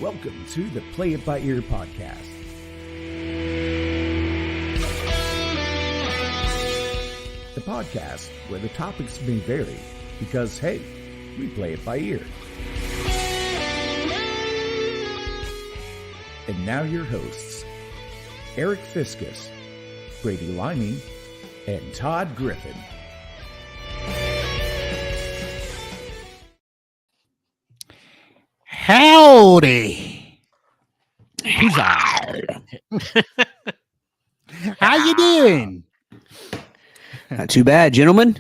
Welcome to the Play It By Ear podcast. The podcast where the topics may vary because, hey, we play it by ear. And now your hosts, Aric Fiscus, Brady Limey, and Todd Griffin. Howdy. How you doing? Not too bad, gentlemen.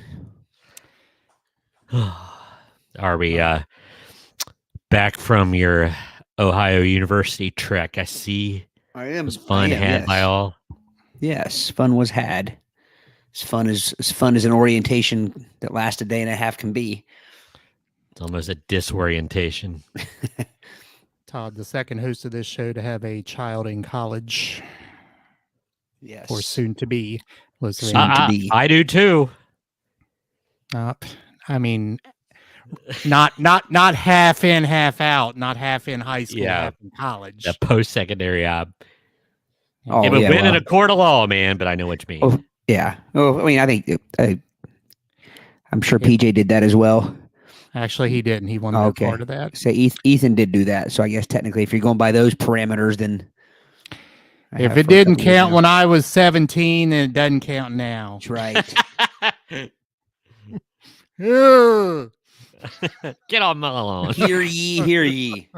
Are we back from your Ohio University trek? I see. I am. It was fun had by all. Yes, fun was had. As fun as an orientation that lasts a day and a half can be. It's almost a disorientation. Todd, the second host of this show to have a child in college. Yes. Or soon to be. I do too. I mean, not half in, half out. Not half in high school, half in college. The post-secondary job. Oh, It would win in a court of law, man, but I know what you mean. Oh, yeah. Oh, I mean, I think I'm sure PJ did that as well. Actually, he didn't. He won no part of that. So Ethan did do that. So I guess technically, if you're going by those parameters, then if it didn't count when I was 17, then it doesn't count now. That's right. Get on my lawn. Hear ye, hear ye.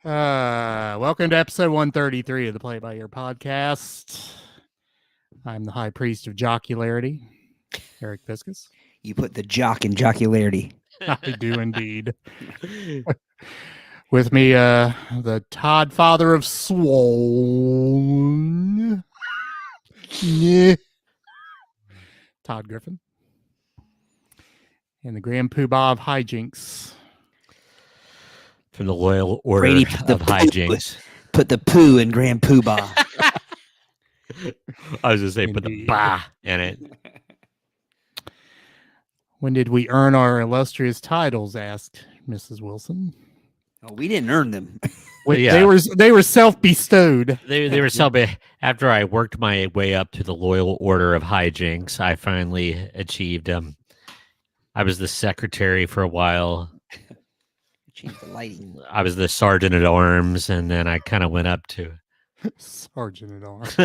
Welcome to episode 133 of the Play By Ear podcast. I'm the high priest of jocularity, Aric Fiscus. You put the jock in jocularity. I do indeed. With me, the Todd father of Swole. Yeah. Todd Griffin. And the Grand Poobah of Hijinks. From the Loyal Order Brady of Hijinks. Put the poo in Grand Poobah. I was going to say, put the bah in it. When did we earn our illustrious titles? Asked Mrs. Wilson. Oh, we didn't earn them. They were self-bestowed. They were after I worked my way up to the Loyal Order of Hijinks, I finally achieved them. I was the secretary for a while. Change the lighting. I was the sergeant at arms, and then I kind of went up to sergeant at arms.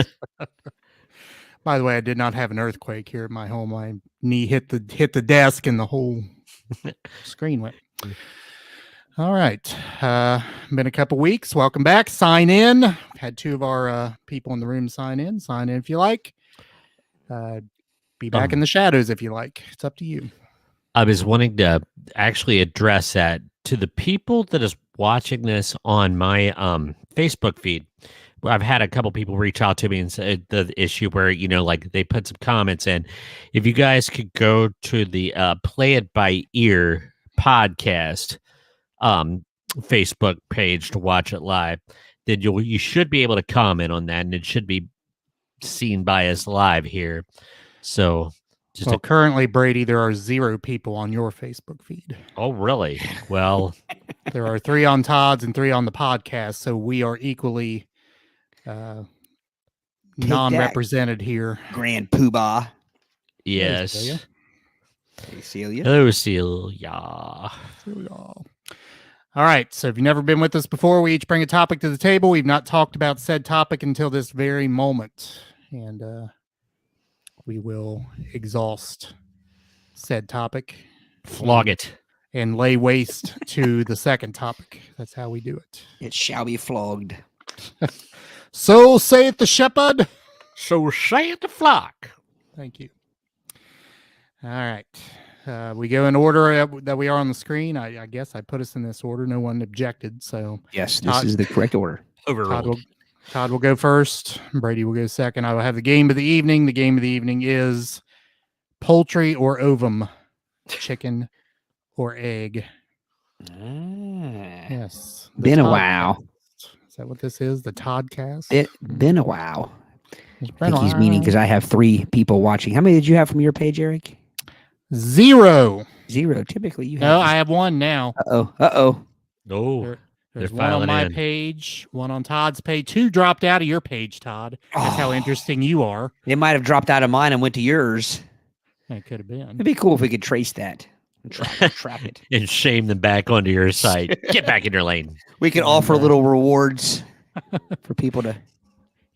By the way, I did not have an earthquake here at my home. My knee hit the desk, and the whole screen went. All right. Been a couple weeks. Welcome back. Sign in. Had two of our people in the room sign in. Sign in if you like. Be back in the shadows if you like. It's up to you. I was wanting to actually address that to the people that is watching this on my Facebook feed. I've had a couple people reach out to me and say the issue where, like they put some comments in. If you guys could go to the Play It By Ear podcast Facebook page to watch it live, then you should be able to comment on that, and it should be seen by us live here. So currently, Brady, there are 0 people on your Facebook feed. Oh, really? Well, there are 3 on Todd's and 3 on the podcast, so we are equally non-represented here. Grand Poobah. Yes. Hey, Celia. Hello, Celia. All right. So if you've never been with us before, we each bring a topic to the table. We've not talked about said topic until this very moment. And we will exhaust said topic. Flog it. And lay waste to the second topic. That's how we do it. It shall be flogged. So saith the shepherd. So saith the flock. Thank you. All right. We go in order that we are on the screen. I guess I put us in this order. No one objected. So yes, this is the correct order. Todd will go first. Brady will go second. I will have the game of the evening. The game of the evening is poultry or ovum, chicken or egg. Yes. Been a while. Is that what this is? The Toddcast? It's been a while. I think he's meaning because I have 3 people watching. How many did you have from your page, Aric? 0. Typically, you have. No, I have 1 now. Uh-oh. No. There's They're one on filing my in. page, one on Todd's page. 2 dropped out of your page, Todd. That's how interesting you are. They might have dropped out of mine and went to yours. It could have been. It'd be cool if we could trace that and track it. And shame them back onto your site. Get back in your lane. We could offer little rewards for people to.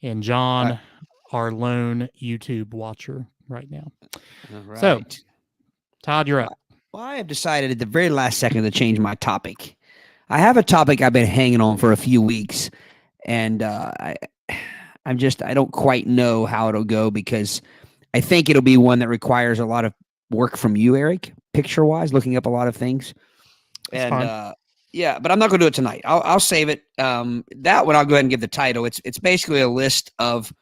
And John, our lone YouTube watcher right now. All right. So, Todd, you're up. Well, I have decided at the very last second to change my topic. I have a topic I've been hanging on for a few weeks, and I don't quite know how it'll go because I think it'll be one that requires a lot of work from you, Aric, picture-wise, looking up a lot of things. That's And yeah, but I'm not going to do it tonight. I'll save it. That one I'll go ahead and give the title. It's basically a list of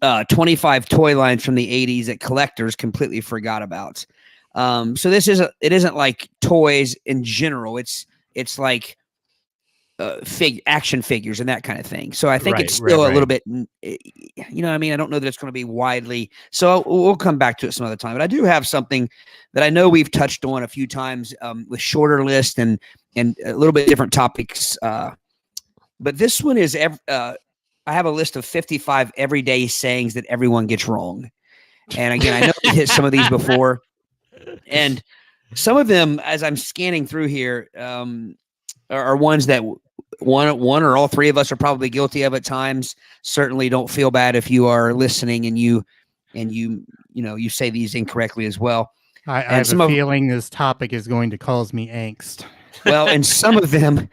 25 toy lines from the 80s that collectors completely forgot about. So it isn't like toys in general. It's like action figures and that kind of thing. So I think it's still a little bit, you know what I mean? I don't know that it's going to be widely. So we'll come back to it some other time. But I do have something that I know we've touched on a few times with shorter lists and a little bit different topics. But this one is, I have a list of 55 everyday sayings that everyone gets wrong. And again, I know we hit some of these before. And some of them, as I'm scanning through here, are ones that one or all three of us are probably guilty of at times. Certainly don't feel bad if you are listening and you say these incorrectly as well. I have a feeling this topic is going to cause me angst. Well, and some of them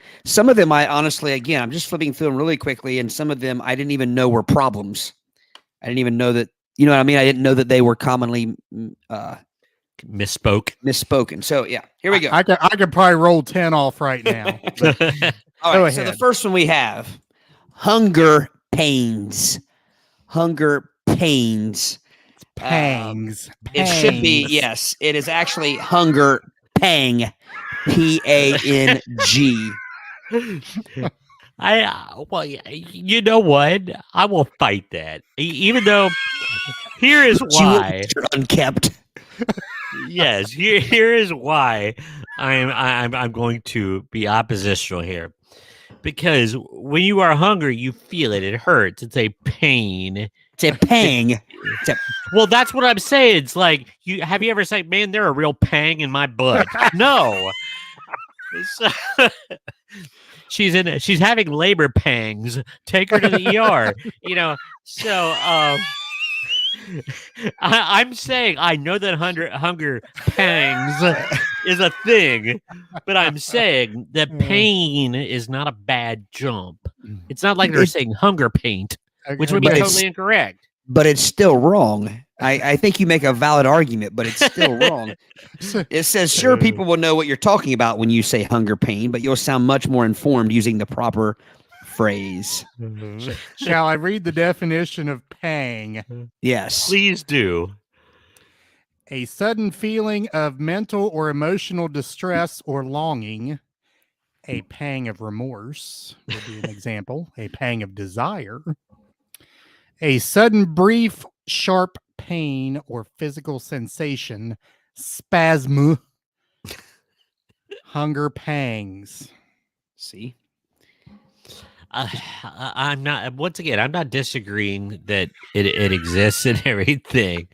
I honestly, again, I'm just flipping through them really quickly, and some of them I didn't even know were problems. I didn't even know that, you know what I mean? I didn't know that they were commonly misspoken. So yeah, here we go. I could probably roll 10 off right now. All right, so the first one we have, hunger pains. Hunger pains. Pangs. It should be, yes. It is actually hunger pang. P-A-N-G. Well, you know what? I will fight that. Even though, here is why. You're unkept. Yes, here is why I'm going to be oppositional here. Because when you are hungry, you feel it. It hurts. It's a pain. It's a pang. Well, that's what I'm saying. It's like, have you ever said, man, there's a real pang in my butt? No. She's having labor pangs. Take her to the ER. So I'm saying I know that hunger pangs is a thing, but I'm saying that pain is not a bad jump. It's not like they're saying hunger paint, which would be totally incorrect. But it's still wrong. I think you make a valid argument, but it's still wrong. It says, sure, people will know what you're talking about when you say hunger pain, but you'll sound much more informed using the proper phrase. Shall I read the definition of pang? Yes. Please do. A sudden feeling of mental or emotional distress or longing. A pang of remorse would be an example. A pang of desire. A sudden, brief, sharp pain or physical sensation. Spasm. Hunger pangs. See? I'm not. Once again, I'm not disagreeing that it exists and everything.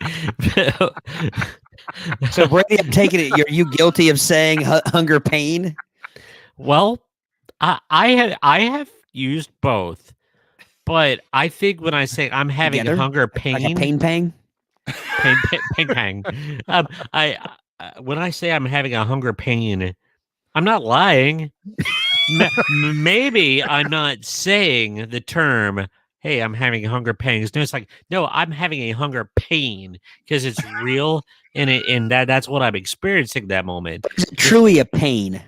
So, Brady, I'm taking it. Are you guilty of saying hunger pain? Well, I have used both, but I think when I say I'm having a hunger pain, like a pain pang, pang. When I say I'm having a hunger pain, I'm not lying. Maybe I'm not saying the term, hey, I'm having hunger pangs. No, it's like, no, I'm having a hunger pain because it's real and that's what I'm experiencing that moment. Is it truly a pain?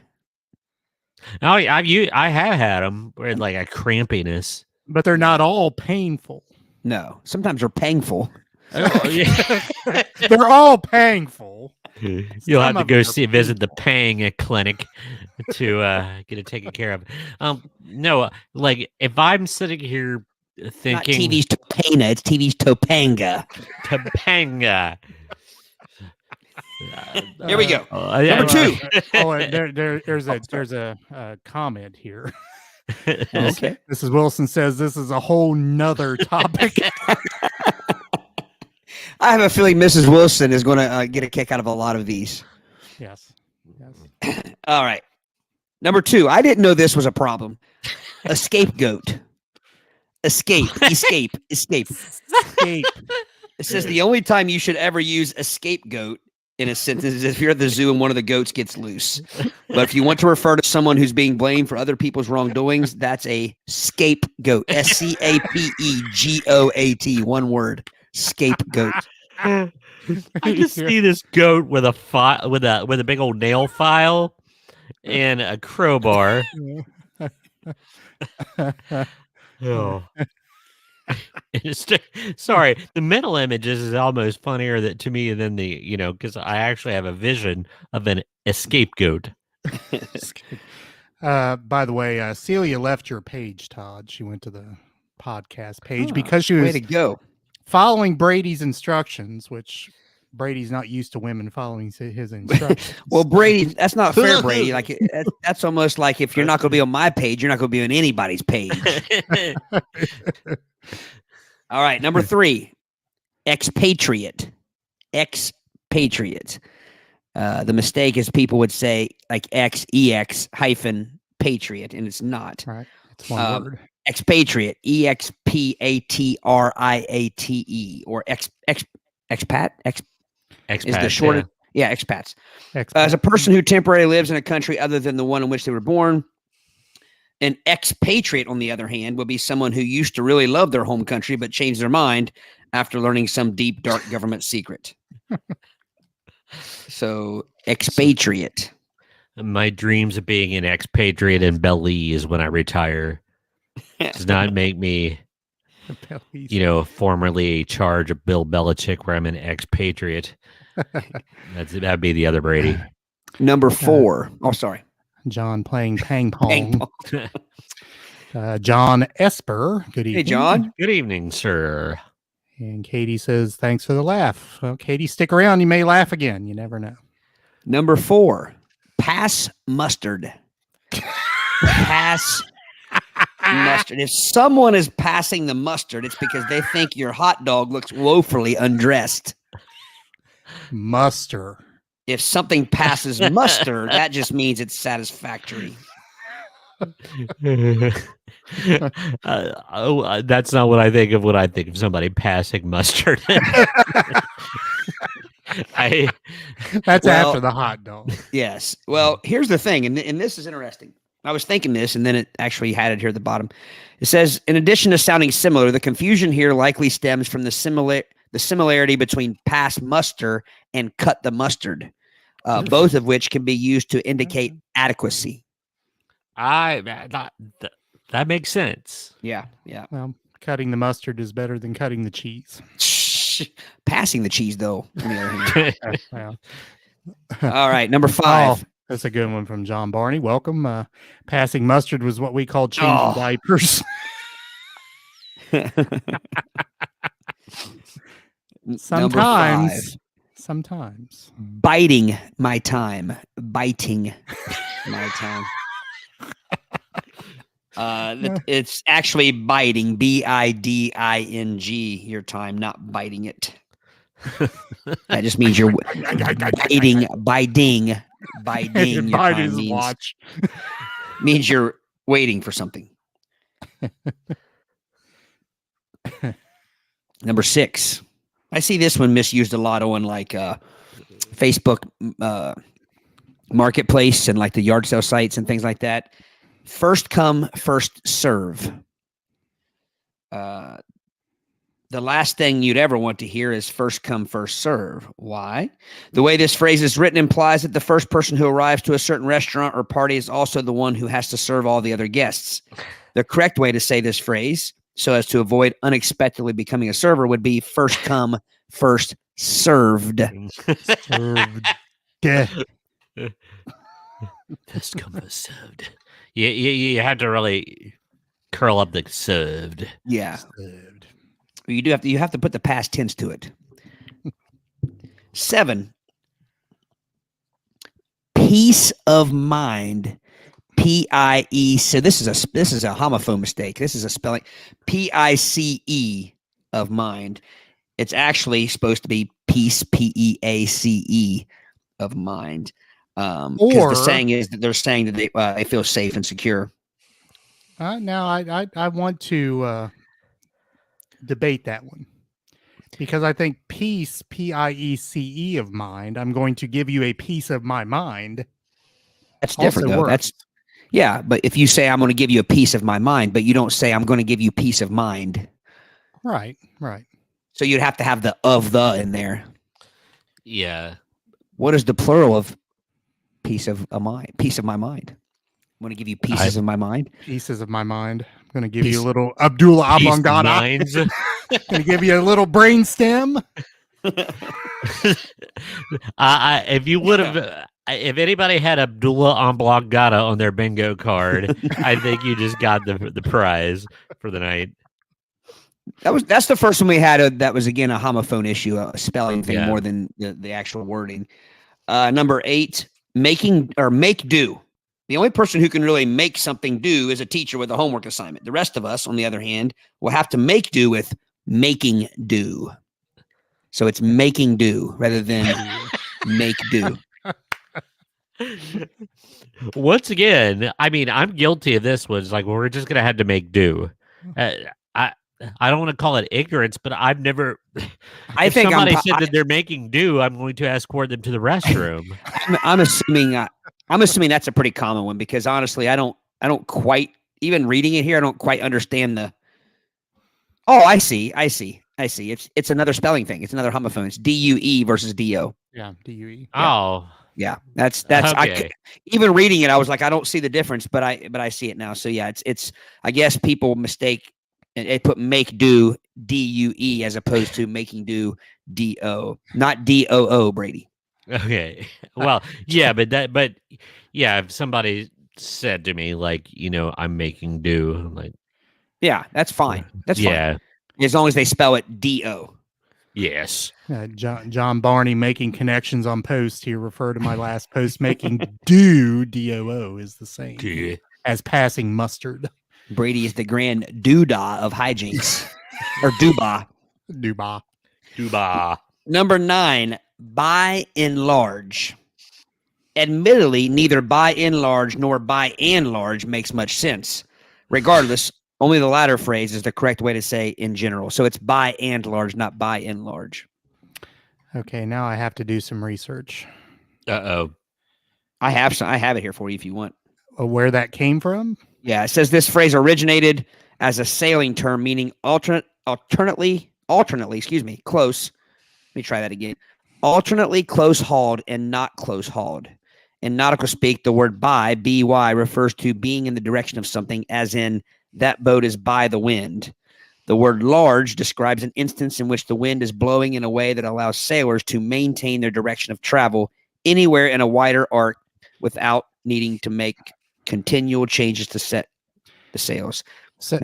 Oh, I have had them where like a crampiness. But they're not all painful. No. Sometimes they're painful. Oh, yeah. They're all painful. You'll have to go visit the Pang clinic to get it taken care of. No, like if I'm sitting here thinking, not TV's Topanga, it's TV's Topanga. Topanga. Here we go. Number 2. There's a comment here. Okay. Mrs. Wilson says this is a whole nother topic. I have a feeling Mrs. Wilson is going to get a kick out of a lot of these. Yes. All right. Number 2. I didn't know this was a problem. A scapegoat. Escape. It says the only time you should ever use a scapegoat in a sentence is if you're at the zoo and one of the goats gets loose. But if you want to refer to someone who's being blamed for other people's wrongdoings, that's a scapegoat. SCAPEGOAT. One word. Scapegoat. I just see this goat with a with a big old nail file and a crowbar. Oh. Sorry, the mental images is almost funnier to me than the, because I actually have a vision of an scapegoat. By the way, Celia left your page, Todd. She went to the podcast page because she was way to go. Following Brady's instructions, which Brady's not used to women following his instructions. Well, Brady, that's not fair, Brady. Like that's almost like if you're not going to be on my page, you're not going to be on anybody's page. All right, number 3, expatriate. Expatriate. The mistake is people would say like EX hyphen patriot, and it's not. Right, it's one word. Expatriate. EXPATRIATE or expat. Expat is the short. Yeah, expats. As a person who temporarily lives in a country other than the one in which they were born. An expatriate, on the other hand, would be someone who used to really love their home country but changed their mind after learning some deep, dark government secret. So, expatriate. My dreams of being an expatriate in Belize when I retire does not make me, formerly charge of Bill Belichick where I'm an expatriate. That'd be the other Brady. Number 4. Oh, sorry. John playing ping pong. John Esper. Good evening. Hey, John. Good evening, sir. And Katie says, thanks for the laugh. Well, Katie, stick around. You may laugh again. You never know. Number 4, pass mustard. Pass mustard. If someone is passing the mustard, it's because they think your hot dog looks woefully undressed. Muster. If something passes muster, that just means it's satisfactory. That's not what I think of when I think of somebody passing mustard. After the hot dog. Yes. Well, here's the thing, and this is interesting. I was thinking this, and then it actually had it here at the bottom. It says, in addition to sounding similar, the confusion here likely stems from the similarity between pass muster and cut the mustard, both of which can be used to indicate adequacy. That makes sense. Yeah. Well, cutting the mustard is better than cutting the cheese. Passing the cheese, though. On the other hand. Well. All right, number 5. Oh, that's a good one from John Barney. Welcome. Passing mustard was what we called changing diapers. Sometimes. Biting my time. It's actually biting. BIDING. Your time, not biting it. That just means you're biting. Your time means you're waiting for something. Number 6. I see this one misused a lot on like Facebook marketplace and like the yard sale sites and things like that. First come, first serve. The last thing you'd ever want to hear is first come, first serve. Why? The way this phrase is written implies that the first person who arrives to a certain restaurant or party is also the one who has to serve all the other guests. The correct way to say this phrase, so as to avoid unexpectedly becoming a server, would be first come, first served. First come, first served. You have to really curl up the served. Yeah. You have to put the past tense to it. 7. peace of mind. P-I-E. So this is a homophone mistake. This is a spelling. P-I-C-E of mind. It's actually supposed to be peace, P-E-A-C-E of mind. Because the saying is that they're saying that they feel safe and secure. Now I want to debate that one, because I think peace, P-I-E-C-E of mind, I'm going to give you a piece of my mind. That's different, though. Works. Yeah, but if you say I'm going to give you a piece of my mind, but you don't say I'm going to give you peace of mind. Right. So you'd have to have the of the in there. Yeah. What is the plural of piece of a mind? Piece of my mind. I'm going to give you pieces of my mind. Pieces of my mind. I'm going to give you a little Abdullah Oblongata. I'm going to give you a little brainstem. If you would have, if anybody had Abdullah Oblongata on their bingo card, I think you just got the prize for the night. That's the first one we had. That was again a homophone issue, a spelling thing more than the actual wording. Number 8, make do. The only person who can really make something do is a teacher with a homework assignment. The rest of us, on the other hand, will have to make do with making do. So it's making do rather than make do. Once again, I mean, I'm guilty of this one. It's like, we're just going to have to make do. I don't want to call it ignorance, but I've never. If somebody said that they're making do, I'm going to escort them to the restroom. I'm assuming that's a pretty common one, because honestly, I don't quite, even reading it here, I don't quite understand the. Oh, I see. It's another spelling thing. It's another homophone. It's D-U-E versus D-O. Yeah, D-U-E. Oh. Yeah, that's. Okay. Even reading it, I was like, I don't see the difference, but I see it now. So yeah, it's. I guess people mistake. They put make do D-U-E as opposed to making do D-O, not D-O-O, Brady. Okay. Well, yeah, but if somebody said to me, like, I'm making do, I'm like, yeah, that's fine. That's fine. As long as they spell it D-O. Yes. John Barney making connections on post here. Refer to my last post. Making do, D-O-O, is the same as passing mustard. Brady is the grand doodah of hijinks. Or Doodah. Number 9, by and large. Admittedly, neither by and large nor by and large makes much sense. Regardless, only the latter phrase is the correct way to say in general. So it's by and large, not by and large. Okay, now I have to do some research. Uh-oh. I have it here for you if you want. Where that came from? Yeah, it says this phrase originated as a sailing term meaning alternately, close. Let me try that again. Alternately close hauled and not close hauled. In nautical speak, the word by, B-Y, refers to being in the direction of something, as in that boat is by the wind. The word large describes an instance in which the wind is blowing in a way that allows sailors to maintain their direction of travel anywhere in a wider arc without needing to make continual changes to set the sails. So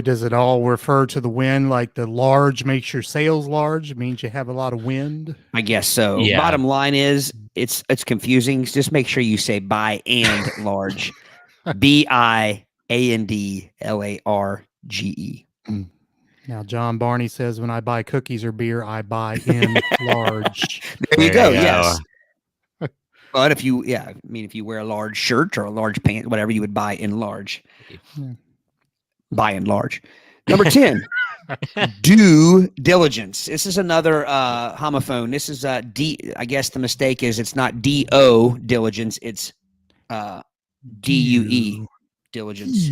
does it all refer to the wind? Like the large makes your sails large? It means you have a lot of wind? I guess so. Yeah. Bottom line is it's confusing. Just make sure you say by and large. B-I-A-N-D-L-A-R-G-E. Now, John Barney says, when I buy cookies or beer, I buy in large. There you go. Yes. But if you wear a large shirt or a large pant, whatever, you would buy in large. Yeah. By and large. Number 10, due diligence. This is another homophone. This is D. I guess the mistake is it's not D-O diligence. It's D-U-E diligence.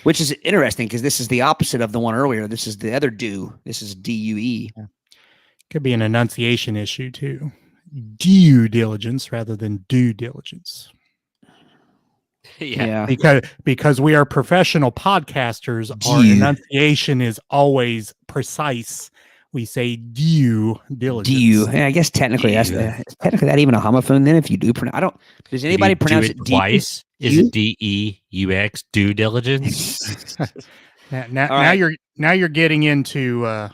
Which is interesting because this is the opposite of the one earlier. This is the other due. This is D-U-E. Yeah. Could be an enunciation issue too. Due diligence rather than due diligence. Yeah. Because we are professional podcasters, our enunciation is always precise. We say due diligence. Due. Yeah, I guess technically that's technically that even a homophone then if you do pronounce. I don't. Does anybody pronounce it twice? Is it D-E-U-X? Due diligence. Now you're getting into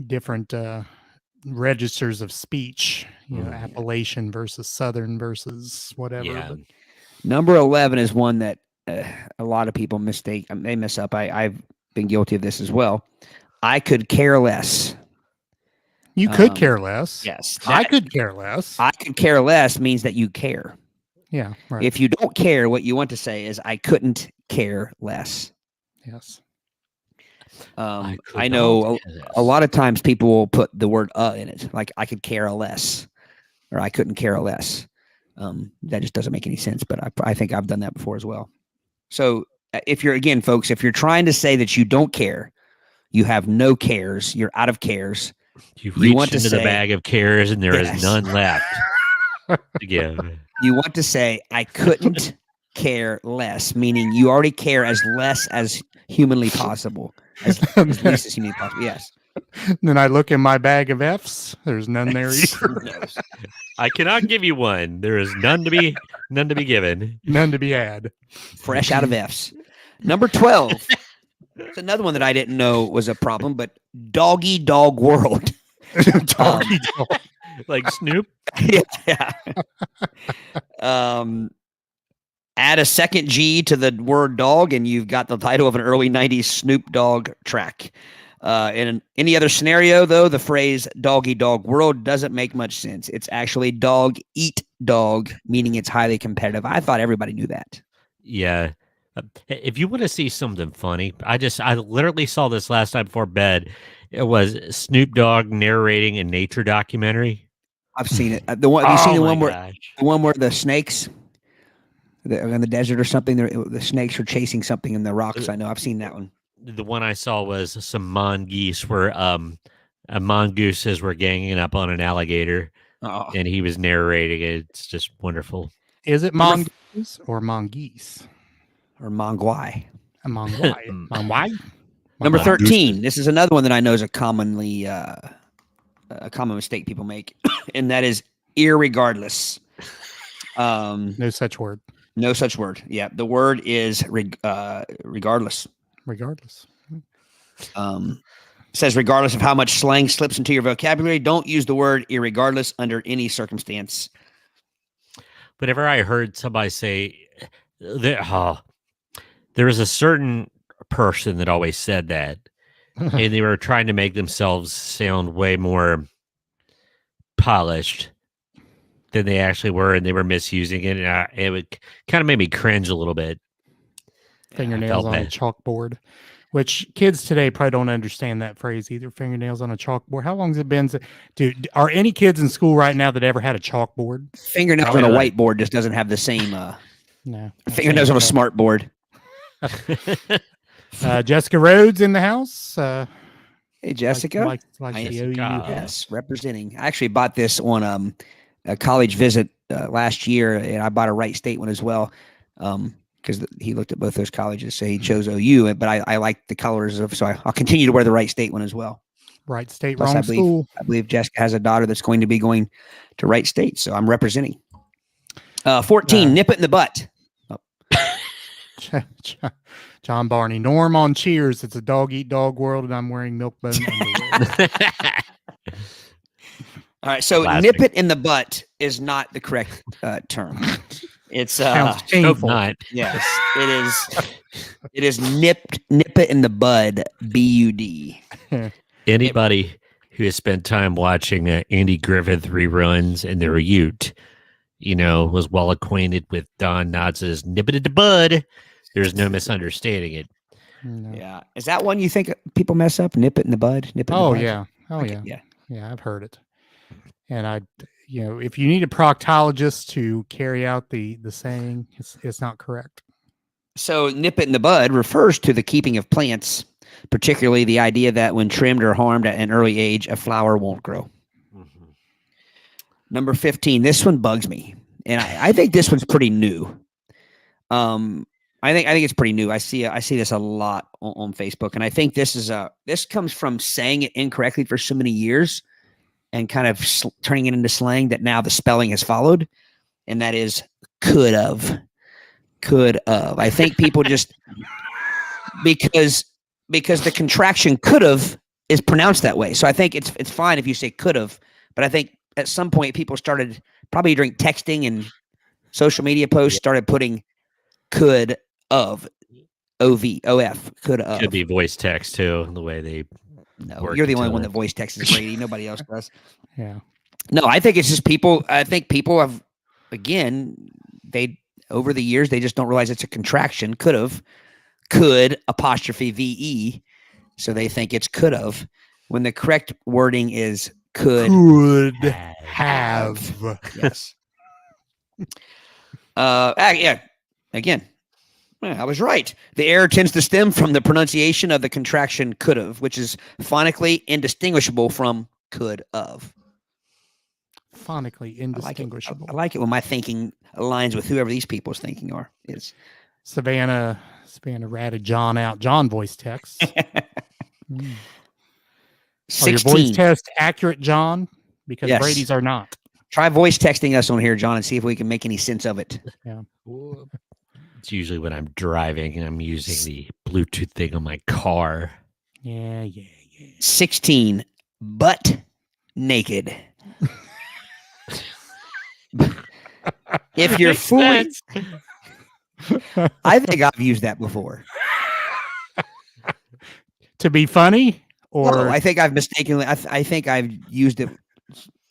different registers of speech, Appalachian versus Southern versus whatever. Yeah. But Number 11 is one that a lot of people mistake. They mess up. I've been guilty of this as well. I could care less. you could care less. Yes. I could care less. I could care less means that you care. Yeah. Right. If you don't care, what you want to say is I couldn't care less. Yes. I know a lot of times people will put the word in it, like I could care less or I couldn't care less. That just doesn't make any sense, but I think I've done that before as well. So if you're trying to say that you don't care, you have no cares, you're out of cares. You've reached into the bag of cares and there is none left to give. You want to say, I couldn't care less, meaning you already care as less as humanly possible, as least as humanly possible. Yes. Then I look in my bag of F's. There's none there either. I cannot give you one. There is none to be given. None to be had. Fresh out of F's. Number 12. It's another one that I didn't know was a problem, but doggy dog world. Doggy dog. Like Snoop? Yeah. Add a second G to the word dog, and you've got the title of an early 90s Snoop Dogg track. In any other scenario, though, the phrase doggy dog world doesn't make much sense. It's actually dog eat dog, meaning it's highly competitive. I thought everybody knew that. Yeah. If you want to see something funny, I literally saw this last night before bed. It was Snoop Dogg narrating a nature documentary. I've seen it. The one you seen the one where the snakes in the desert or something. The snakes are chasing something in the rocks. I know. I've seen that one. The one I saw was some mongoose where mongooses were ganging up on an alligator, and he was narrating it. It's just wonderful. Is it mongoose or mongoose? Or mongwai? A mongwai. Mongwai? Number 13. This is another one that I know is a common mistake people make, and that is irregardless. No such word. No such word. Yeah, the word is regardless. Regardless. Says regardless of how much slang slips into your vocabulary, don't use the word irregardless under any circumstance. Whenever I heard somebody say, there was a certain person that always said that, and they were trying to make themselves sound way more polished than they actually were, and they were misusing it, and it would kind of made me cringe a little bit. Fingernails on a chalkboard, which kids today probably don't understand that phrase either. Fingernails on a chalkboard. How long has it been? Dude, are any kids in school right now that ever had a chalkboard? Fingernails on a whiteboard just doesn't have the same. No. Fingernails on a smart board. Jessica Rhodes in the house. Hey, Jessica. Yes, representing. I actually bought this on a college visit last year, and I bought a Wright State one as well. Because he looked at both those colleges, so he chose OU. But I like the colors so I'll continue to wear the Wright State one as well. Wright State, Plus, school. I believe Jessica has a daughter that's going to be going to Wright State, so I'm representing. 14, nip it in the butt. John Barney. Norm on Cheers. It's a dog eat dog world, and I'm wearing milk bone underwear. All right, so nip it in the butt is not the correct term. It's sounds painful. Yes, it is. It is nip it in the bud. BUD. Anybody who has spent time watching Andy Griffith reruns in their Ute, was well acquainted with Don Knotts' nip it in the bud. There's no misunderstanding it. No. Yeah, is that one you think people mess up? Nip it in the bud. Nip it. Oh in the yeah. bud? Oh okay, yeah. Yeah, I've heard it. And if you need a proctologist to carry out the saying, it's not correct. So nip it in the bud refers to the keeping of plants, particularly the idea that when trimmed or harmed at an early age, a flower won't grow. Mm-hmm. Number 15. This one bugs me, and I think this one's pretty new. I think it's pretty new. I see this a lot on Facebook, and I think this comes from saying it incorrectly for so many years. And kind of turning it into slang that now the spelling has followed, and that is could of. I think people just because the contraction could have is pronounced that way. So I think it's fine if you say could have, but I think at some point people started probably during texting and social media posts started putting could of OF could of. Could be voice text too, the way they. No, you're the only one that voice texts Brady. Nobody else does. Yeah. No, I think it's just people. I think people have, again, they over the years they just don't realize it's a contraction. Could apostrophe VE, so they think it's could have. When the correct wording is could have. Yes. Yeah. Again, I was right. The error tends to stem from the pronunciation of the contraction could have, which is phonically indistinguishable from could of. Phonically indistinguishable. I like it when my thinking aligns with whoever these people's thinking is. Savannah ratted John out. John voice text. 16. Are your voice test accurate, John? Because Yes. Brady's are not. Try voice texting us on here, John, and see if we can make any sense of it. Yeah. It's usually when I'm driving and I'm using the Bluetooth thing on my car. Yeah. 16. Butt naked. If you're fully, I think I've used that before. To be funny, or No, I think I've mistakenly. I think I've used it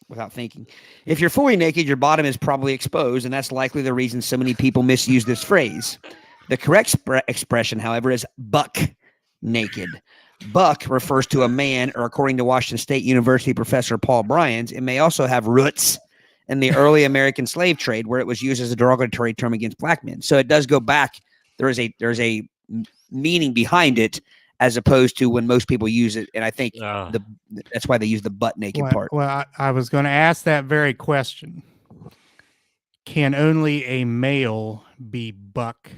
without thinking. If you're fully naked, your bottom is probably exposed, and that's likely the reason so many people misuse this phrase. The correct expression, however, is buck naked. Buck refers to a man, or according to Washington State University professor Paul Bryans, it may also have roots in the early American slave trade, where it was used as a derogatory term against black men. So it does go back. There's a meaning behind it, as opposed to when most people use it. And I think that's why they use the butt naked part. Well, I was going to ask that very question. Can only a male be buck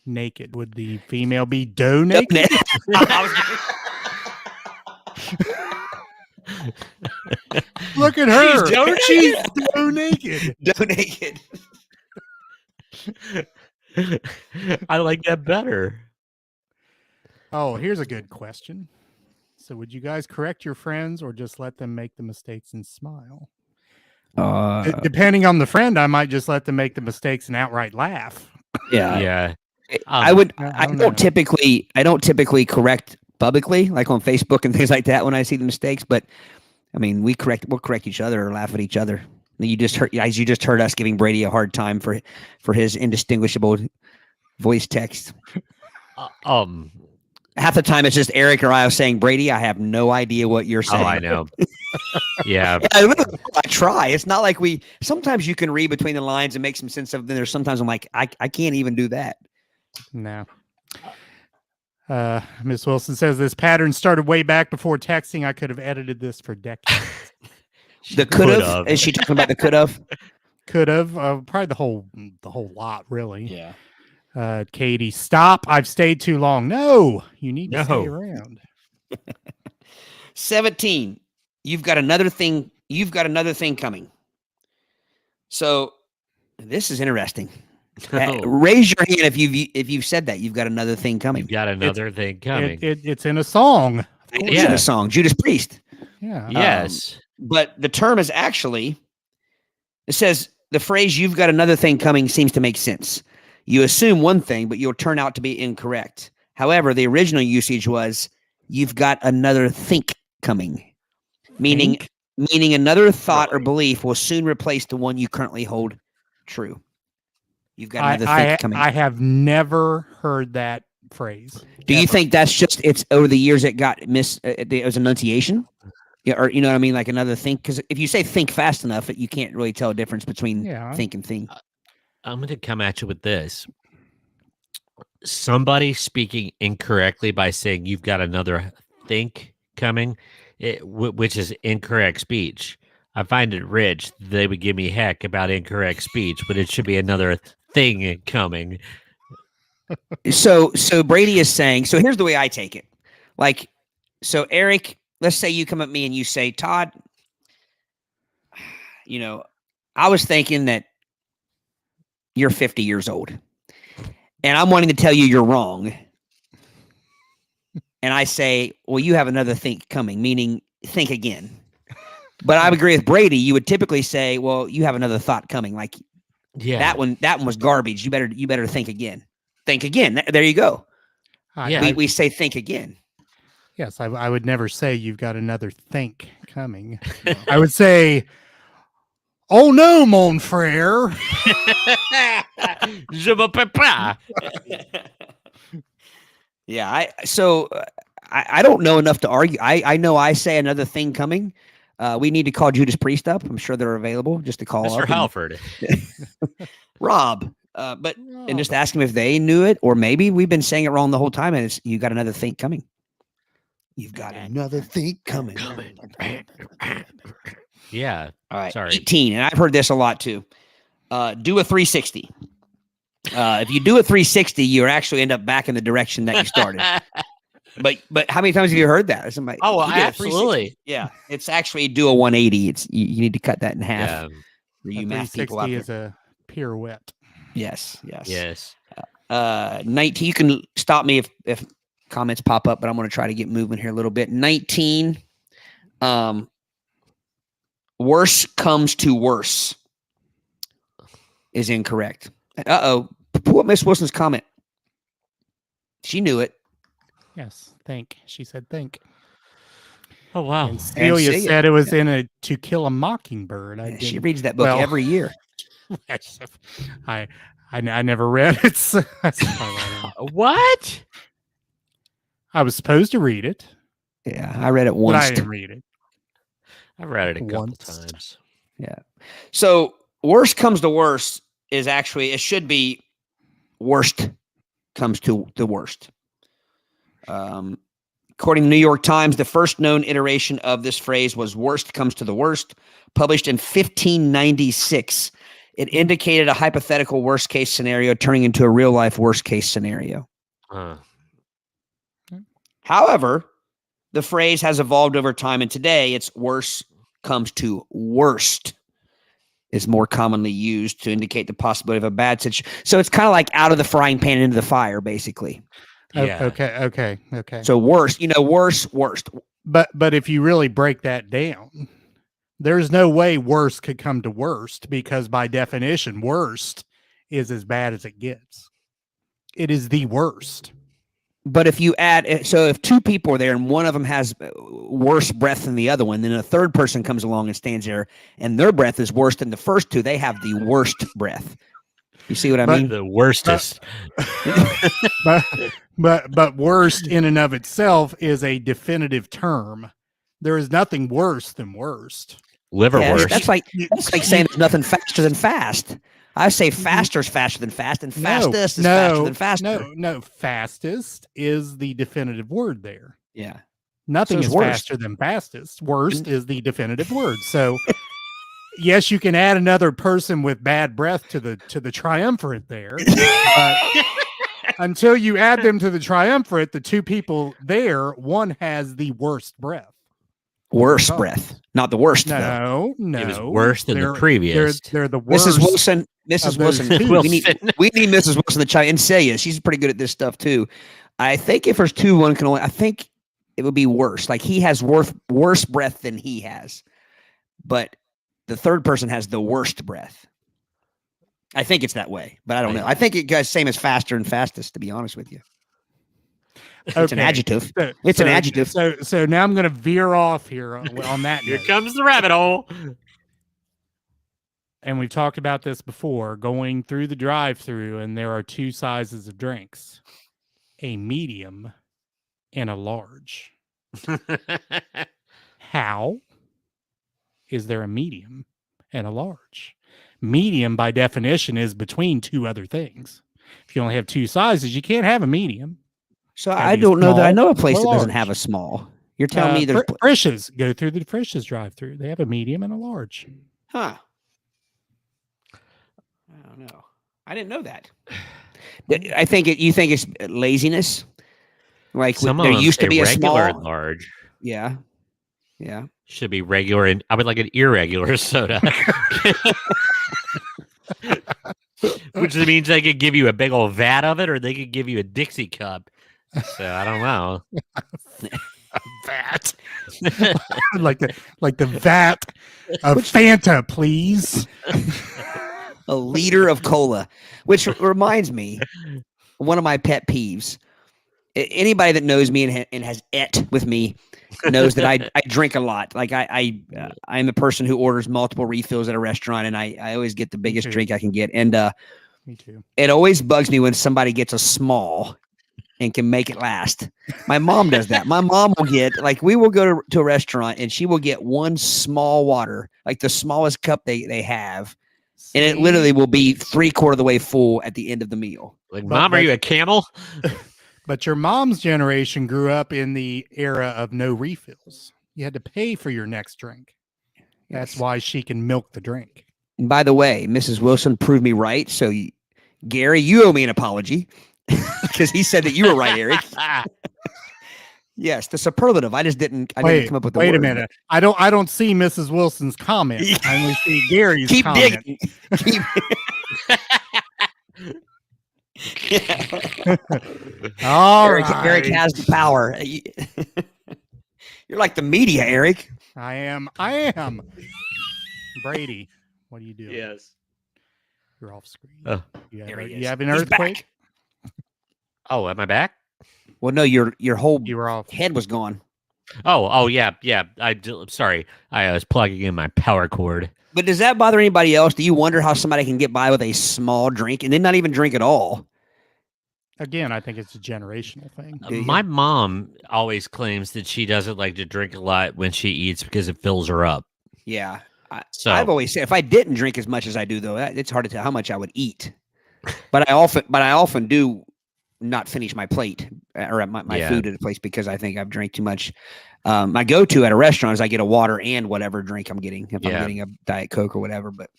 naked? Would the female be doe naked? Look at her. She's doe naked. Doe naked. I like that better. Oh, here's a good question. So would you guys correct your friends or just let them make the mistakes and smile? Depending on the friend, I might just let them make the mistakes and outright laugh. Yeah. I don't typically correct publicly, like on Facebook and things like that when I see the mistakes, but I mean, we'll correct each other or laugh at each other. You just heard us giving Brady a hard time for his indistinguishable voice text. Half the time it's just Aric or I saying, Brady, I have no idea what you're saying. Oh, I know. Yeah. I try. It's not like sometimes you can read between the lines and make some sense of it. Then there's sometimes I'm like, I can't even do that. No. Miss Wilson says this pattern started way back before texting. I could have edited this for decades. The could have. Is she talking about the could have? Could have. Probably the whole lot, really. Yeah. Katie, stop. I've stayed too long. No, you need to stay around. 17. You've got another thing coming. So this is interesting. Raise your hand if you've said that. You've got another thing coming. You've got another thing coming. It's in a song. It's in a song. Judas Priest. Yeah. Yes. But the term is actually, it says the phrase "you've got another thing coming" seems to make sense. You assume one thing, but you'll turn out to be incorrect. However, the original usage was "you've got another think coming," meaning another thought or belief will soon replace the one you currently hold true. You've got another think coming. I have never heard that phrase. Do you think that's just it's over the years it got it was enunciation? Yeah, or you know what I mean, like another think. Because if you say think fast enough, you can't really tell a difference between think and think. I'm going to come at you with this. Somebody speaking incorrectly by saying you've got another think coming, which is incorrect speech. I find it rich. They would give me heck about incorrect speech, but it should be another thing coming. So Brady is saying, so here's the way I take it. Like, so Aric, let's say you come at me and you say, Todd, I was thinking that you're 50 years old and I'm wanting to tell you you're wrong. and I say, well, you have another think coming, meaning think again. But I agree with Brady. You would typically say, well, you have another thought coming. Like that one was garbage. You better think again. Think again. There you go. We say think again. Yes, I would never say you've got another think coming. I would say, oh no, mon frere. Je m'appelle pas. Yeah, I don't know enough to argue. I know I say another thing coming. We need to call Judas Priest up. I'm sure they're available just to call Mr. up. Halford. Rob. And just ask them if they knew it, or maybe we've been saying it wrong the whole time, and it's you got another think coming. You've got another think coming. Yeah. All right. Sorry. 18, and I've heard this a lot too. Do a 360. If you do a 360, you actually end up back in the direction that you started. But how many times have you heard that? Somebody, Absolutely. Yeah, it's actually do a 180. It's you need to cut that in half. Yeah. For you math people out there. Is a pirouette. Yes. 19. You can stop me if comments pop up, but I'm going to try to get moving here a little bit. 19. Worse comes to worse is incorrect. Pull up Miss Wilson's comment. She knew it. Yes, think. She said think. Oh, wow. And Celia said it was in a To Kill a Mockingbird. She reads that book every year. I never read it. So what? I was supposed to read it. Yeah, I read it once. But I didn't read it. I've read it a couple times. Yeah. So worst comes to worst is actually, it should be worst comes to the worst. According to New York Times, the first known iteration of this phrase was worst comes to the worst, published in 1596. It indicated a hypothetical worst case scenario turning into a real life worst case scenario. However, the phrase has evolved over time, and today it's worse comes to worst is more commonly used to indicate the possibility of a bad situation. So it's kind of like out of the frying pan into the fire, basically. Yeah. Okay. So worst. Worst. But if you really break that down, there's no way worst could come to worst, because by definition, worst is as bad as it gets. It is the worst. But if you add, so if two people are there and one of them has worse breath than the other one, then a third person comes along and stands there and their breath is worse than the first two, they have the worst breath. You see what I mean? The worstest. But worst in and of itself is a definitive term. There is nothing worse than worst. Liverwurst. That's like saying there's nothing faster than fast. I say faster is faster than fast, and fastest is faster than faster. No, fastest is the definitive word there. Yeah. Nothing is faster than fastest. Worst is the definitive word. So yes, you can add another person with bad breath to the triumvirate there. Until you add them to the triumvirate, the two people there, one has the worst breath. Worst breath, not the worst. No. It was worse than the previous. They're the worst. Mrs. Wilson. We need Mrs. Wilson to chime in. Celia, she's pretty good at this stuff too. I think if there's two, one can only. I think it would be worse. Like he has worse breath than he has, but the third person has the worst breath. I think it's that way, but I don't know. I think it goes same as faster and fastest. To be honest with you. It's an adjective. It's an adjective. So now I'm going to veer off here on that. Here comes the rabbit hole. And we've talked about this before, going through the drive-through, and there are two sizes of drinks, a medium and a large. How is there a medium and a large? Medium, by definition, is between two other things. If you only have two sizes, you can't have a medium. So I don't know that I know a place that doesn't have a small. You're telling me there's Frisch's. Go through the Frisch's drive-through. They have a medium and a large. Huh. I don't know. I didn't know that. I think you think it's laziness. Like there used to be a regular small, large. Yeah. Should be regular, and I would like an irregular soda. Which means they could give you a big old vat of it, or they could give you a Dixie cup. So I don't know. Vat. like the vat of Fanta, please. A liter of cola, which reminds me, one of my pet peeves. Anybody that knows me and has et with me knows that I drink a lot. Like I'm the person who orders multiple refills at a restaurant, and I always get the biggest drink I can get. And me too. It always bugs me when somebody gets a small and can make it last. My mom does that. My mom will get, like, we will go to a restaurant and she will get one small water, like the smallest cup they have. And it literally will be 3/4 of the way full at the end of the meal. Like, Mom, are you a camel? But your mom's generation grew up in the era of no refills. You had to pay for your next drink. That's why she can milk the drink. And by the way, Mrs. Wilson proved me right. So, Gary, you owe me an apology because he said that you were right, Aric. Yes, the superlative. I didn't come up with the word. Wait a minute. I don't see Mrs. Wilson's comment. I only see Gary's Keep comment. digging. All Aric, right. Aric has the power. You're like the media, Aric. I am. Brady, what do you do? Yes. You're off screen. Oh. You have an He's earthquake? Oh, am I back? Well, no, your whole You were off. head was gone. Oh, yeah. Sorry. I was plugging in my power cord. But does that bother anybody else? Do you wonder how somebody can get by with a small drink and then not even drink at all? Again, I think it's a generational thing. My mom always claims that she doesn't like to drink a lot when she eats because it fills her up. Yeah. I've always said if I didn't drink as much as I do, though, it's hard to tell how much I would eat. But I often do not finish my plate or my food at a place because I think I've drank too much. My go-to at a restaurant is I get a water and whatever drink I'm getting. If I'm getting a Diet Coke or whatever, but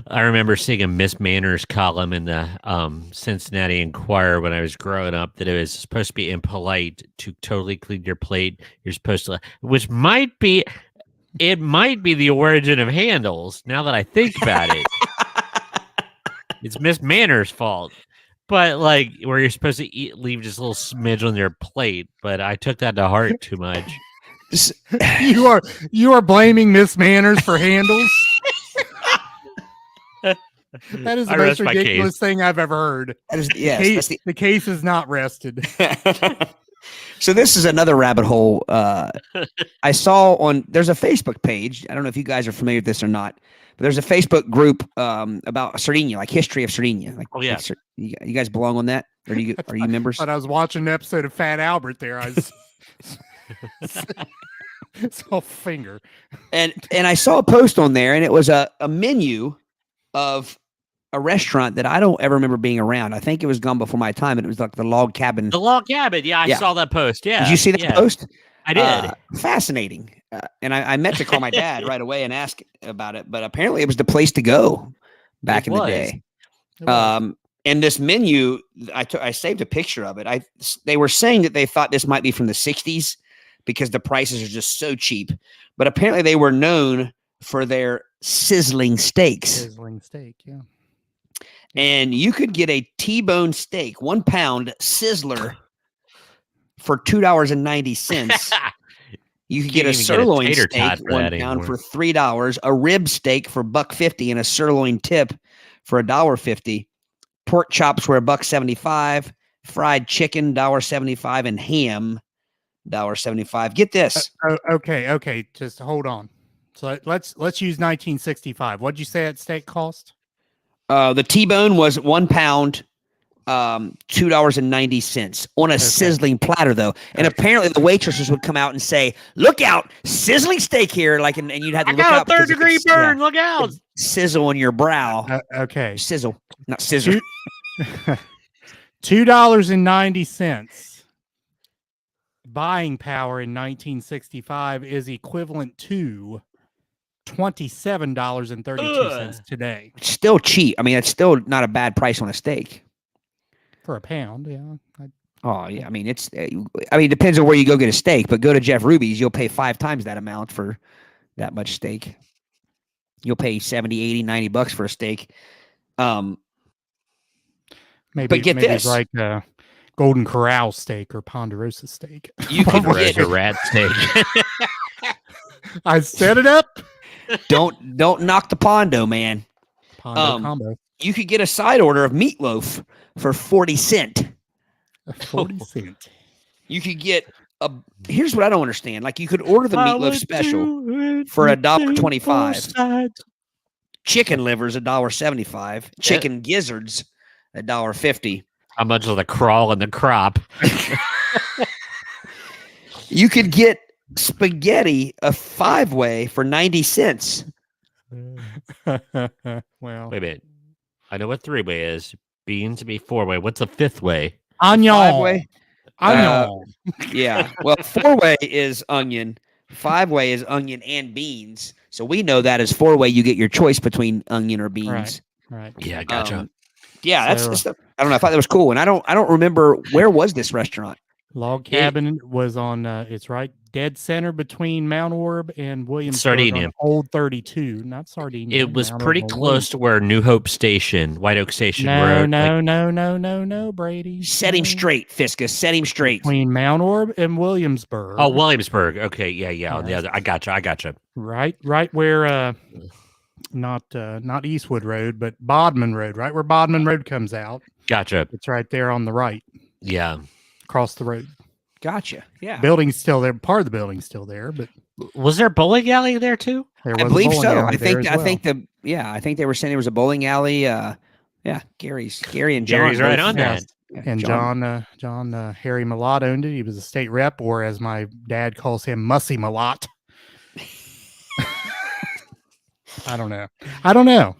I remember seeing a Miss Manners column in the Cincinnati Enquirer when I was growing up that it was supposed to be impolite to totally clean your plate. You're supposed to, which might be the origin of handles. Now that I think about it, it's Miss Manners' fault. But like, where you're supposed to leave just a little smidge on your plate. But I took that to heart too much. You are blaming Miss Manners for handles. That is the most ridiculous thing I've ever heard. That is, the case is not rested. So this is another rabbit hole. I saw there's a Facebook page. I don't know if you guys are familiar with this or not, but there's a Facebook group about Sardinia, like history of Sardinia. Like, oh yeah, you guys belong on that? Or are you members? But I was watching an episode of Fat Albert there. I was saw finger, and I saw a post on there, and it was a menu of a restaurant that I don't ever remember being around. I think it was gone before my time, and it was like the Log Cabin. The Log Cabin, yeah, I saw that post. Yeah, did you see that post? I did. Fascinating. And I meant to call my dad right away and ask about it, but apparently it was the place to go back in the day. And this menu, I saved a picture of it. They were saying that they thought this might be from the 60s because the prices are just so cheap. But apparently they were known for their sizzling steaks. Sizzling steak, yeah. And you could get a T-bone steak, 1 pound sizzler for $2.90. You could get a sirloin steak, 1 pound for $3, a rib steak for $1.50, and a sirloin tip for $1.50. Pork chops were $1.75, fried chicken $1.75, and ham $1.75. Get this. Okay. Just hold on. So let's use 1965. What'd you say that steak cost? The T-bone was 1 pound, $2.90 on a sizzling platter, though. And apparently the waitresses would come out and say, "Look out, sizzling steak here!" Like, and you'd have to look out. I got a 3rd-degree burn. Look out! Sizzle on your brow. Okay, sizzle, not scissor. $2.90 buying power in 1965 is equivalent to $27.32 today. It's still cheap. I mean, it's still not a bad price on a steak. For a pound, yeah. Oh, yeah. I mean, it depends on where you go get a steak, but go to Jeff Ruby's, you'll pay 5 times that amount for that much steak. You'll pay 70, 80, 90 bucks for a steak. Maybe but get this. Like Golden Corral steak or Ponderosa steak. You can Ponderosa get, rat steak. I set it up. don't knock the Pondo, man. Pondo combo. You could get a side order of meatloaf for 40 cents. 40 cents. You could get here's what I don't understand. Like you could order the meatloaf special for $1.25. Chicken livers $1.75. Chicken gizzards $1.50. How much of the crawl and the crop? You could get spaghetti a 5-way for 90 cents. Well, Wait a minute. I know what 3-way is. Beans to be 4-way. What's a 5th-way? onion. 5-way? Onion. Yeah. Well, 4-way is onion. 5-way is onion and beans. So we know that as 4-way, you get your choice between onion or beans. Right. Yeah, gotcha. Yeah, So- that's I don't know. I thought that was cool, and I don't remember where was this restaurant. Log Cabin was on. It's right dead center between Mount Orb and Williamsburg. Sardinia. on Old 32, not Sardinia. It was Mount pretty Orb on close to where New Hope Station, White Oak Station Road. No, Brady. Set him No. straight, Fiscus. Set him straight. Between Mount Orb and Williamsburg. Oh, Williamsburg. Okay, yeah. On the Yeah. other, I gotcha. Right where not Eastwood Road, but Bodman Road, right where Bodman Road comes out. Gotcha. It's right there on the right, Yeah. across the road. Gotcha. Yeah. Building's still there. Part of the building's still there, but Was there a bowling alley there too? there I was a believe bowling so. alley I there as well. I think they were saying there was a bowling alley. Gary and John. Gary's right both- on that. Yeah, And John Harry Malott owned it. He was a state rep, or as my dad calls him, Mussy Malott. I don't know.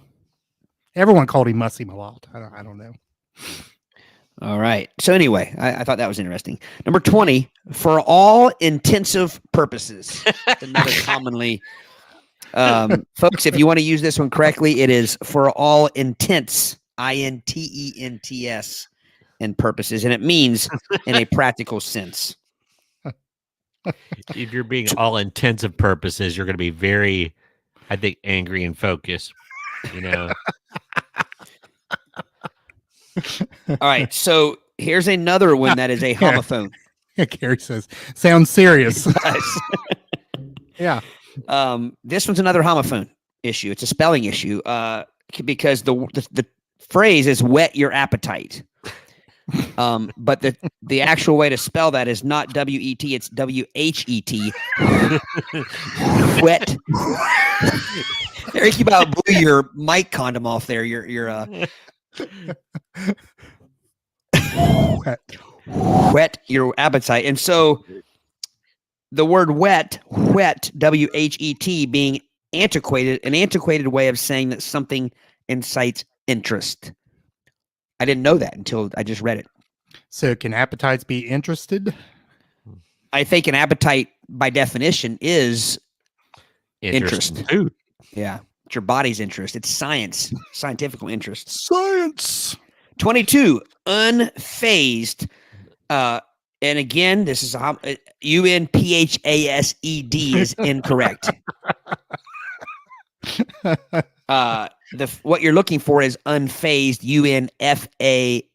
Everyone called him Mussy Malott. I don't know. All right. So anyway, I thought that was interesting. Number 20, for all intensive purposes. That's another commonly, folks, if you want to use this one correctly, it is for all intents, INTENTS, and purposes, and it means in a practical sense. If you're being all intensive purposes, you're going to be very, I think, angry and focused. You know. All right. So here's another one that is a homophone. Gary says, sounds serious. Yeah. This one's another homophone issue. It's a spelling issue because the phrase is whet your appetite. But the actual way to spell that is not W-E-T, it's W-H-E-T. Wet. Eric, you about blew your mic condom off there. Whet your appetite. And so the word whet, W-H-E-T, being antiquated, an antiquated way of saying that something incites interest. I didn't know that until I just read it. So can appetites be interested? I think an appetite, by definition, is interest. in food. Yeah, it's your body's interest. It's scientific interest. Science. 22, unfazed. And again, this is UNPHASED is incorrect. What you're looking for is unfazed, UNFAZED.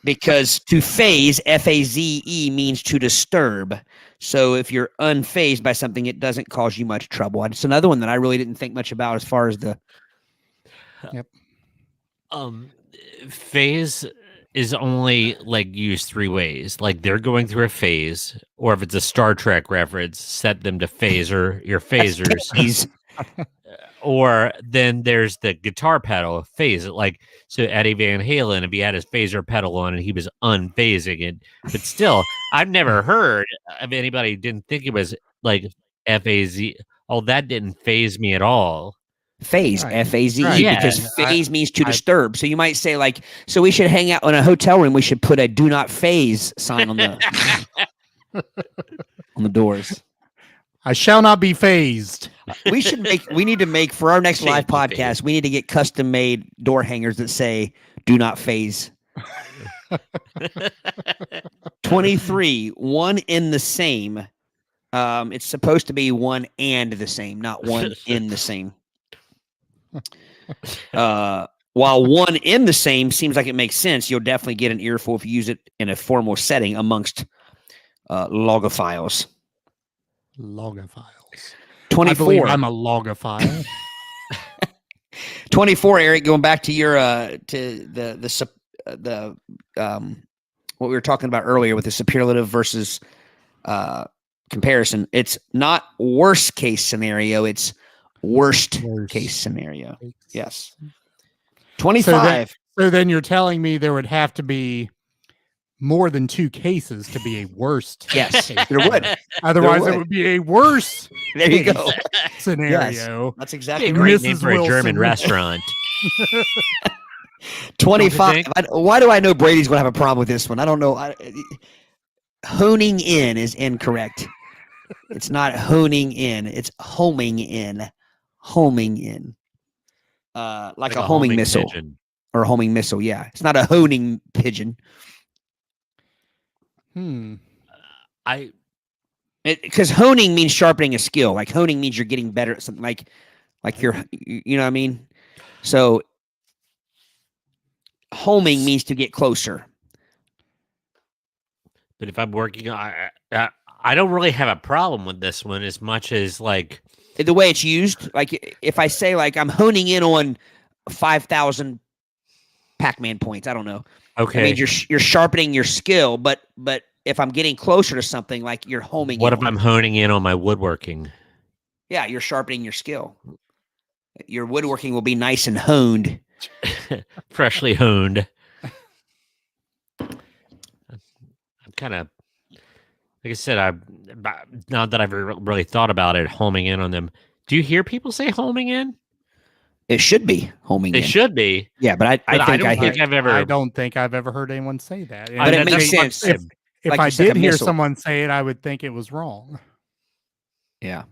Because to phase, FAZE, means to disturb. So if you're unfazed by something, it doesn't cause you much trouble. It's another one that I really didn't think much about as far as the. Yep. Phase is only like used 3 ways. Like they're going through a phase, or if it's a Star Trek reference, set them to phaser your phasers. Or then there's the guitar pedal phase it, like so Eddie Van Halen, if he had his phaser pedal on and he was unphasing it, but still I've never heard of anybody who didn't think it was like FAZ. Oh, that didn't phase me at all. Phase, Right. F-A-Z-E, Right. Yeah. because phase means to disturb. So you might say, like, so we should hang out in a hotel room. We should put a "Do Not Phase" sign on the on the doors. I shall not be phased. We need to make for our next live Shouldn't be podcast. phased. We need to get custom made door hangers that say "Do Not Phase." 23, one in the same. It's supposed to be one and the same, not one in the same. While one in the same seems like it makes sense, you'll definitely get an earful if you use it in a formal setting amongst logophiles. Logophiles. 24. I believe I'm a logophile. 24, Aric, going back to your what we were talking about earlier with the superlative versus comparison. It's not worst case scenario, it's worst case scenario. Yes. 25. So then you're telling me there would have to be more than 2 cases to be a worst. Yes, case. there would. Otherwise, There it would be a worse There you go. scenario. Yes, that's Be exactly a right. great name Mrs. for a German Wilson. restaurant. 25. Why do I know Brady's going to have a problem with this one? I don't know. Honing in is incorrect. It's not honing in. It's homing in. Homing in. Like a homing missile. Pigeon. Or a homing missile, yeah. It's not a honing pigeon. Because honing means sharpening a skill. Like honing means you're getting better at something. Like you're, you know what I mean? So homing means to get closer. But if I'm working, I don't really have a problem with this one as much as like the way it's used. Like if I say like I'm honing in on 5,000 Pac-Man points, I don't know. Okay, I mean you're sharpening your skill, but if I'm getting closer to something, like you're homing. What if I'm honing in on my woodworking? Yeah, you're sharpening your skill. Your woodworking will be nice and honed. Freshly honed. I'm kind of, like I said, now that I've really thought about it, homing in on them. Do you hear people say homing in? It should be homing in. It should be. Yeah, but I don't think I've ever heard anyone say that. But it makes sense. If Like I you said, did a hear missile. someone say it, I would think it was wrong. Yeah.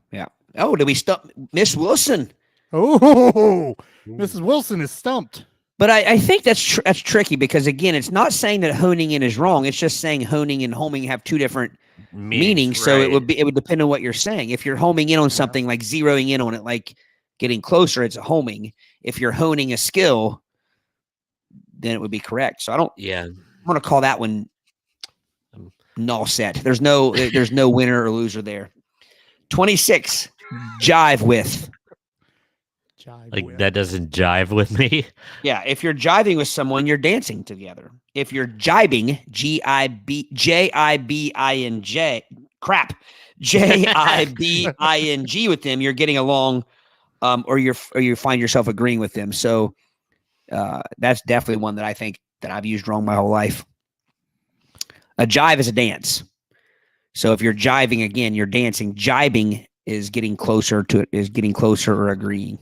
Oh, did we stump Miss Wilson? Oh, Mrs. Wilson is stumped. But I think that's tricky because again, it's not saying that honing in is wrong. It's just saying honing and homing have two different meanings. So it would depend on what you're saying. If you're homing in on something, like zeroing in on it, like getting closer, it's a homing. If you're honing a skill, then it would be correct. So I'm going to call that one null set. There's no winner or loser there. 26, jive with. That doesn't jive with me. Yeah, if you're jiving with someone, you're dancing together. If you're jibing, Jibing, Jibing with them, you're getting along, or you find yourself agreeing with them. So that's definitely one that I think that I've used wrong my whole life. A jive is a dance. So if you're jiving, again, you're dancing. Jibing is getting closer to it, is getting closer or agreeing.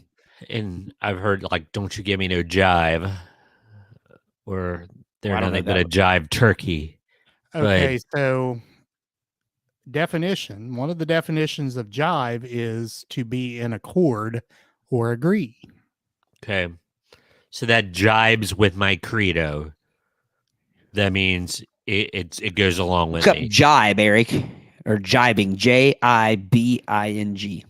And I've heard, like, don't you give me no jive. Or they're nothing but a jive turkey. Okay, so definition. One of the definitions of jive is to be in accord or agree. Okay. So that jibes with my credo. That means it goes along with me. Jibe, Aric, or jibing, Jibing.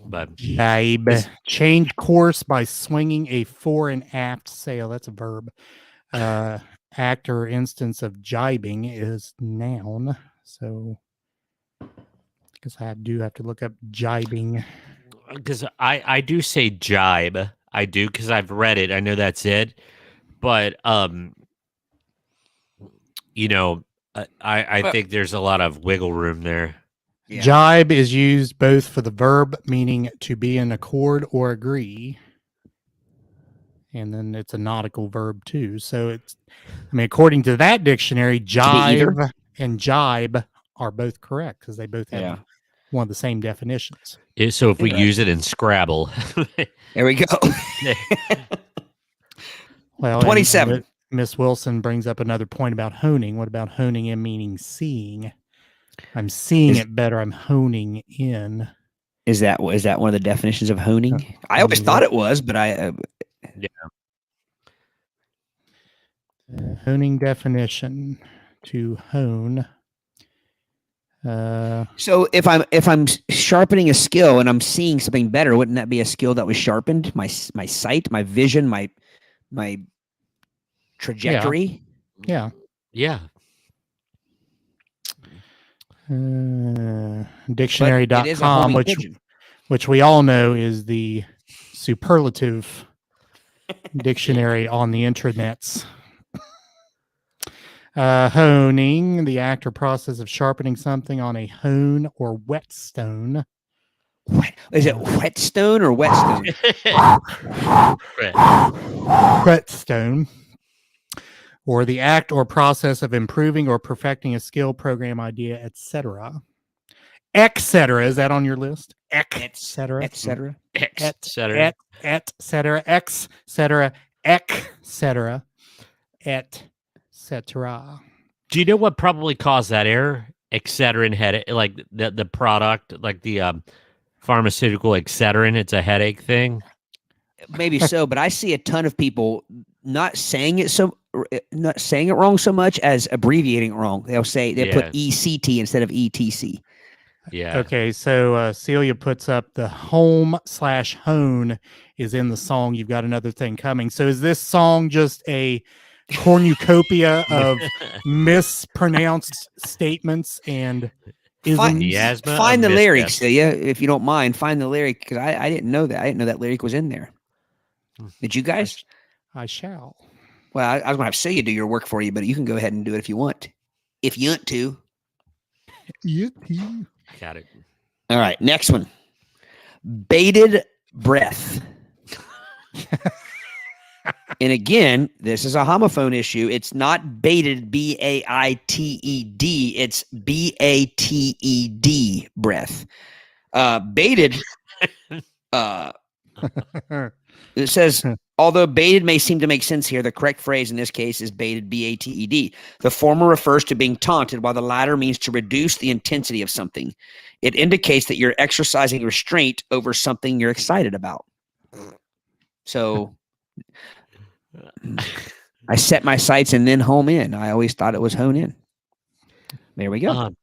But jibe, change course by swinging a fore and aft sail. That's a verb. Act or instance of jibing is noun. So I guess I do have to look up jibing. Because I do say jibe. I do, because I've read it. I know that's it. But I think there's a lot of wiggle room there. Yeah. Jibe is used both for the verb meaning to be in accord or agree, and then it's a nautical verb too. So according to that dictionary, jive and jibe are both correct because they both have one of the same definitions. So if we use it in Scrabble. There we go. Well, 27. Miss Wilson brings up another point about honing. What about honing in meaning seeing? I'm seeing it better. I'm honing in. Is that one of the definitions of honing? I always thought it was, but honing definition: to hone. So if I'm sharpening a skill and I'm seeing something better, wouldn't that be a skill that was sharpened? My sight, my vision, my trajectory. Yeah. Yeah. Dictionary.com, which we all know is the superlative dictionary on the intranets. Honing, the act or process of sharpening something on a hone or whetstone. Is it whetstone or whetstone? Whetstone. Or the act or process of improving or perfecting a skill, program, idea, etc. Etc. Is that on your list? Etc. Etc. Etc. Etc. Etc. Etc. Etc. Do you know what probably caused that error? Excedrin headache, like the product, like the pharmaceutical Excedrin. It's a headache thing. Maybe so, but I see a ton of people not saying it wrong so much as abbreviating it wrong. They'll put ECT instead of ETC. Yeah. Okay, so Celia puts up the home/hone is in the song. You've got another thing coming. So is this song just a cornucopia of mispronounced statements and isms? Find the lyrics, Celia, if you don't mind. Find the lyric, because I didn't know that. I didn't know that lyric was in there. Did you guys? I shall. Well, I was going to have Celia do your work for you, but you can go ahead and do it if you want. If you want to. Got it. All right, next one. Bated breath. And again, this is a homophone issue. It's not baited, B-A-I-T-E-D. It's B-A-T-E-D, breath. Baited, it says, although baited may seem to make sense here, the correct phrase in this case is baited, B-A-T-E-D. The former refers to being taunted, while the latter means to reduce the intensity of something. It indicates that you're exercising restraint over something you're excited about. So I set my sights and then home in. I always thought it was hone in. There we go.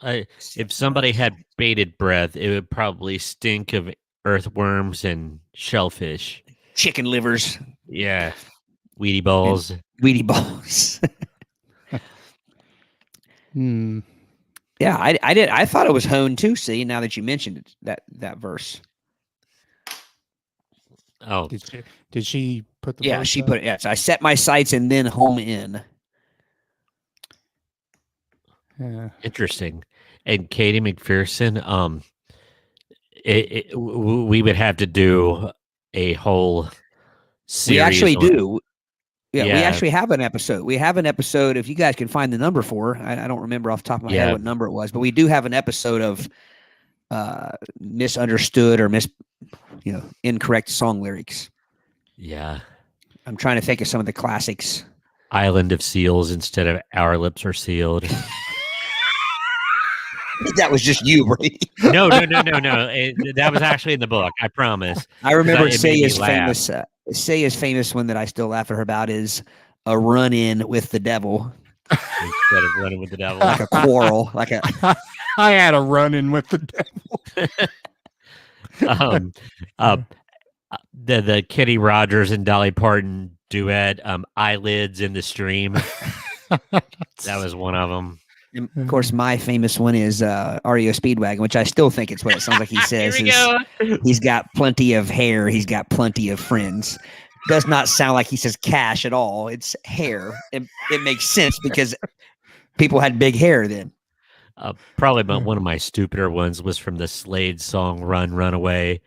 If somebody had bated breath, it would probably stink of earthworms and shellfish. Chicken livers. Yeah. Weedy balls. Weedy balls. Yeah, I did. I thought it was hone too. See, now that you mentioned it, that verse. Oh, did she put the? Yeah, she put it. Yes, I set my sights and then home in. Interesting. And Katie McPherson, we would have to do a whole series. We actually do. Yeah, we actually have an episode. We have an episode. If you guys can find the number for, I don't remember off the top of my head what number it was, but we do have an episode of misunderstood or incorrect song lyrics. Yeah. I'm trying to think of some of the classics. Island of Seals instead of Our Lips Are Sealed. That was just you, Brady. No. That was actually in the book. I promise. I remember Saya's famous. Saya's famous one that I still laugh at her about is a run-in with the devil. Instead of running with the devil. Like a quarrel. I had a run-in with the devil. The Kenny Rogers and Dolly Parton duet, Eyelids in the Stream. That was one of them. And of course, my famous one is REO Speedwagon, which I still think it's what it sounds like he says. Here we go. He's got plenty of hair. He's got plenty of friends. Does not sound like he says cash at all. It's hair. It makes sense because people had big hair then. Probably one of my stupider ones was from the Slade song Run, Run Away,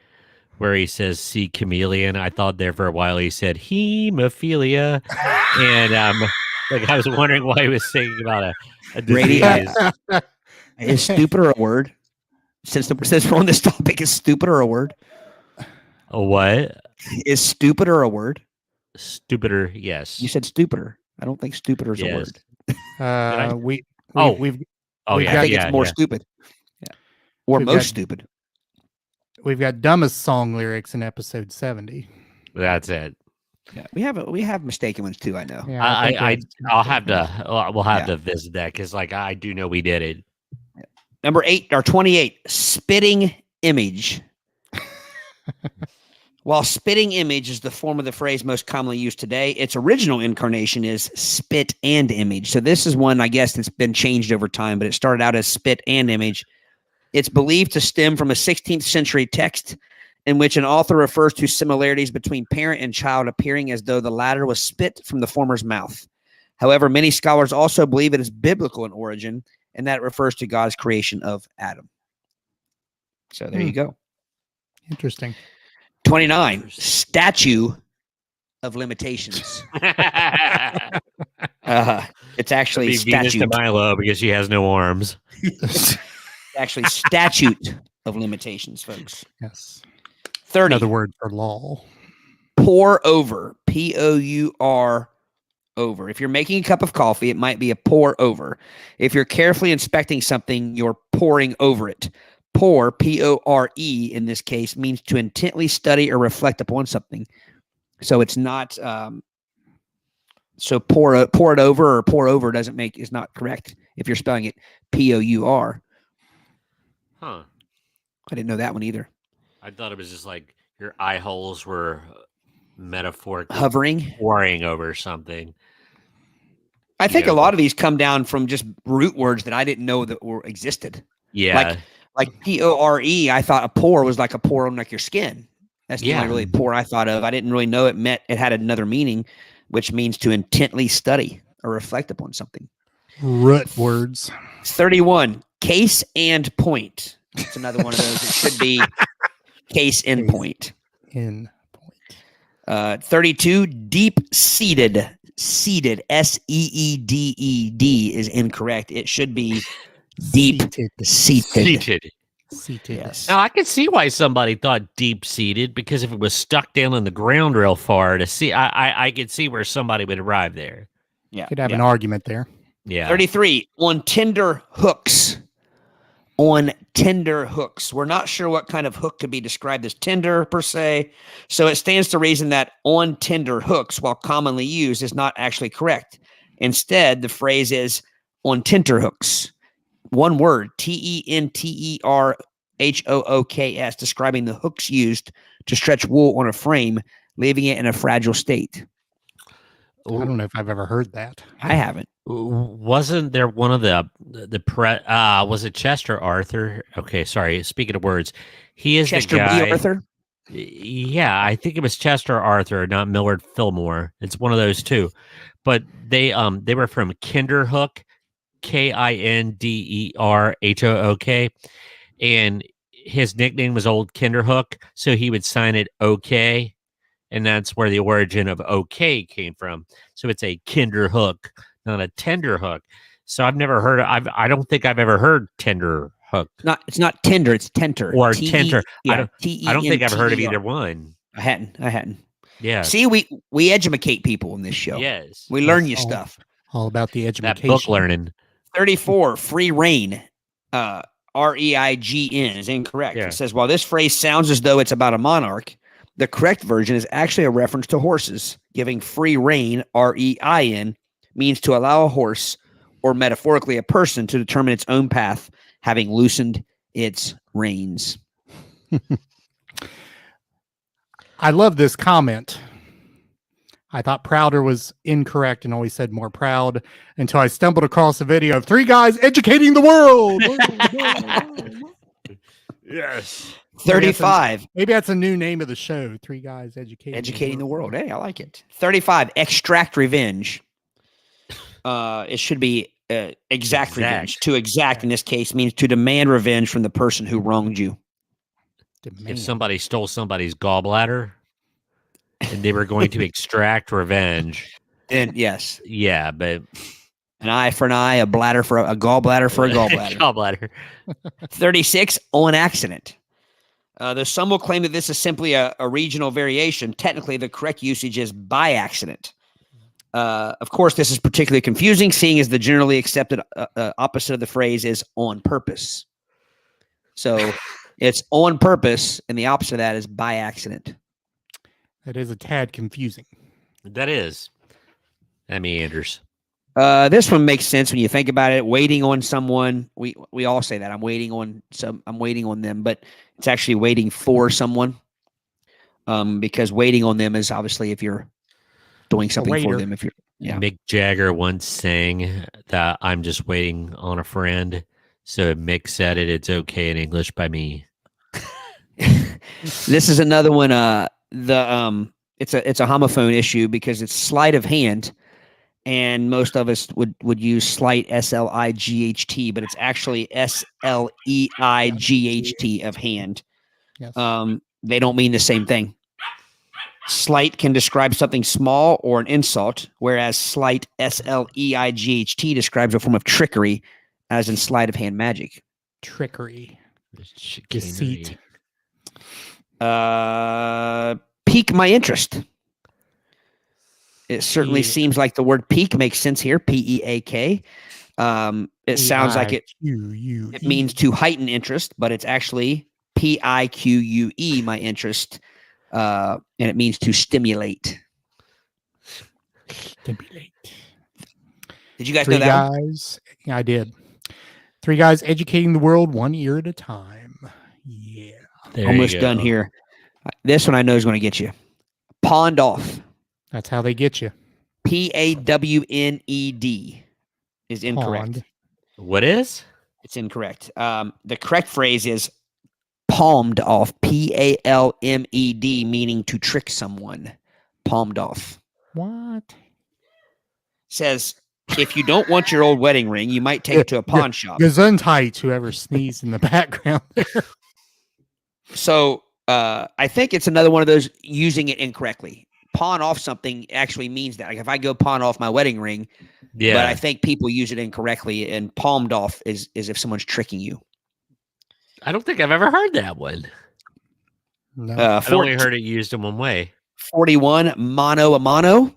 where he says, see chameleon. I thought there for a while he said hemophilia. And I was wondering why he was singing about a disease. Brady, is stupid or a word? Since we're on this topic, is stupid or a word? A what? Is stupider a word? Stupider, yes. You said stupider. I don't think stupider is a word. I think it's more stupid. Yeah. Or most stupid. We've got dumbest song lyrics in episode 70. That's it. Yeah, we have mistaken ones too. I know. Yeah, I'll have to. We'll have to visit that because, like, I do know we did it. Number 28, spitting image. While spitting image is the form of the phrase most commonly used today, its original incarnation is spit and image. So this is one, I guess, that's been changed over time, but it started out as spit and image. It's believed to stem from a 16th century text in which an author refers to similarities between parent and child appearing as though the latter was spit from the former's mouth. However, many scholars also believe it is biblical in origin and that it refers to God's creation of Adam. So there you go. Interesting. 29, statue of limitations. It's actually Venus de Milo because she has no arms. Actually, statute of limitations, folks. Yes. 30. Another word for law. Pour over. Pour over. If you're making a cup of coffee, it might be a pour over. If you're carefully inspecting something, you're pouring over it. Pour, P-O-R-E, in this case, means to intently study or reflect upon something. So it's not. So pour it over or pour over is not correct if you're spelling it P-O-U-R. Huh. I didn't know that one either. I thought it was just like your eye holes were metaphorically hovering, pouring over something. I think a lot of these come down from just root words that I didn't know that existed. Yeah. Like P-O-R-E, I thought a pore was like a pore on like your skin. That's the only really pore I thought of. I didn't really know it had another meaning, which means to intently study or reflect upon something. Root words. 31, case and point. It's another one of those. It should be case and point. In point. 32, deep-seated. Seated, S-E-E-D-E-D is incorrect. It should be deep-seated. Yes. Now, I can see why somebody thought deep-seated, because if it was stuck down in the ground real far, I could see where somebody would arrive there. Yeah. Could have an argument there. Yeah. 33, on tender hooks. On tender hooks. We're not sure what kind of hook could be described as tender per se, so it stands to reason that on tender hooks, while commonly used, is not actually correct. Instead, the phrase is on tenter hooks. One word, T-E-N-T-E-R-H-O-O-K-S, describing the hooks used to stretch wool on a frame, leaving it in a fragile state. I don't know if I've ever heard that. I haven't. Wasn't there one of was it Chester Arthur? Okay, sorry. Speaking of words, he is Chester the guy. B. Arthur? Yeah, I think it was Chester Arthur, not Millard Fillmore. It's one of those two. But they were from Kinderhook, Kinderhook, and his nickname was Old Kinderhook, so he would sign it OK. And that's where the origin of OK came from. So it's a Kinderhook, not a tender hook. So I've never heard I don't think I've ever heard tender hook. It's not tender, it's tenter. Or tenter. Yeah, I don't think I've heard of either one. I hadn't. Yeah. See, we educate people in this show. Yes. We learn you stuff. All about the education. That book learning. 34, free reign. R-E-I-G-N is incorrect. Yeah. It says, while this phrase sounds as though it's about a monarch, the correct version is actually a reference to horses. Giving free rein, R-E-I-N, means to allow a horse, or metaphorically a person, to determine its own path, having loosened its reins. I love this comment. I thought prouder was incorrect and always said more proud until I stumbled across a video of 3 guys educating the world. Yes. 35. Maybe that's a new name of the show. 3 guys educating the world. Hey, I like it. 35. Extract revenge. It should be exact revenge. To exact in this case means to demand revenge from the person who wronged you. If somebody stole somebody's gallbladder and they were going to extract revenge, then yes. Yeah, but an eye for an eye, a bladder for a gallbladder for a gallbladder. Gallbladder. 36. On accident. Though some will claim that this is simply a regional variation, technically the correct usage is by accident. Of course, this is particularly confusing, seeing as the generally accepted opposite of the phrase is on purpose. So it's on purpose, and the opposite of that is by accident. That is a tad confusing. That is. That meanders. This one makes sense when you think about it. Waiting on someone. We all say that. I'm waiting on them, but it's actually waiting for someone. Because waiting on them is obviously if you're doing something for them. If you're Mick Jagger once sang that I'm just waiting on a friend. So Mick said it's okay in English by me. This is another one. It's a homophone issue because it's sleight of hand. And most of us would use slight SLIGHT, but it's actually SLEIGHT of hand. Yes. They don't mean the same thing. Slight can describe something small or an insult, whereas slight SLEIGHT describes a form of trickery, as in sleight of hand magic. Trickery. Deceit. Pique my interest. It certainly seems like the word peak makes sense here. PEAK. It sounds like it means to heighten interest, but it's actually PIQUE, my interest. And it means to stimulate. Stimulate. Did you guys know that? Guys, yeah, I did. 3 guys educating the world 1 ear at a time. Yeah. Almost done here. This one I know is going to get you. Pawned off. That's how they get you. PAWNED is incorrect. Pawned. What is? It's incorrect. The correct phrase is palmed off. PALMED, meaning to trick someone. Palmed off. What? Says if you don't want your old wedding ring, you might take it to a pawn shop. Gesundheit, whoever sneezed in the background there. So I think it's another one of those using it incorrectly. Pawn off something actually means that. Like if I go pawn off my wedding ring, but I think people use it incorrectly. And palmed off is if someone's tricking you. I don't think I've ever heard that one. No. I've only heard it used in one way. 41, mano a mano.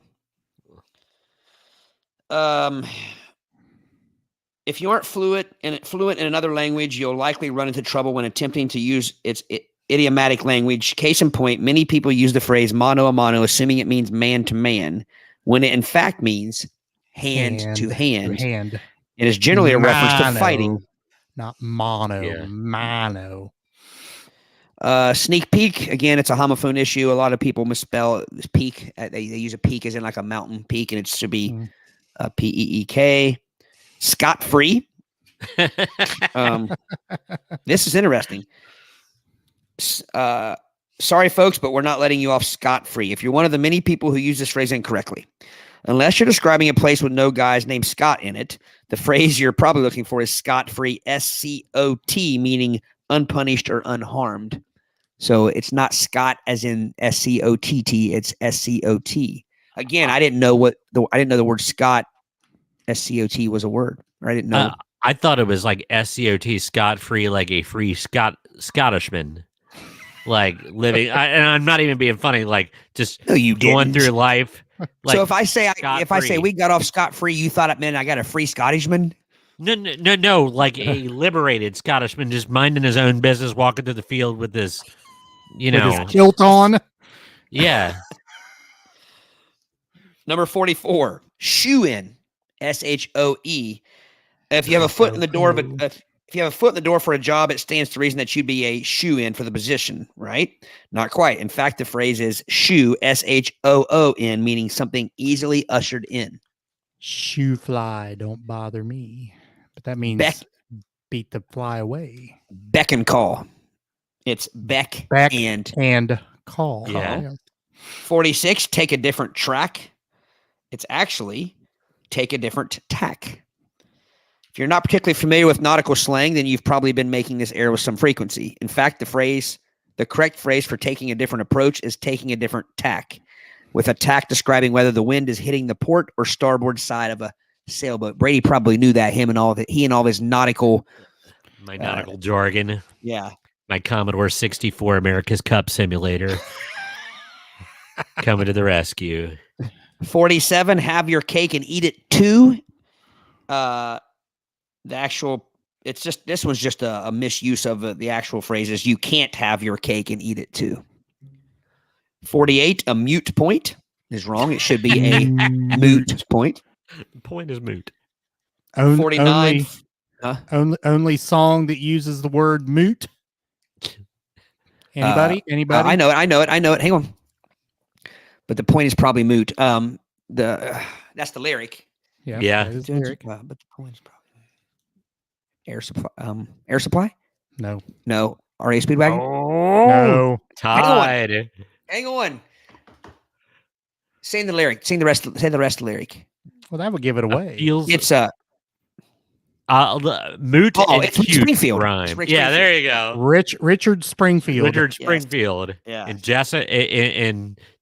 If you aren't fluent in another language, you'll likely run into trouble when attempting to use its idiomatic language. Case in point, many people use the phrase mano a mano, assuming it means man to man, when it in fact means hand to hand. It is generally a reference to fighting. Not mono. Yeah. Mano. Sneak peek, again, it's a homophone issue. A lot of people misspell this peak. They use a peak as in like a mountain peak, and it should be PEEK. Scot-free. This is interesting. Sorry, folks, but we're not letting you off scot-free. If you're one of the many people who use this phrase incorrectly, unless you're describing a place with no guys named Scott in it, the phrase you're probably looking for is scot-free, SCOT, meaning unpunished or unharmed. So it's not Scott as in SCOTT, it's SCOT. Again, I didn't know the word Scott, SCOT, was a word. Or I didn't know. I thought it was like SCOT, scot-free, like a free Scottishman. Like living, and I'm not even being funny. Like just going through life. Like so if I say we got off scot-free, you thought it meant I got a free Scottishman? No. Like a liberated Scottishman, just minding his own business, walking through the field with this, with his kilt on. Yeah. Number 44, shoe in, SHOE. If you have a foot in the door of if you have a foot in the door for a job, it stands to reason that you'd be a shoe-in for the position, right? Not quite. In fact, the phrase is shoe, SHOON, meaning something easily ushered in. Shoe fly, don't bother me. But that means beat the fly away. Beck and call. It's beck and call. Yeah. 46, take a different track. It's actually take a different tack. If you're not particularly familiar with nautical slang, then you've probably been making this error with some frequency. In fact, the correct phrase for taking a different approach is taking a different tack, with a tack describing whether the wind is hitting the port or starboard side of a sailboat. Brady probably knew that, he and all of his nautical jargon. Yeah. My Commodore 64 America's Cup simulator coming to the rescue. 47, have your cake and eat it too. This was just a misuse of the actual phrases. You can't have your cake and eat it too. 48, a mute point. is wrong. It should be a moot point. Point is moot. 49. Only song that uses the word moot. Anybody? I know it. Hang on. But the point is probably moot. That's the lyric. Yeah. That is lyric. But the point is probably air supply. Air supply? No. RA Speedwagon? Oh, No. Todd. Hang on. Sing the lyric. Say the rest of the lyric. Well, that would give it away. It's moot and it's cute Springfield. rhyme. It's Rick Yeah, Springfield. there you go. Richard Springfield. Richard Springfield. Yeah. And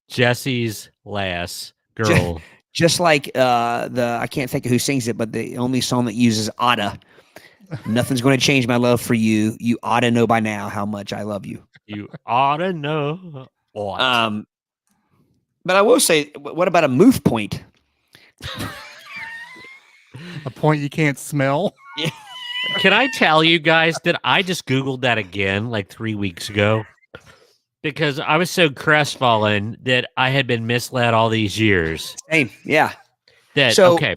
Jesse's last girl. Just like I can't think of who sings it, but the only song that uses oughta. Nothing's going to change my love for you. You ought to know by now how much I love you. You ought to know. But I will say, what about a move point? A point you can't smell. Yeah. Can I tell you guys that I just Googled that again like 3 weeks ago? Because I was so crestfallen that I had been misled all these years. Same. Yeah. Okay.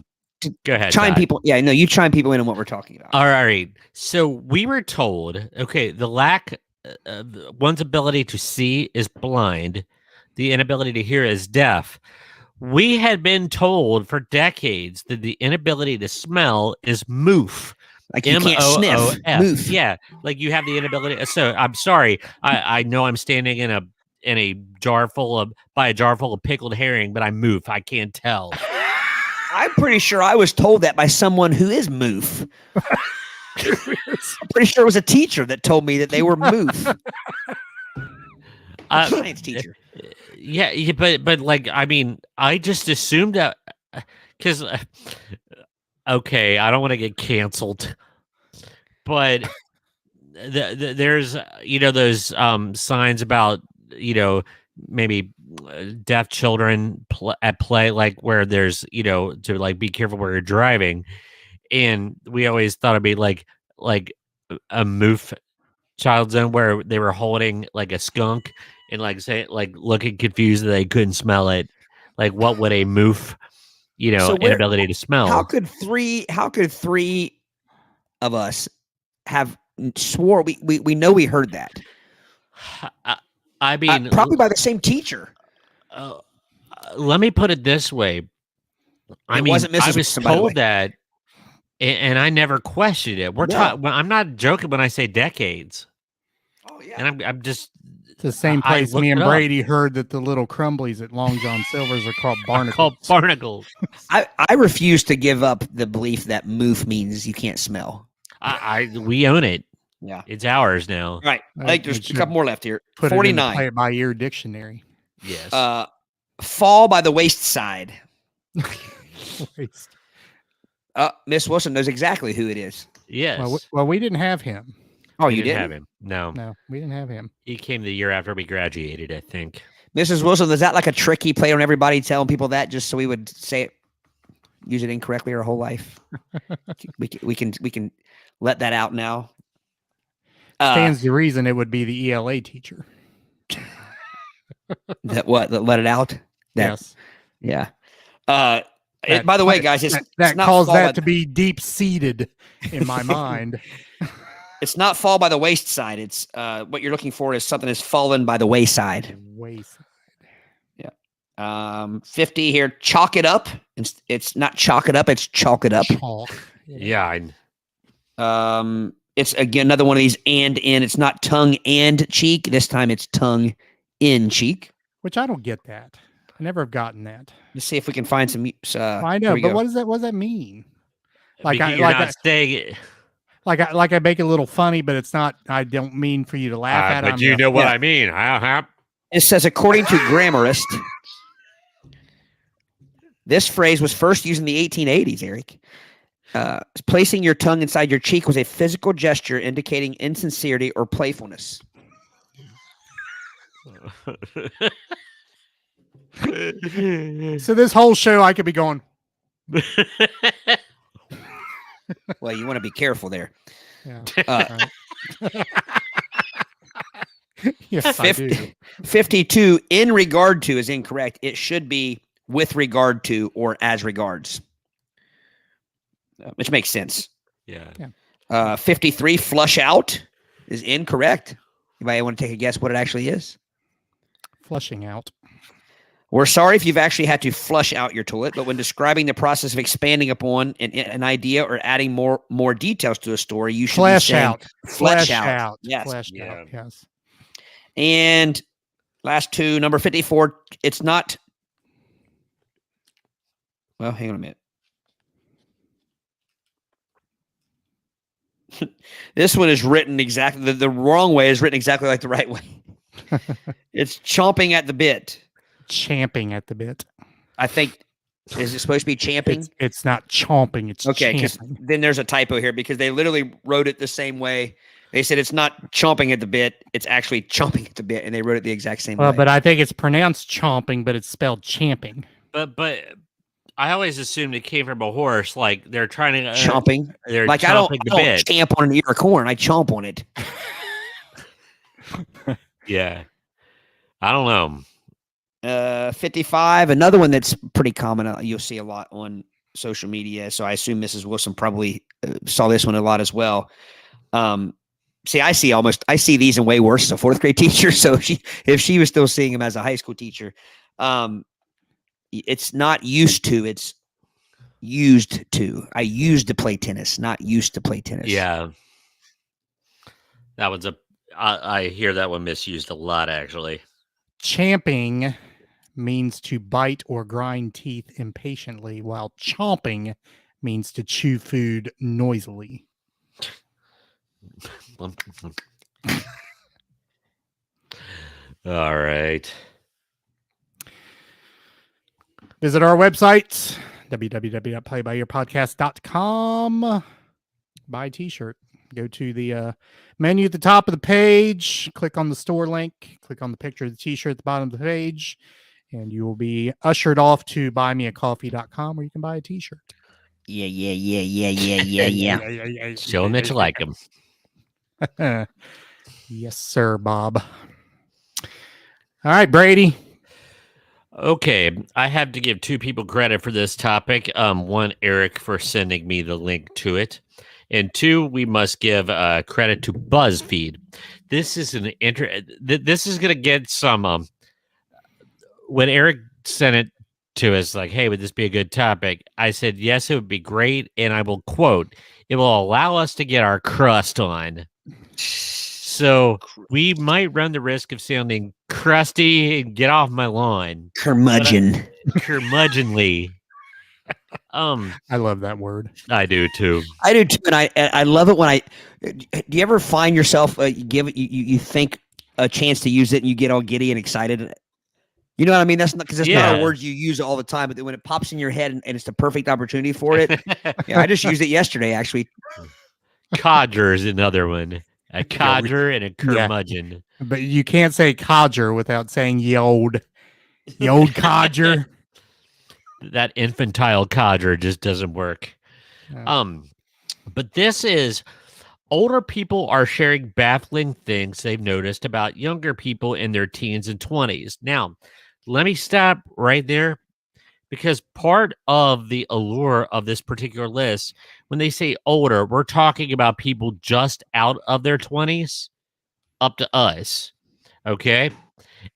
Go ahead. Chime Todd. people. Yeah, no, you chime people in on what we're talking about. All right. So we were told, okay, the lack of one's ability to see is blind, the inability to hear is deaf. We had been told for decades that the inability to smell is moof. Like you can't sniff. Moof. Yeah, like you have the inability. So I'm sorry. I know I'm standing in a jar full of pickled herring, but I moof. I can't tell. I'm pretty sure I was told that by someone who is moof. I'm pretty sure it was a teacher that told me that they were moof. Science teacher. Yeah, but like, I mean, I just assumed that because okay, I don't want to get canceled, but there's those signs about maybe deaf children at play, like where there's to like be careful where you're driving, and we always thought it'd be like a moof child zone where they were holding like a skunk and like looking confused that they couldn't smell it. Like what would a moof inability to smell? How could three of us have swore we know we heard that? I mean, probably by the same teacher. Let me put it this way. I was told that, and I never questioned it. I'm not joking when I say decades. Oh yeah, and I'm just it's the same place me and Brady heard that the little crumblies at Long John Silver's are called barnacles. I refuse to give up the belief that moof means you can't smell. We own it. Yeah, it's ours now. Right. I think there's a couple more left here. Put 49. Play it by ear dictionary. Yes. Fall by the waist side. Miss Wilson knows exactly who it is. Yes. Well, we didn't have him. Oh, you didn't have him? No, we didn't have him. He came the year after we graduated, I think. Mrs. Wilson, is that like a trick he played on everybody, telling people that just so we would say it, use it incorrectly our whole life? we can let that out now. Stands to reason it would be the ELA teacher. That let it out? Yes. Yeah. By the way, guys, it's calls that to be deep seated in my mind. It's not fall by the waist side. It's what you're looking for is something that's fallen by the wayside. Yeah. 50 here. Chalk it up. It's not chalk it up. It's chalk it up. Chalk. Yeah. It's again another one of these and in. It's not tongue and cheek. This time it's tongue in cheek. Which I don't get that. I never have gotten that. Let's see if we can find some. I know, but what does that mean? Like I make it a little funny, but it's not. I don't mean for you to laugh at it. But you know what I mean. It says, according to Grammarist, this phrase was first used in the 1880s, Aric. Placing your tongue inside your cheek was a physical gesture indicating insincerity or playfulness. So this whole show, I could be going. Well, you want to be careful there. Yeah. Yes, I do. 52 in regard to is incorrect. It should be with regard to or as regards, which makes sense. Yeah. 53 flush out is incorrect. Anybody want to take a guess what it actually is? Flushing out. We're sorry if you've actually had to flush out your toilet, but when describing the process of expanding upon an idea or adding more details to a story, you should Flesh be saying out. Flesh out. Yes. Yes. Flesh out. Yes. And last two, number 54. It's not. Well, hang on a minute. This one is written exactly the wrong way. Is written exactly like the right way. It's chomping at the bit. Champing at the bit. I think. Is it supposed to be champing? It's not chomping. It's okay. Because then there's a typo here because they literally wrote it the same way. They said it's not chomping at the bit. It's actually chomping at the bit, and they wrote it the exact same way. But I think it's pronounced chomping, but it's spelled champing. But I always assumed it came from a horse. Like they're trying to chomping. They're like chomping I don't champ on an ear of corn. I chomp on it. Yeah. I don't know. 55, another one that's pretty common. You'll see a lot on social media. So I assume Mrs. Wilson probably saw this one a lot as well. See, I see these in way worse as a fourth grade teacher. So if she was still seeing them as a high school teacher, it's not used to, it's used to. I used to play tennis, not used to play tennis. Yeah. That one's I hear that one misused a lot, actually. Champing means to bite or grind teeth impatiently, while chomping means to chew food noisily. All right. Visit our website, www.playbyyourpodcast.com. Buy a t-shirt. Go to the menu at the top of the page, click on the store link, click on the picture of the t-shirt at the bottom of the page, and you will be ushered off to buymeacoffee.com where you can buy a t-shirt. Yeah. Show them that you like them. Yes, sir, Bob. All right, Brady. Okay, I have to give two people credit for this topic. One, Aric, for sending me the link to it. And two, we must give credit to BuzzFeed. This is this is going to get some. When Aric sent it to us, like, hey, would this be a good topic? I said, yes, it would be great. And I will quote, it will allow us to get our crust on. So we might run the risk of sounding crusty and get off my lawn. Curmudgeonly. I love that word. I do too. I do too, and I love it when do you ever find yourself you think a chance to use it and you get all giddy and excited? You know what I mean? That's not because it's not a word you use all the time, but when it pops in your head and it's the perfect opportunity for it. Yeah, I just used it yesterday, actually. Codger is another one. A codger and a curmudgeon. Yeah. But you can't say codger without saying ye old codger. That infantile codger just doesn't work. But this is older people are sharing baffling things they've noticed about younger people in their teens and 20s. Now, let me stop right there because part of the allure of this particular list, when they say older, we're talking about people just out of their 20s up to us. Okay.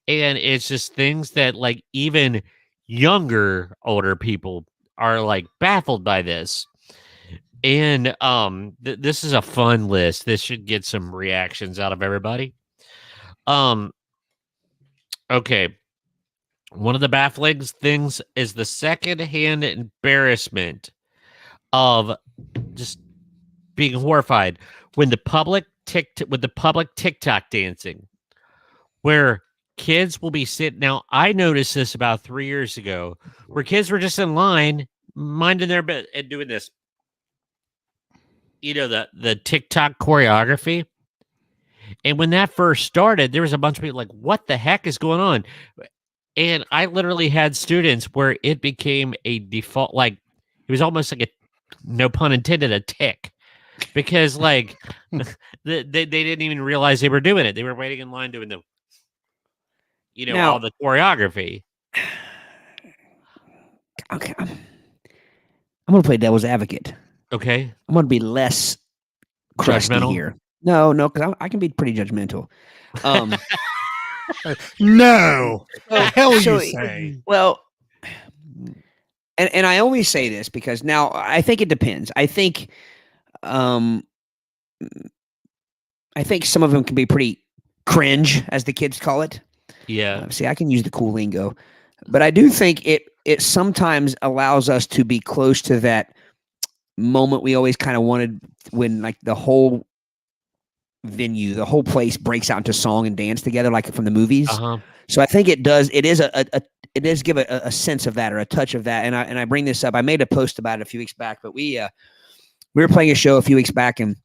And it's just things that like even younger, older people are like baffled by this. And this is a fun list. This should get some reactions out of everybody. Okay. One of the baffling things is the secondhand embarrassment of just being horrified when the public TikTok dancing, where kids will be sitting. Now, I noticed this about 3 years ago, where kids were just in line, minding their bit and doing this. You know, the TikTok choreography. And when that first started, there was a bunch of people like, what the heck is going on? And I literally had students where it became a default, like it was almost like a, no pun intended, a tick. because like they didn't even realize they were doing it. They were waiting in line doing the, Now, all the choreography. Okay, I'm going to play devil's advocate. Okay. I'm going to be less crusty Judgmental? here. No, because I can be pretty judgmental. No, the hell So, you say? well, and I only say this because now I think it depends. I think some of them can be pretty cringe, as the kids call it. Yeah. See, I can use the cool lingo, but I do think it sometimes allows us to be close to that moment we always kind of wanted, when like the whole venue, the whole place breaks out into song and dance together, like from the movies. Uh-huh. So I think it does. It is it does give a sense of that, or a touch of that. And I bring this up. I made a post about it a few weeks back, but we were playing a show a few weeks back, and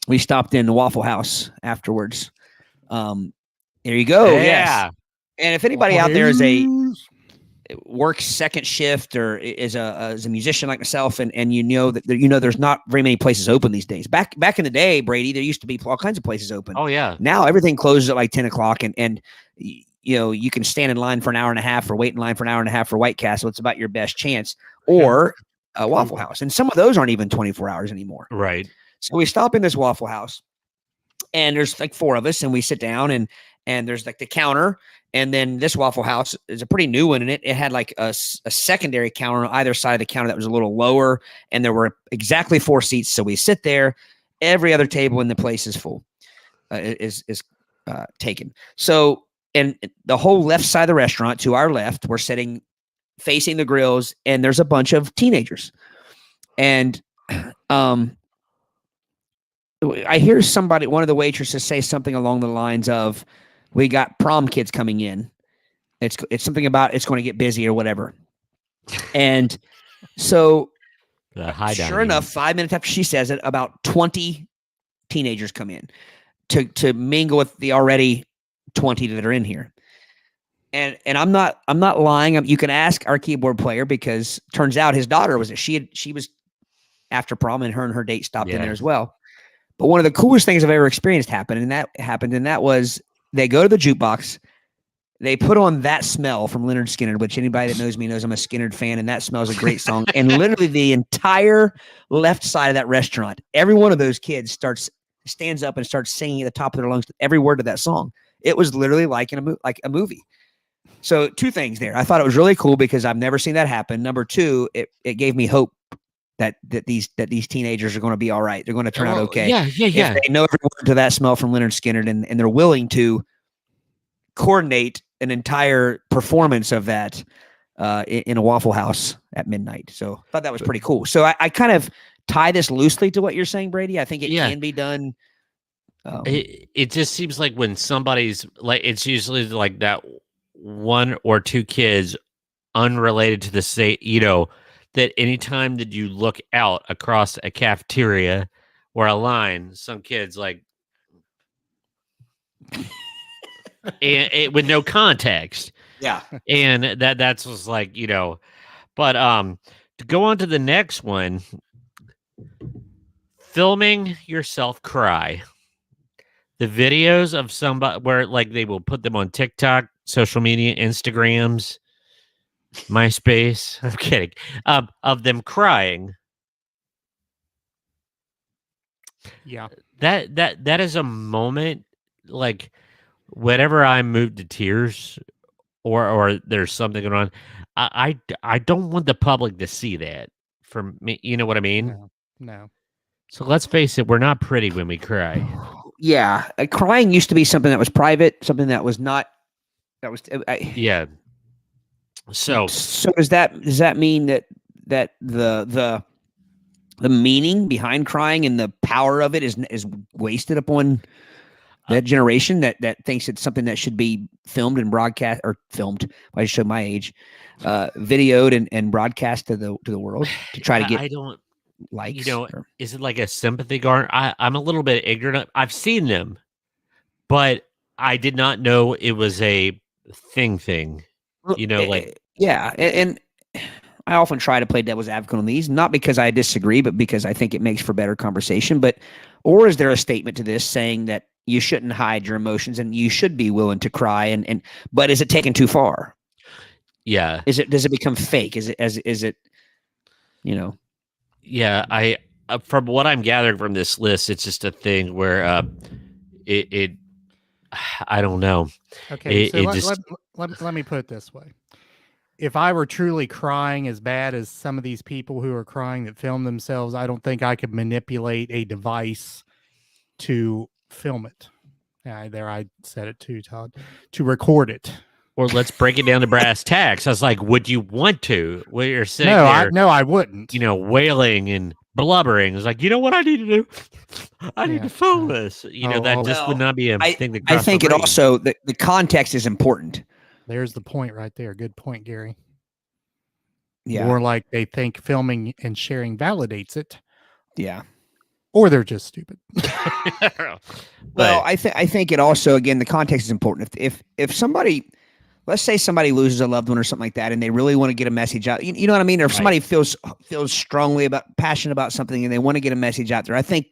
we stopped in the Waffle House afterwards. There you go. Yeah. Yes. And if anybody out there works second shift, or is a musician like myself, and that there's not very many places open these days. Back in the day, Brady, there used to be all kinds of places open. Oh yeah. Now everything closes at like 10 o'clock, and you can stand in line for an hour and a half, or wait in line for an hour and a half for White Castle. It's about your best chance, or a Waffle House, and some of those aren't even 24 hours anymore. Right. So we stop in this Waffle House, and there's like 4 of us, and we sit down, and there's like the counter. And then this Waffle House is a pretty new one, and it had like a secondary counter on either side of the counter that was a little lower, and there were exactly 4 seats. So we sit there. Every other table in the place is full, is taken. So, and the whole left side of the restaurant, to our left, we're sitting facing the grills, and there's a bunch of teenagers. And I hear one of the waitresses say something along the lines of, "We got prom kids coming in. It's something about it's going to get busy or whatever." And so, sure enough, 5 minutes after she says it, about 20 teenagers come in to mingle with the already 20 that are in here. And I'm not lying. You can ask our keyboard player, because turns out his daughter was she was after prom, and her date stopped in there as well. But one of the coolest things I've ever experienced happened, and that was, they go to the jukebox, they put on That Smell from Leonard Skinner, which anybody that knows me knows I'm a Skinner fan, and That Smell is a great song. And literally the entire left side of that restaurant, every one of those kids stands up and starts singing at the top of their lungs every word of that song. It was literally like a movie. So 2 things there. I thought it was really cool because I've never seen that happen. Number 2, it gave me hope that these teenagers are going to be all right. They're going to turn out okay. Yeah. If they know every word to That Smell from Leonard Skinner, and they're willing to coordinate an entire performance of that in a Waffle House at midnight. So I thought that was pretty cool. So I kind of tie this loosely to what you're saying, Brady. I think it can be done. It just seems like when somebody's like, it's usually like that 1 or 2 kids unrelated to the state, that anytime that you look out across a cafeteria or a line, some kids like, and with no context. Yeah. And that's was like, but to go on to the next one, filming yourself cry. The videos of somebody where like they will put them on TikTok, social media, Instagrams, MySpace. I'm kidding. Of them crying. Yeah. That is a moment, like whenever I'm moved to tears or there's something going on, I don't want the public to see that from me. You know what I mean? No. So let's face it, we're not pretty when we cry. Yeah. Crying used to be something that was private, something that was not, yeah. So does that mean that the meaning behind crying and the power of it is wasted upon that generation that thinks it's something that should be filmed and broadcast, or filmed? I just showed my age, videoed and broadcast to the world to try to get. I don't likes. Is it like a sympathy garner? I'm a little bit ignorant. I've seen them, but I did not know it was a thing. Like yeah, and I often try to play devil's advocate on these, not because I disagree, but because I think it makes for better conversation. Or is there a statement to this saying that you shouldn't hide your emotions and you should be willing to cry? But is it taken too far? Yeah. Does it become fake? Is it, Yeah. From what I'm gathering from this list, it's just a thing where I don't know. Okay, let me put it this way. If I were truly crying as bad as some of these people who are crying that film themselves, I don't think I could manipulate a device to film it. I said it too, Todd. To record it. Or let's break it down to brass tacks. I was like, would you want to? Where you're sitting No, I wouldn't. Wailing and blubbering. It's like, you know what I need to do? I need to film this. That just would not be a thing that I think it also, the context is important. There's the point right there. Good point, Gary. Yeah. More like they think filming and sharing validates it. Yeah. Or they're just stupid. Well, I think it also, again, the context is important. If somebody, let's say somebody loses a loved one or something like that, and they really want to get a message out, you know what I mean? Or if somebody feels strongly passionate about something and they want to get a message out there, I think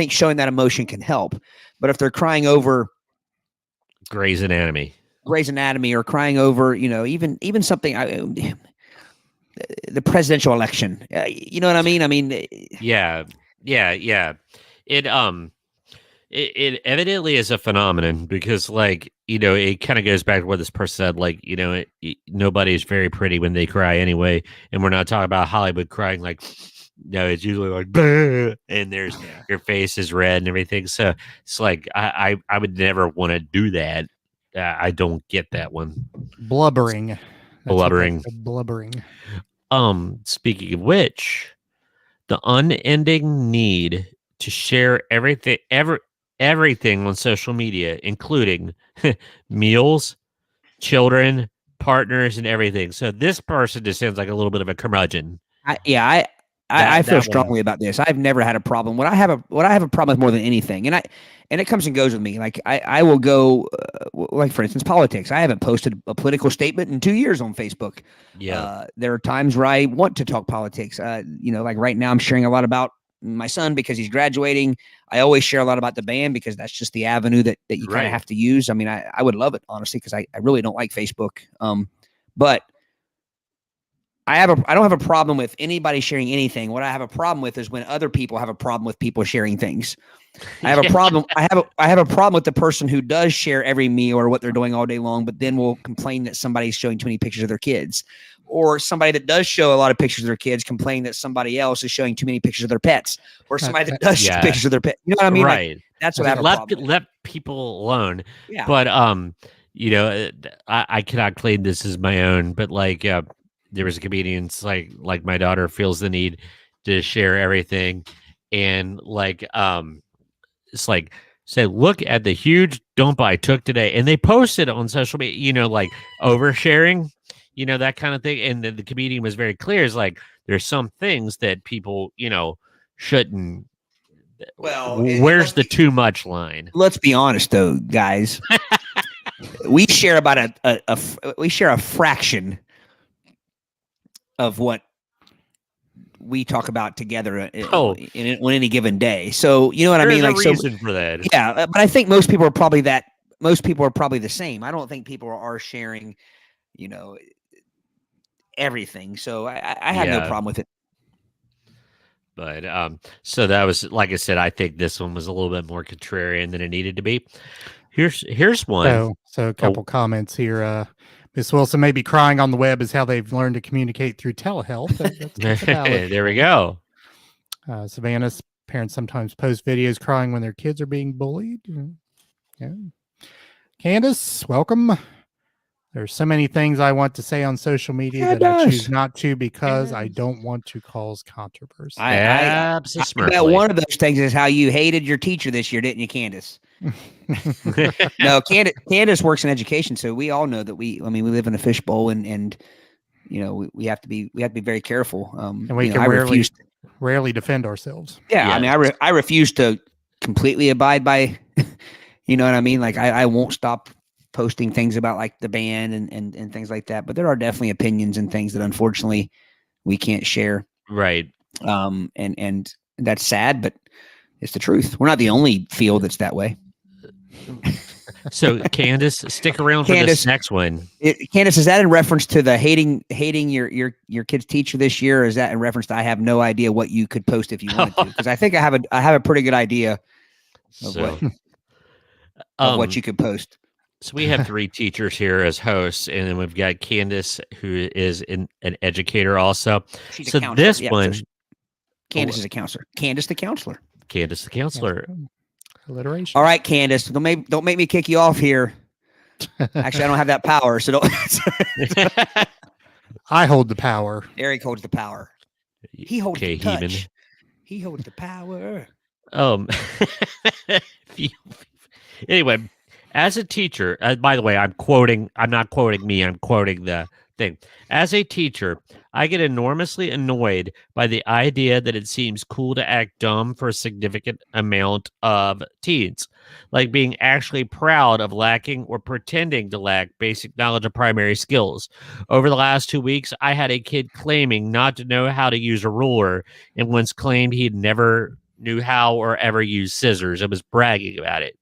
showing that emotion can help. But if they're crying over Grey's Anatomy or crying over, even something, the presidential election, you know what I mean? I mean, yeah. It evidently is a phenomenon because, it kind of goes back to what this person said. Nobody's very pretty when they cry anyway, and we're not talking about Hollywood crying. It's usually like, bleh, and your face is red and everything. So it's like I would never want to do that. I don't get that one. Blubbering. Blubbering. Speaking of which, the unending need to share everything on social media, including meals, children, partners, and everything. So this person just sounds like a little bit of a curmudgeon. I feel strongly about this. I've never had a problem. What I have a problem with more than anything, and it comes and goes with me. Like I will go, like for instance, politics. I haven't posted a political statement in 2 years on Facebook. Yeah. There are times where I want to talk politics. Like right now I'm sharing a lot about my son because he's graduating. I always share a lot about the band because that's just the avenue that you kind of have to use. I mean, I would love it, honestly, because I really don't like Facebook. But I don't have a problem with anybody sharing anything. What I have a problem with is when other people have a problem with people sharing things. I have a problem. I have a problem with the person who does share every meal or what they're doing all day long, but then will complain that somebody's showing too many pictures of their kids, or somebody that does show a lot of pictures of their kids complain that somebody else is showing too many pictures of their pets, or somebody that does show pictures of their pet. You know what I mean? Right. Like, that's what I have a problem with. Let people alone. Yeah. But I cannot claim this as my own, but there was a comedian, like my daughter feels the need to share everything, and it's like, say, look at the huge dump I took today, and they posted on social media, oversharing, that kind of thing. And the comedian was very clear. It's like, there's some things that people, shouldn't. Well, where's the too much line? Let's be honest, though, guys. We share about we share a fraction of what we talk about together on any given day. So you know what I mean? There's a reason for that. Yeah, but I think most people are probably the same. I don't think people are sharing, everything. So I have no problem with it. But so that was, like I said, I think this one was a little bit more contrarian than it needed to be. Here's one. So a couple comments here. Miss Wilson may be crying on the web is how they've learned to communicate through telehealth. That's there we go. Savannah's parents sometimes post videos crying when their kids are being bullied. Yeah. Candace, welcome. There's so many things I want to say on social media that I choose not to because I don't want to cause controversy. I bet one of those things is how you hated your teacher this year, didn't you, Candace? No, Candace works in education, so we all know that we live in a fishbowl, and we have to be very careful. And we can rarely defend ourselves. Yeah, I mean, I refuse to completely abide by. You know what I mean? Like I won't stop posting things about like the band and things like that. But there are definitely opinions and things that unfortunately we can't share. Right. And that's sad, but it's the truth. We're not the only field that's that way. So Candace, stick around for this next one. Candace, is that in reference to the hating your kid's teacher this year? Or is that in reference to I have no idea what you could post if you wanted to? Because I think I have a pretty good idea of what you could post. So we have 3 teachers here as hosts, and then we've got Candace, who is an educator also. She's so a counselor. This one, Candace is a counselor. Candace the counselor. Candace the counselor. Alliteration. All right, Candace, don't make me kick you off here. Actually, I don't have that power, so don't. I hold the power. Aric holds the power. He holds the touch. He holds the power. Anyway, as a teacher, by the way, I'm not quoting me, I'm quoting the thing. As a teacher, I get enormously annoyed by the idea that it seems cool to act dumb for a significant amount of teens, like being actually proud of lacking or pretending to lack basic knowledge of primary skills. Over the last 2 weeks, I had a kid claiming not to know how to use a ruler and once claimed he'd never knew how or ever used scissors and was bragging about it.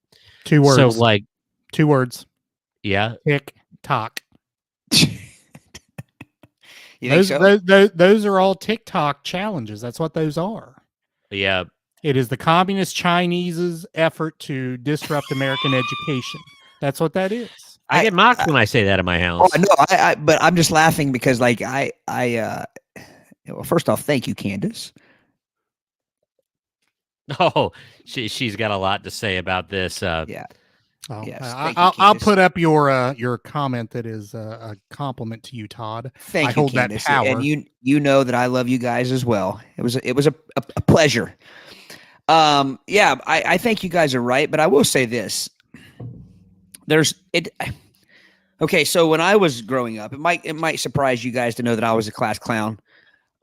2 words. So, like, 2 words. Yeah. TikTok. So? Those are all TikTok challenges. That's what those are. Yeah. It is the communist Chinese's effort to disrupt American education. That's what that is. I get mocked when I say that in my house. Oh no, but I'm just laughing because like well, first off, thank you, Candace. Oh, she's got a lot to say about this. Yeah. Oh, yes, I'll put up your comment that is a compliment to you, Todd. Thank I you, hold Candace. that power. And you know that I love you guys as well. It was a pleasure. Yeah, I think you guys are right, but I will say this. Okay, so when I was growing up, it might surprise you guys to know that I was a class clown.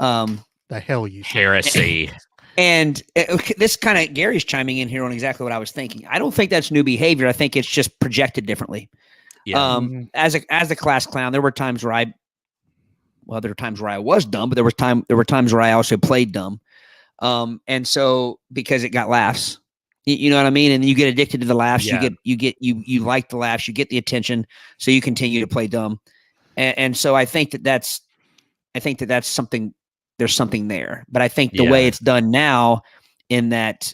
The hell you heresy. And this kind of Gary's chiming in here on exactly what I was thinking. I don't think that's new behavior. I think it's just projected differently. Yeah. As a class clown, there were times where there were times where I was dumb, but there were times where I also played dumb. And so because it got laughs, you know what I mean? And you get addicted to the laughs. Yeah. You like the laughs, you get the attention. So you continue to play dumb. And so I think that's something, there's something there, but I think the way it's done now in that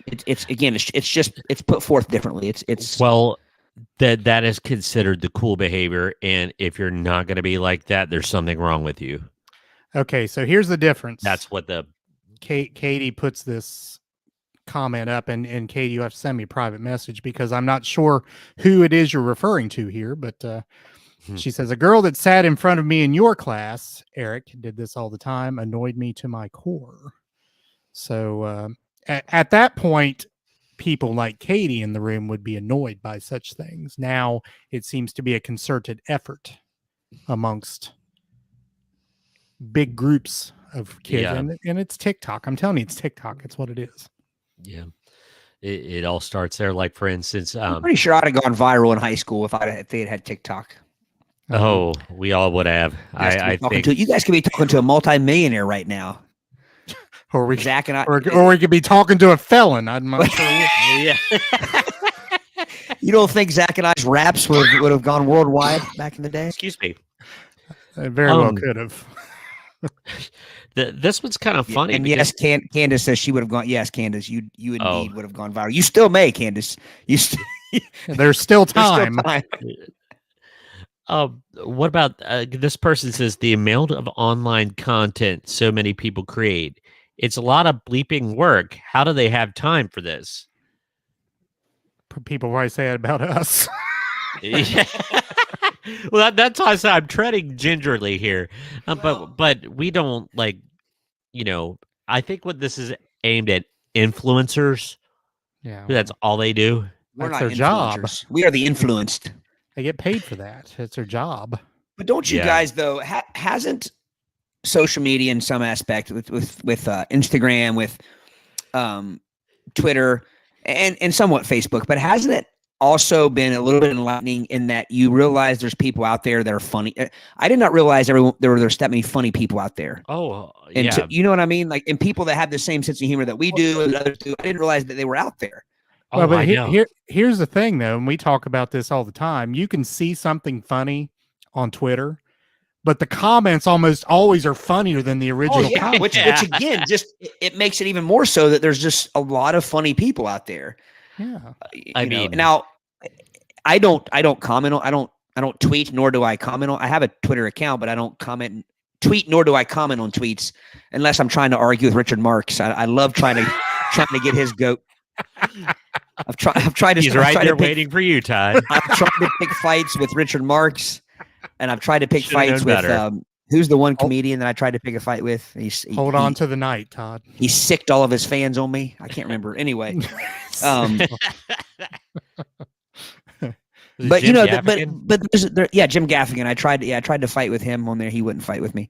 it's put forth differently. It's well, that is considered the cool behavior. And if you're not going to be like that, there's something wrong with you. Okay. So here's the difference. That's what Katie puts this comment up, and Katie, you have to send me a private message because I'm not sure who it is you're referring to here, but, she says, a girl that sat in front of me in your class, Aric, did this all the time, annoyed me to my core. So at that point, people like Katie in the room would be annoyed by such things. Now it seems to be a concerted effort amongst big groups of kids. Yeah. And it's TikTok. I'm telling you, it's TikTok. It's what it is. Yeah. It all starts there. Like, for instance, I'm pretty sure I'd have gone viral in high school if they had had TikTok. Oh, we all would have. I think you guys could be talking to a multimillionaire right now. Or Zach and I, or we could be talking to a felon. I'm not sure. Yeah. You don't think Zach and I's raps would have gone worldwide back in the day? Excuse me. They very well could have. This one's kind of funny. And yes, Candace says she would have gone. Yes, Candace, you indeed would have gone viral. You still may, Candace. There's still time. What about this person says the amount of online content so many people create? It's a lot of bleeping work. How do they have time for this? People probably say it about us. Yeah. Well, that's why I said I'm treading gingerly here, but we don't I think what this is aimed at influencers. Yeah, that's all they do. We're that's not their job. We are the influenced. They get paid for that. It's their job. But don't you guys though? Hasn't social media in some aspect with Instagram, with Twitter, and somewhat Facebook, but hasn't it also been a little bit enlightening in that you realize there's people out there that are funny. I did not realize there's that many funny people out there. Oh, and yeah. You know what I mean? Like, and people that have the same sense of humor that we do and others do. I didn't realize that they were out there. Well, but I know. here's the thing, though, and we talk about this all the time. You can see something funny on Twitter, but the comments almost always are funnier than the original. Yeah, which again, just it makes it even more so that there's just a lot of funny people out there. Yeah, I mean, now I don't comment on, I don't tweet, nor do I comment on. I have a Twitter account, but I don't tweet, nor do I comment on tweets unless I'm trying to argue with Richard Marks. I love trying to get his goat. I've tried to. He's right there waiting for you, Todd. I've tried to pick fights with Richard Marks, and I've tried to pick fights with who's the one comedian that I tried to pick a fight with. Hold on to the night, Todd. He sicked all of his fans on me. I can't remember. Anyway, but Jim Gaffigan? Jim Gaffigan. I tried to fight with him on there. He wouldn't fight with me.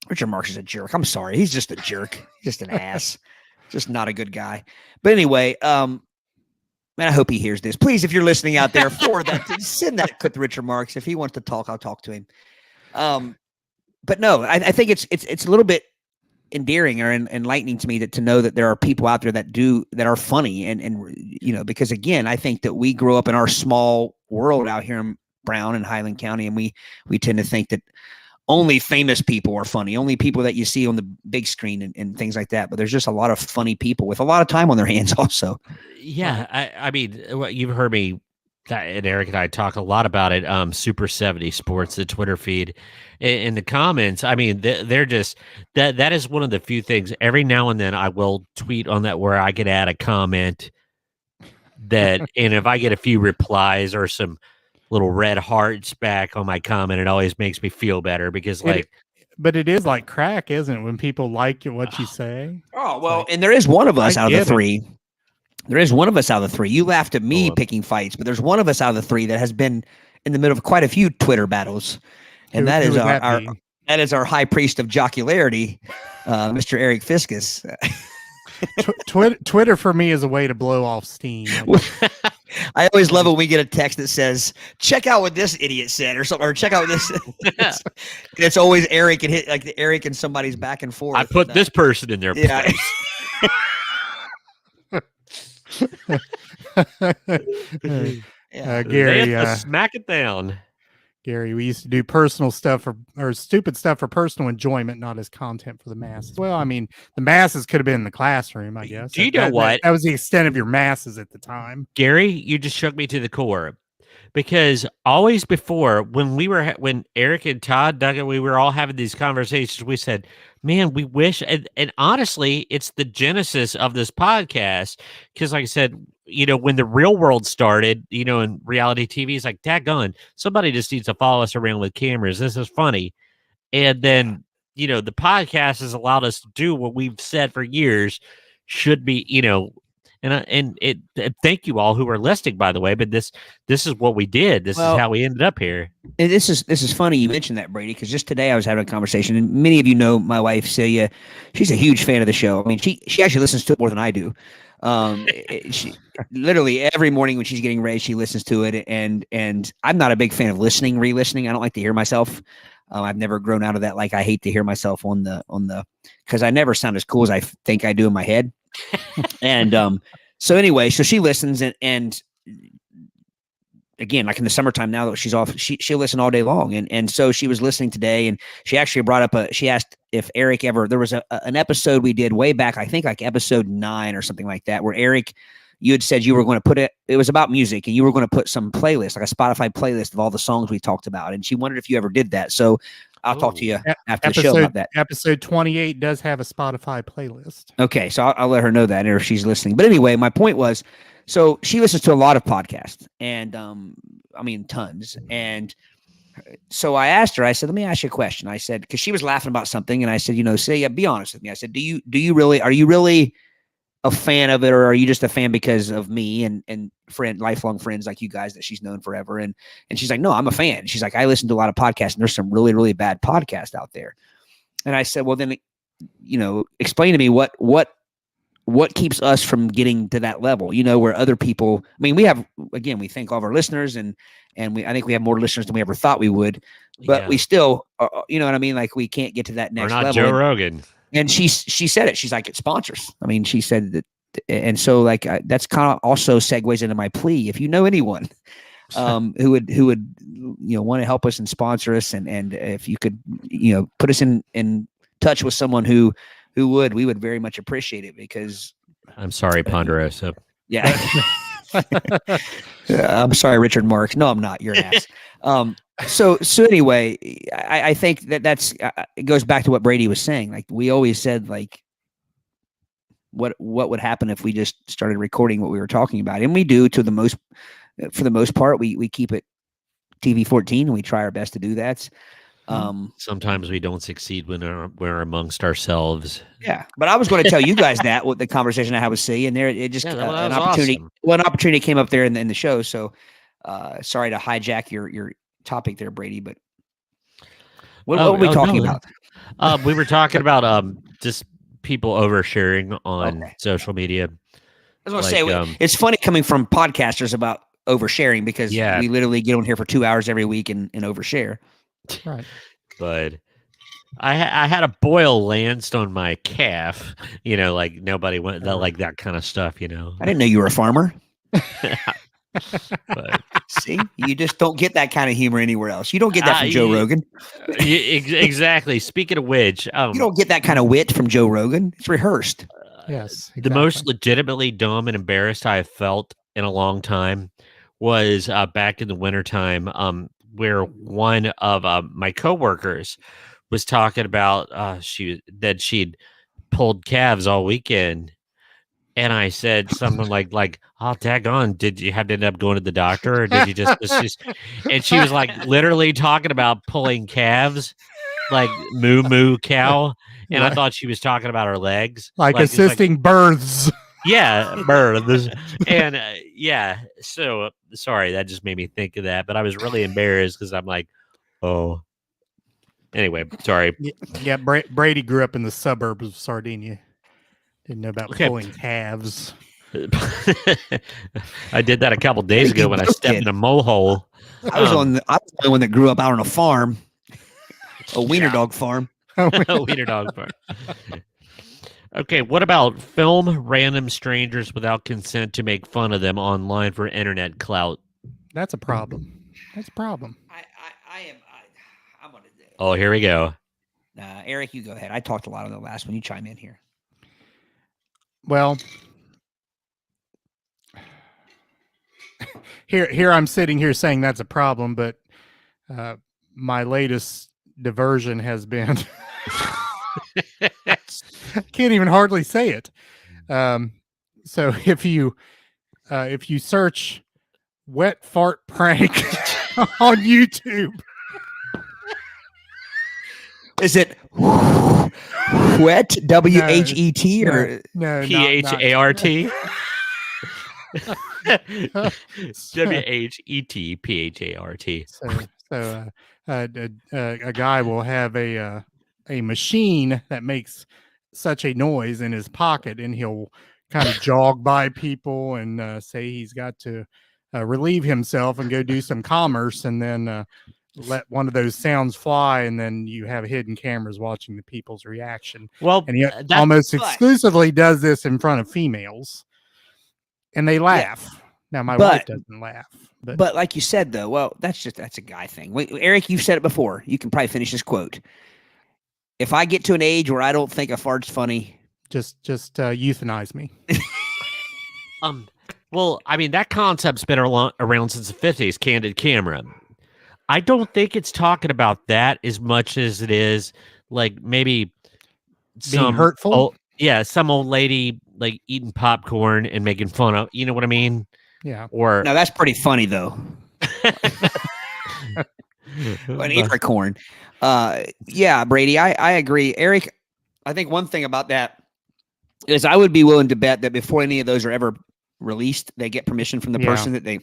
Richard Marks is a jerk. I'm sorry. He's just a jerk. He's just an ass. Just not a good guy. But anyway, man, I hope he hears this. Please, if you're listening out there, send that clip to Richard Marks. If he wants to talk, I'll talk to him. But no, I think it's a little bit endearing or enlightening to me to know that there are people out there that are funny and because again, I think that we grow up in our small world out here in Brown and Highland County, and we tend to think that only famous people are funny, only people that you see on the big screen and things like that. But there's just a lot of funny people with a lot of time on their hands also. Yeah. I mean, you've heard me and Aric and I talk a lot about it. Super 70 Sports, the Twitter feed, in the comments. I mean, they're just that is one of the few things. Every now and then I will tweet on that where I could add a comment and if I get a few replies or some little red hearts back on my comment, it always makes me feel better because but it is like crack, isn't it? When people like what you say. Oh, well, and there is one of us out of the three. There is one of us out of the three. You laughed at me picking fights, but there's one of us out of the three that has been in the middle of quite a few Twitter battles. And that is our high priest of jocularity, Mr. Aric Fiskus. Twitter for me is a way to blow off steam. I always love it when we get a text that says, check out what this idiot said or something, or check out this. It's always Aric and Aric and somebody's back and forth. I put this person in their place. Gary, smack it down. Gary, we used to do personal stuff or stupid stuff for personal enjoyment, not as content for the masses. Well, I mean, the masses could have been in the classroom, I guess. Do you know what? That was the extent of your masses at the time. Gary, you just shook me to the core. Because always before, when Aric and Todd, Doug, we were all having these conversations, we said, man, we wish, and honestly, it's the genesis of this podcast. Because like I said, when the real world started, in reality TV, it's like, daggone, somebody just needs to follow us around with cameras. This is funny. And then, the podcast has allowed us to do what we've said for years should be, and thank you all who are listening, by the way, but this is what we did. This is how we ended up here. And this is funny you mentioned that, Brady, because just today I was having a conversation, and many of you know my wife, Celia. She's a huge fan of the show. I mean, she actually listens to it more than I do. She literally every morning when she's getting ready, she listens to it. And I'm not a big fan of re-listening. I don't like to hear myself. I've never grown out of that. Like, I hate to hear myself on the because I never sound as cool as I think I do in my head. And so anyway, so she listens and again, like in the summertime now that she's off, she'll listen all day long. And so she was listening today, and she actually brought up she asked if Aric there was an episode we did way back, I think like episode 9 or something like that, where Aric, you had said you were going to put it was about music, and you were going to put some playlist, like a Spotify playlist of all the songs we talked about. And she wondered if you ever did that. So I'll talk to you after the show about that. Episode 28 does have a Spotify playlist. Okay. So I'll let her know that if she's listening. But anyway, my point was, so she listens to a lot of podcasts, and I mean, tons. And so I asked her, I said, let me ask you a question. I said, because she was laughing about something, and I said, be honest with me. I said, are you really a fan of it, or are you just a fan because of me and lifelong friends like you guys that she's known forever? And she's like, no, I'm a fan. She's like, I listen to a lot of podcasts, and there's some really, really bad podcasts out there. And I said, well, then, explain to me what what keeps us from getting to that level, where other people, I mean, we thank all of our listeners and I think we have more listeners than we ever thought we would, but we still, you know what I mean? Like we can't get to that next We're not level. Joe Rogan. And she said it, she's like, it's sponsors. I mean, she said that. And so like, that's kind of also segues into my plea. If you know anyone, who would want to help us and sponsor us, and if you could, put us in touch with someone who would, we would very much appreciate it, because I'm sorry, Ponderosa. Yeah. I'm sorry, Richard Marks. No, I'm not. You're an ass. So anyway, I think that's it goes back to what Brady was saying. Like we always said, like what would happen if we just started recording what we were talking about, and we do for the most part. We keep it TV-14, and we try our best to do that. Sometimes we don't succeed when we're amongst ourselves. Yeah, but I was going to tell you guys that with the conversation I had with C, and there it just an opportunity. Awesome. Well, an opportunity came up there in the show. So, sorry to hijack your topic there, Brady. But what were we talking about? We were talking about just people oversharing on social media. I was going to say it's funny coming from podcasters about oversharing, because we literally get on here for 2 hours every week and overshare. Right. But I had a boil lanced on my calf, like nobody went like that kind of stuff, I didn't know you were a farmer. But see, you just don't get that kind of humor anywhere else. You don't get that from Joe Rogan. Exactly. Speaking of which, you don't get that kind of wit from Joe Rogan. It's rehearsed. Yes. Exactly. The most legitimately dumb and embarrassed I have felt in a long time was back in the wintertime, where one of my coworkers was talking about she'd pulled calves all weekend, and I said something like, "Oh, daggone, did you have to end up going to the doctor, or did you just?" And she was like, literally talking about pulling calves, like moo moo cow, and I thought she was talking about her legs, like assisting births. Yeah, births. And so sorry, that just made me think of that. But I was really embarrassed because I'm like, oh. Anyway, sorry. Yeah, Brady grew up in the suburbs of Sardinia. Didn't know about pulling calves. I did that a couple days ago when I stepped in a mole hole. I was the only one that grew up out on a farm, a wiener dog farm. A wiener dog farm. Okay, what about film random strangers without consent to make fun of them online for internet clout? That's a problem. That's a problem. I'm gonna. Oh, here we go. Aric, you go ahead. I talked a lot on the last one. You chime in here. Well, here I'm sitting here saying that's a problem, but my latest diversion has been. I can't even hardly say it. So if you search wet fart prank on YouTube, is it wet WHET or no PHART? WHET PHART. So a guy will have a machine that makes such a noise in his pocket, and he'll kind of jog by people and say he's got to relieve himself and go do some commerce, and then let one of those sounds fly, and then you have hidden cameras watching the people's reaction. Well, and he almost exclusively does this in front of females, and they laugh. Yeah. Now my wife doesn't laugh. But like you said, though, well, that's a guy thing. Wait, Aric, you've said it before. You can probably finish this quote. If I get to an age where I don't think a fart's funny, just euthanize me. Well, I mean, that concept's been around since the 50s, candid camera. I don't think it's talking about that as much as it is like maybe being hurtful. Some old lady like eating popcorn and making fun of, you know what I mean? Yeah. Or now that's pretty funny though. An acorn. Yeah, Brady, I agree. Aric, I think one thing about that is I would be willing to bet that before any of those are ever released, they get permission from the person that they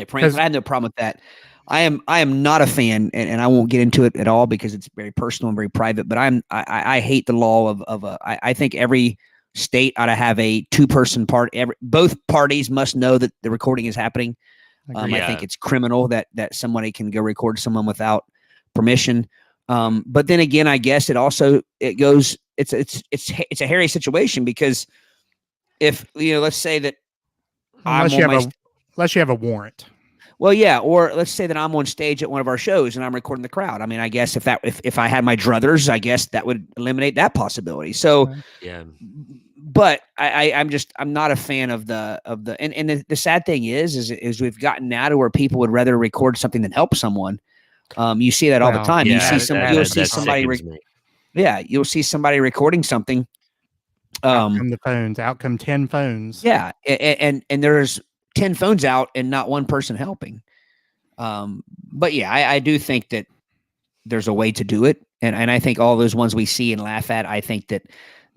prank. I have no problem with that. I am not a fan, and I won't get into it at all because it's very personal and very private. But I hate the law of I think every state ought to have a 2-person part. Both parties must know that the recording is happening. I think it's criminal that somebody can go record someone without permission. But then again, I guess it's a hairy situation, because if, let's say that unless you have a warrant. Well, yeah, or let's say that I'm on stage at one of our shows and I'm recording the crowd. I mean, I guess if I had my druthers, I guess that would eliminate that possibility. So, yeah. But I'm not a fan of the the sad thing is we've gotten now to where people would rather record something than help someone. You see that all the time. Yeah, you'll see somebody recording something. Out come the phones. Out come 10 phones. Yeah, and there's 10 phones out and not one person helping. But yeah, I do think that there's a way to do it, and I think all those ones we see and laugh at, I think that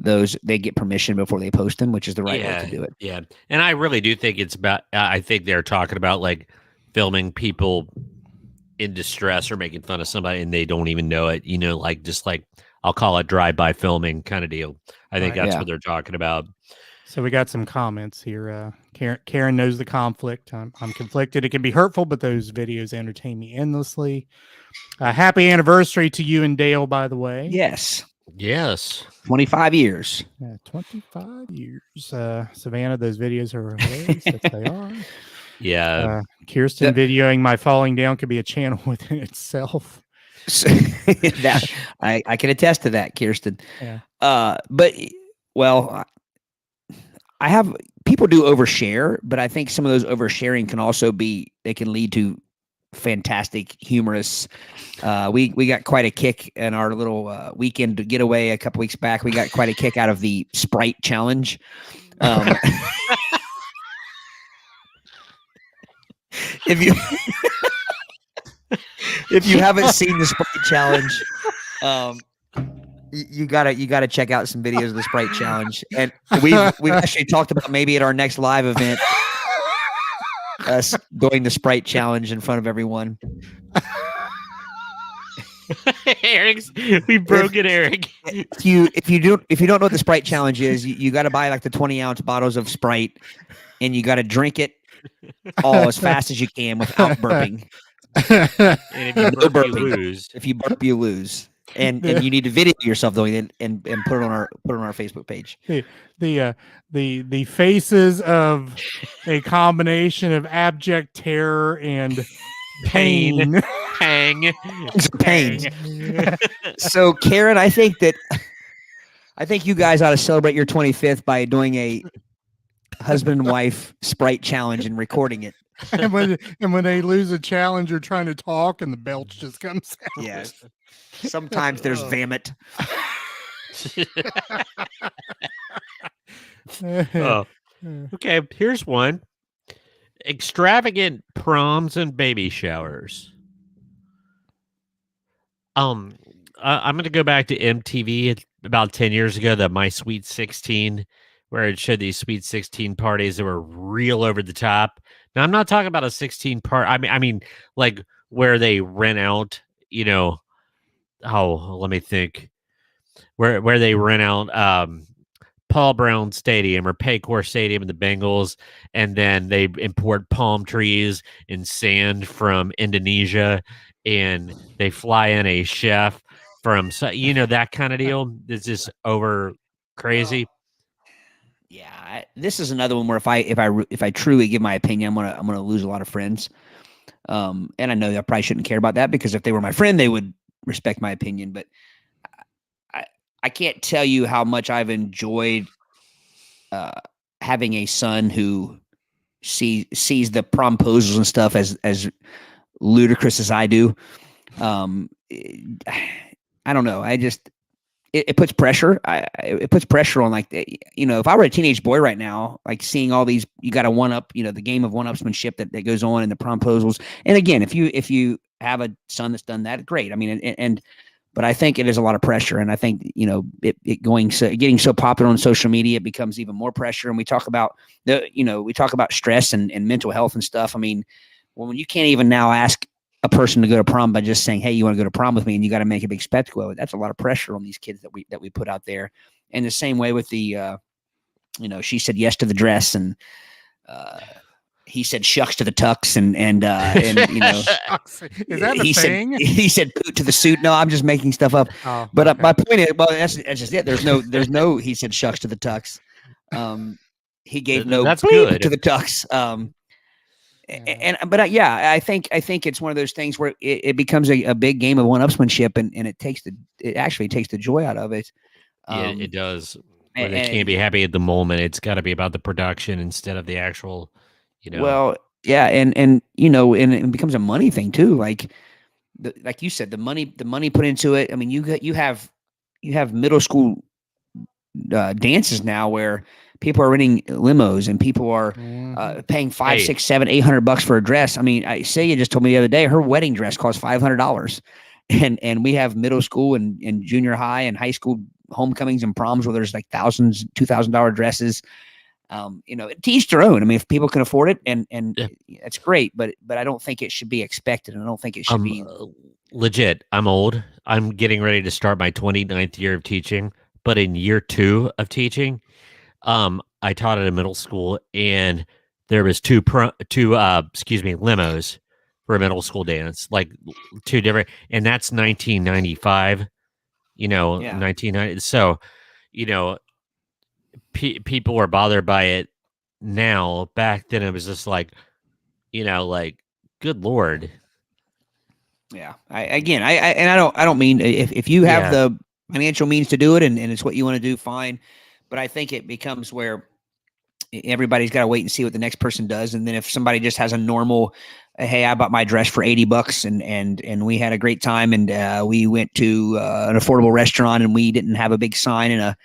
they get permission before they post them, which is the right way to do it. Yeah, and I really do think it's about. I think they're talking about like filming people in distress or making fun of somebody and they don't even know it. Like just like I'll call it drive-by filming kind of deal. I think that's what they're talking about. So we got some comments here. Karen knows the conflict. I'm conflicted. It can be hurtful, but those videos entertain me endlessly. Happy anniversary to you and Dale, by the way. Yes. 25 years. 25 years. Savannah, those videos are hilarious. Yes, they are. Yeah. Kirsten videoing my falling down could be a channel within itself. That I can attest to that, Kirsten. Yeah. But I have people do overshare, but I think some of those oversharing can also they can lead to fantastic, humorous. We got quite a kick in our little weekend getaway a couple weeks back. We got quite a kick out of the Sprite challenge. If you haven't seen the Sprite challenge, you gotta check out some videos of the Sprite challenge. And we've actually talked about maybe at our next live event, us doing the Sprite challenge in front of everyone. We broke it, Aric. If you don't know what the Sprite challenge is, you got to buy like the 20-ounce bottles of Sprite, and you got to drink it all as fast as you can without burping. And if you burp, you lose. If you burp, you lose. And you need to video yourself doing it and put it on our Facebook page. The faces of a combination of abject terror and pain. Pang. So Karen, I think you guys ought to celebrate your 25th by doing a husband and wife Sprite challenge and recording it. And when they lose a challenge, you're trying to talk and the belch just comes out. Yes. Sometimes there's vomit. Okay, here's one. Extravagant proms and baby showers. I'm going to go back to MTV about 10 years ago, the My Sweet 16, where it showed these Sweet 16 parties that were real over the top. Now, I'm not talking about a 16 part. I mean, like where they rent out, let me think. Where they rent out Paul Brown Stadium or Paycor Stadium in the Bengals, and then they import palm trees and sand from Indonesia, and they fly in a chef from that kind of deal. It's just over crazy. Yeah, this is another one where if I truly give my opinion, I'm gonna lose a lot of friends. And I know I probably shouldn't care about that, because if they were my friend, they would respect my opinion. But I can't tell you how much I've enjoyed having a son who sees the promposals and stuff as ludicrous as I do. I don't know. It puts pressure. It puts pressure on, like, if I were a teenage boy right now, like seeing all these, you got to one up, the game of one-upsmanship that goes on in the promposals. And again, if you have a son that's done that, great. I mean, but I think it is a lot of pressure, and I think getting so popular on social media, it becomes even more pressure. And we talk about stress and mental health and stuff. I mean, when you can't even now ask a person to go to prom by just saying, "Hey, you want to go to prom with me?" and you got to make a big spectacle of it. That's a lot of pressure on these kids that we put out there. And the same way with the she said yes to the dress, and he said shucks to the tux, and is that a thing? He said poot to the suit. No, I'm just making stuff up. Oh, but okay. my point is, well, that's just it. There's no. He said shucks to the tux. He gave no that's bleep good to the tux. I think it's one of those things where it becomes a big game of one-upsmanship, and it actually takes the joy out of it. Yeah, it does. Where they can't be happy at the moment. It's got to be about the production instead of the actual, Well, yeah, and it becomes a money thing too. Like you said, the money put into it. I mean, you have middle school dances now where people are renting limos and people are paying $500, $600, $700, $800 for a dress. I mean, Celia just told me the other day her wedding dress cost $500, and we have middle school and junior high and high school homecomings and proms where there's like $1,000, $2,000 dresses. To each their own. I mean, if people can afford it, and that's great, but I don't think it should be expected, and I don't think it should be legit. I'm old. I'm getting ready to start my 29th year of teaching, but in year 2 of teaching, I taught at a middle school, and there was two limos for a middle school dance, like 2 different, and that's 1995. 1990. So, people were bothered by it now. Back then, it was just like, good Lord. Yeah. I don't mean if you have the financial means to do it and it's what you want to do, fine. But I think it becomes where everybody's got to wait and see what the next person does. And then if somebody just has a normal, hey, I bought my dress for $80 and we had a great time, and we went to an affordable restaurant, and we didn't have a big sign and a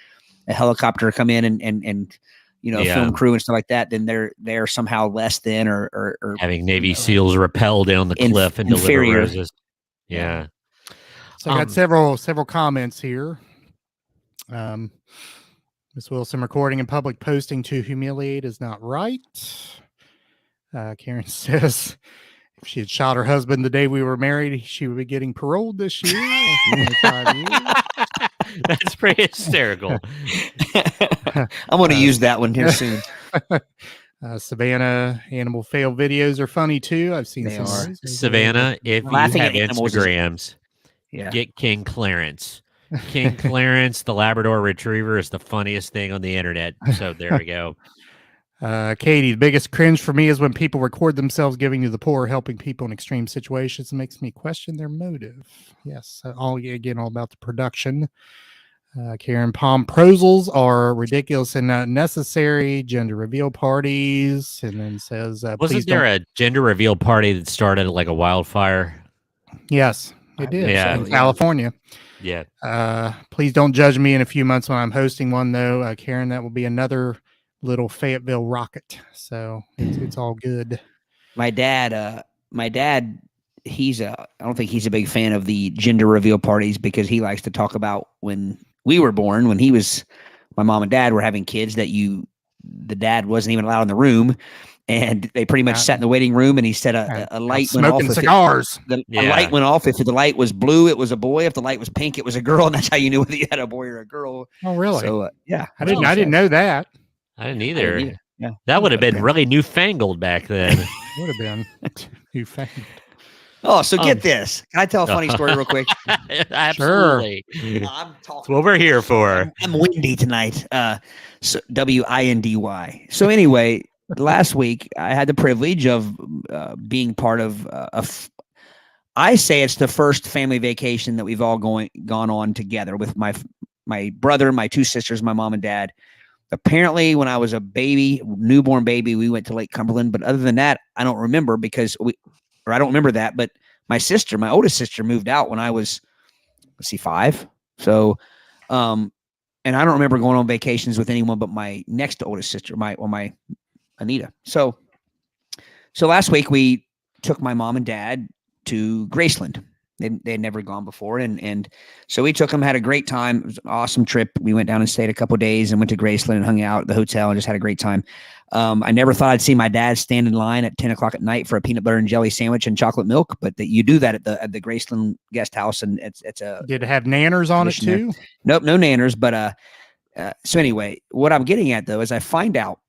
helicopter come in and film crew and stuff like that, then they're somehow less than or having Navy SEALs rappel down the cliff and deliver roses. Yeah. So I got several comments here. Ms. Wilson, recording in public posting to humiliate is not right. Karen says if she had shot her husband the day we were married, she would be getting paroled this year. 25 years. That's pretty hysterical. I'm going to use that one here soon. Savannah, animal fail videos are funny too. I've seen some. Savannah, if you have Instagrams, get King Clarence. King Clarence, the Labrador Retriever, is the funniest thing on the internet. So there we go. Katie, the biggest cringe for me is when people record themselves giving to the poor, helping people in extreme situations. It makes me question their motive. Yes, all about the production. Karen, pomposals are ridiculous and not necessary. Gender reveal parties, and then says, wasn't there a gender reveal party that started like a wildfire? Yes, it did. In California. Yeah. Please don't judge me in a few months when I'm hosting one, though. Karen, that will be another little Fayetteville rocket. So it's all good. My dad, I don't think he's a big fan of the gender reveal parties because he likes to talk about when we were born, when my mom and dad were having kids, that the dad wasn't even allowed in the room. And they pretty much sat in the waiting room, and he said a light went off. Smoking cigars. A light went off. If the light was blue, it was a boy. If the light was pink, it was a girl. And that's how you knew whether you had a boy or a girl. Oh, really? So, I didn't know that. I didn't either. Yeah. That would have been really newfangled back then. Would have been newfangled. Oh, so get this. Can I tell a funny story real quick? Absolutely. Sure. I'm talking. That's what we're here for. I'm windy tonight. So WINDY. So anyway, last week I had the privilege of being part of I say it's the first family vacation that we've all gone on together with my brother, my 2 sisters, my mom and dad. Apparently, when I was a newborn baby, we went to Lake Cumberland. But other than that, I don't remember I don't remember that. But my oldest sister, moved out when I was, 5. So, and I don't remember going on vacations with anyone but my next oldest sister, my Anita. So last week we took my mom and dad to Graceland. They'd never gone before. And so we took them, had a great time. It was an awesome trip. We went down and stayed a couple of days and went to Graceland and hung out at the hotel and just had a great time. I never thought I'd see my dad stand in line at 10 o'clock at night for a peanut butter and jelly sandwich and chocolate milk, but that you do that at the Graceland guest house. And it's a, did it have nanners on it too? Nope. No nanners, but, So anyway, what I'm getting at though is I find out,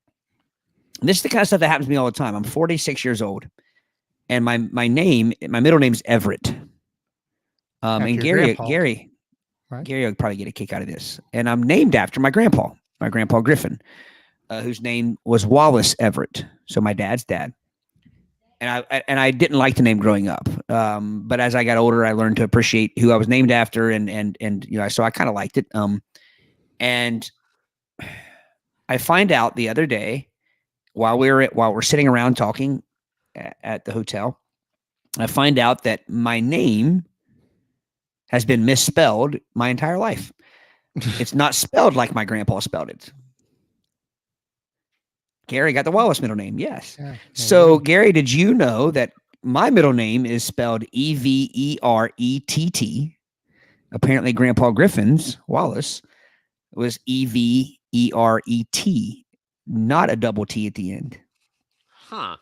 and this is the kind of stuff that happens to me all the time. I'm 46 years old, and my middle name is Everett. And Gary, right? Gary will probably get a kick out of this. And I'm named after my grandpa Griffin, whose name was Wallace Everett. So my dad's dad. And I didn't like the name growing up. But as I got older, I learned to appreciate who I was named after, and so I kind of liked it. And I find out the other day while we're sitting around talking at the hotel, I find out that my name has been misspelled my entire life. It's not spelled like my grandpa spelled it. Gary got the Wallace middle name. Yes. Yeah, so Gary, did you know that my middle name is spelled Everett? Apparently Grandpa Griffin's Wallace was Everet, not a double T at the end. Huh.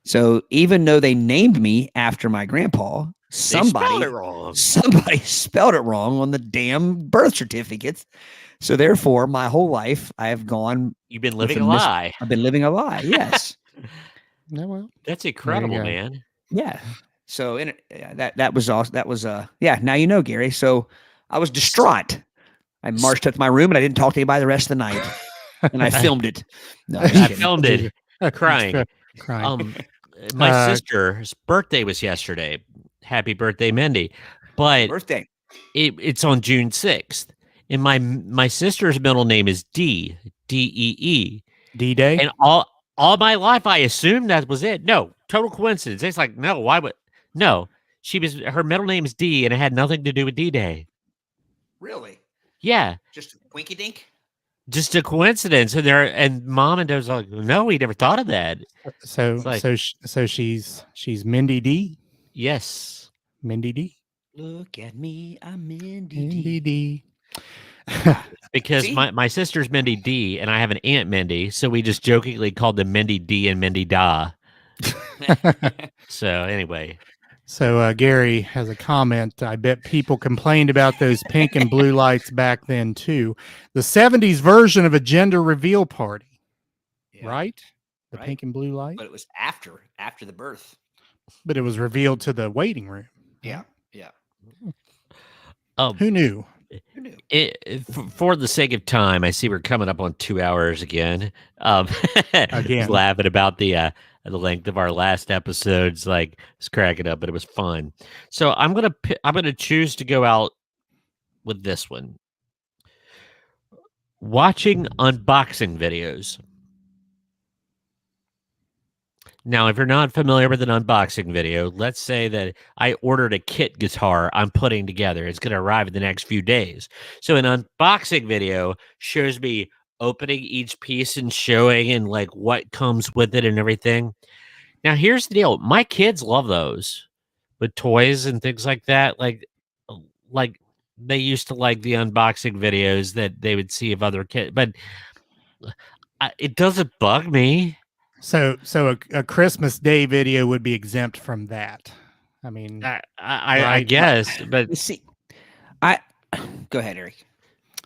So even though they named me after my grandpa, somebody spelled it wrong on the damn birth certificates. So therefore, my whole life I have gone. You've been living a lie. I've been living a lie. Yes. No, well, that's incredible, man. Yeah. So that was awesome. That was now you know, Gary. So I was distraught. I marched up to my room and I didn't talk to anybody the rest of the night. And I filmed it. No, I filmed it crying. Crying. My sister's birthday was yesterday. Happy birthday, Mindy. But birthday. It's on June 6th. And my sister's middle name is Dee. D-E-E. D-Day? And all my life I assumed that was it. No, total coincidence. It's like, no, why would no. Her middle name is Dee, and it had nothing to do with D-Day. Really? Yeah. Just a winky dink? Just a coincidence. And Mom and Dad was like, no, we never thought of that. So she's Mindy D? Yes. Mindy D? Look at me, I'm Mindy D. Because my sister's Mindy D and I have an aunt Mindy, so we just jokingly called them Mindy D and Mindy Da. So anyway. So Gary has a comment. I bet people complained about those pink and blue lights back then too. The 70s version of a gender reveal party. Yeah. Right? The pink and blue light. But it was after the birth. But it was revealed to the waiting room. Yeah. Yeah. Who knew? For the sake of time, I see we're coming up on 2 hours again. Again, laughing about the length of our last episodes, like it's cracking up, but it was fun. So I'm gonna choose to go out with this one. Watching unboxing videos. Now, if you're not familiar with an unboxing video, let's say that I ordered a kit guitar I'm putting together. It's going to arrive in the next few days. So an unboxing video shows me opening each piece and showing and like what comes with it and everything. Now, here's the deal. My kids love those with toys and things like that. Like they used to like the unboxing videos that they would see of other kids, but it doesn't bug me. So a Christmas Day video would be exempt from that. I mean, I guess, but see, go ahead, Aric.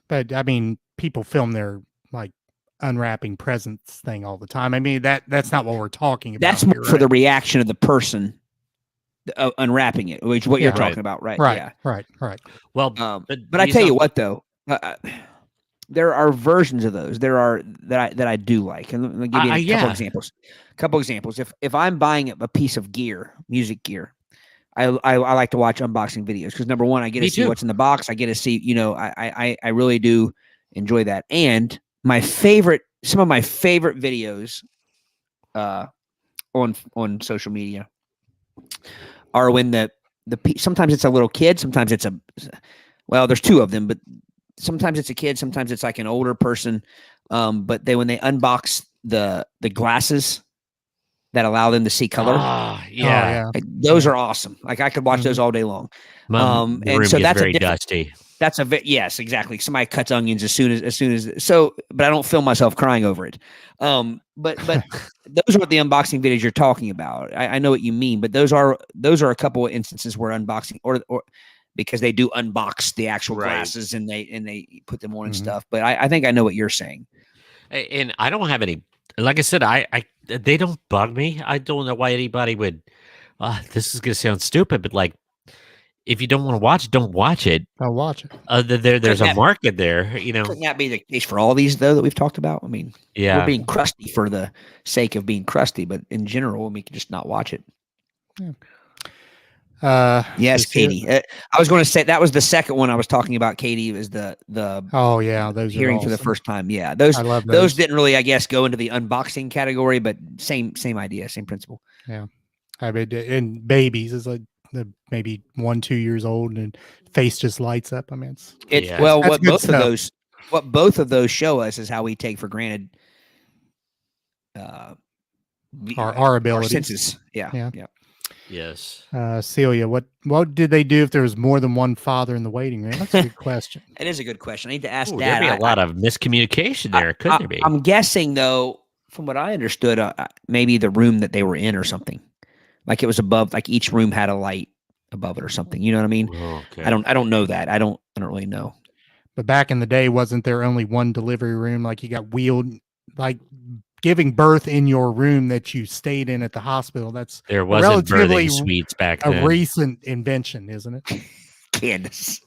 But I mean, people film their like unwrapping presents thing all the time. I mean, that's not what we're talking about. That's more for the reaction of the person unwrapping it, which is what you're talking about, right? Right, yeah. right. Well, but I tell you what, though. There are versions of those. There are that I do like, and let me give you a couple examples. If I'm buying a piece of gear, music gear, I like to watch unboxing videos because number one, I get to see what's in the box. I get to see, I really do enjoy that. And some of my favorite videos, on social media, are when sometimes it's a little kid, sometimes it's there's two of them, but sometimes it's a kid, sometimes it's like an older person. But when they unbox the glasses that allow them to see color, like, those are awesome. Like I could watch those all day long. And so that's very dusty. That's yes, exactly. Somebody cuts onions as soon as but I don't film myself crying over it. But those are the unboxing videos you're talking about. I know what you mean, but those are a couple of instances where unboxing or because they do unbox the actual Right. glasses and they put them on and stuff. But I think I know what you're saying. And I don't have any, like I said, they don't bug me. I don't know why anybody would, this is going to sound stupid, but like, if you don't want to watch it, don't watch it. I'll watch it. There's a market there, you know. Couldn't that be the case for all these though that we've talked about? I mean, Yeah. we're being crusty for the sake of being crusty, but in general, we can just not watch it. Yes, Katie. I was going to say that was the second one I was talking about. Katie was the oh yeah, those hearing are for the awesome. first time. Yeah, those I love those didn't really, I guess, go into the unboxing category, but same idea, same principle. Yeah, I mean, and babies is like maybe 1-2 years old and face just lights up. I mean, It's Yeah. well, That's what good both stuff. of those, what both of those show us is how we take for granted our abilities. senses. Yeah, Yeah. yeah. Yes. Celia, what did they do if there was more than one father in the waiting room? That's a good question. It is a good question. I need to ask Ooh, Dad. there'd be a lot of miscommunication there, couldn't there be? I'm guessing though, from what I understood, maybe the room that they were in or something, like it was above, like each room had a light above it or something. You know what I mean? Oh, okay. I don't know that. I don't really know. But back in the day, wasn't there only one delivery room? Like you got wheeled, like giving birth in your room that you stayed in at the hospital. That's There wasn't relatively birthing suites back a then. recent invention, isn't it? Candace.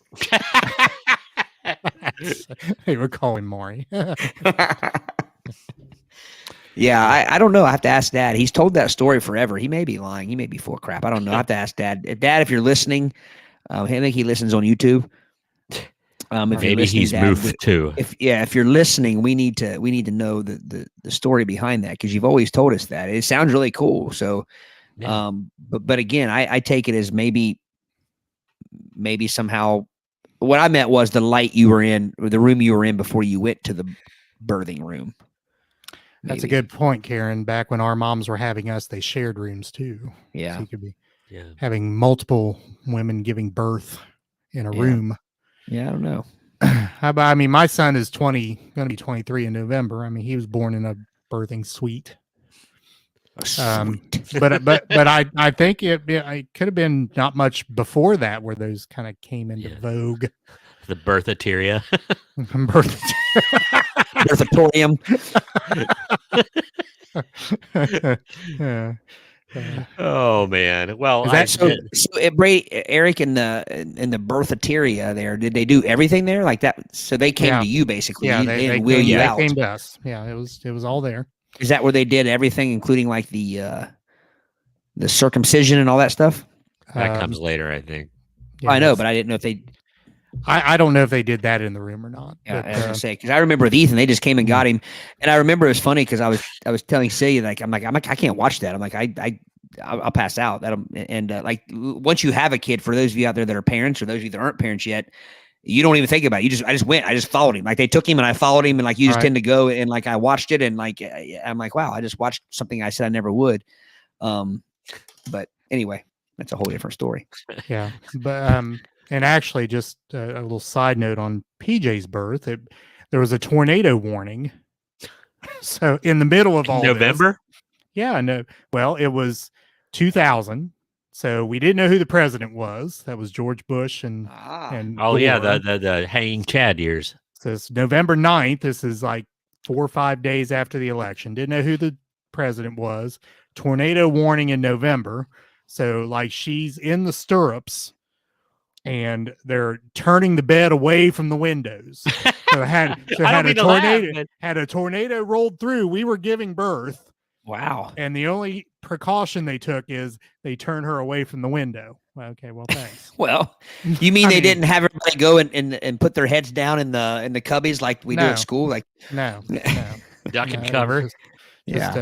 They were calling Maury. Yeah, I don't know. I have to ask Dad. He's told that story forever. He may be lying. He may be full of crap. I don't know. I have to ask Dad. Dad, if you're listening, I think he listens on YouTube. If you're Maybe listening, he's Dad, moved too. if you're listening, we need to know the story behind that, because you've always told us that. It sounds really cool. So, Yeah. but again, I take it as maybe somehow what I meant was the light you were in, or the room you were in before you went to the birthing room. That's a Maybe. good point, Karen. Back when our moms were having us, they shared rooms too. Yeah. So you could be Yeah. having multiple women giving birth in a Yeah. room. Yeah, I don't know. I mean, my son is going to be 23 in November. I mean, he was born in a birthing suite. Sweet. But I think it could have been not much before that where those kind of came into vogue. The birthateria. Birth- Birthatorium. Oh man. Well, Is that So Aric in the birthateria there, did they do everything there like that? So they came Yeah. to you basically. yeah, They they didn't wheel you out. came to us. Yeah, it was all there. Is that where they did everything, including like the circumcision and all that stuff? that comes later, I think. Yeah, I know, that's- but I didn't know if they. I don't know if they did that in the room or not. Yeah, but, I was gonna say, because I remember with Ethan, they just came and got him, and I remember it was funny because I was telling Celia, like I'm like I can't watch that. I'm like I'll pass out. Like once you have a kid, for those of you out there that are parents or those of you that aren't parents yet, you don't even think about it. I just followed him. Like they took him and I followed him, and like you just Right. tend to go and like I watched it, and like I'm like, wow, I just watched something I said I never would. But anyway, that's a whole different story. Yeah, but and actually, just a little side note on PJ's birth, there was a tornado warning. So in the middle of all November? this, yeah, no, well, it was 2000, so we didn't know who the president was. That was George Bush and Oh yeah, Gore. the hanging Chad years. So it's November 9th. This is like 4 or 5 days after the election. Didn't know who the president was. Tornado warning in November. So like she's in the stirrups and they're turning the bed away from the windows. So had a tornado rolled through. We were giving birth. Wow. And the only precaution they took is they turn her away from the window. Okay, well, thanks. Well, you mean I they mean- didn't have everybody go and put their heads down in the cubbies like we do No. at school? Like No. Duck No, and it was cover. just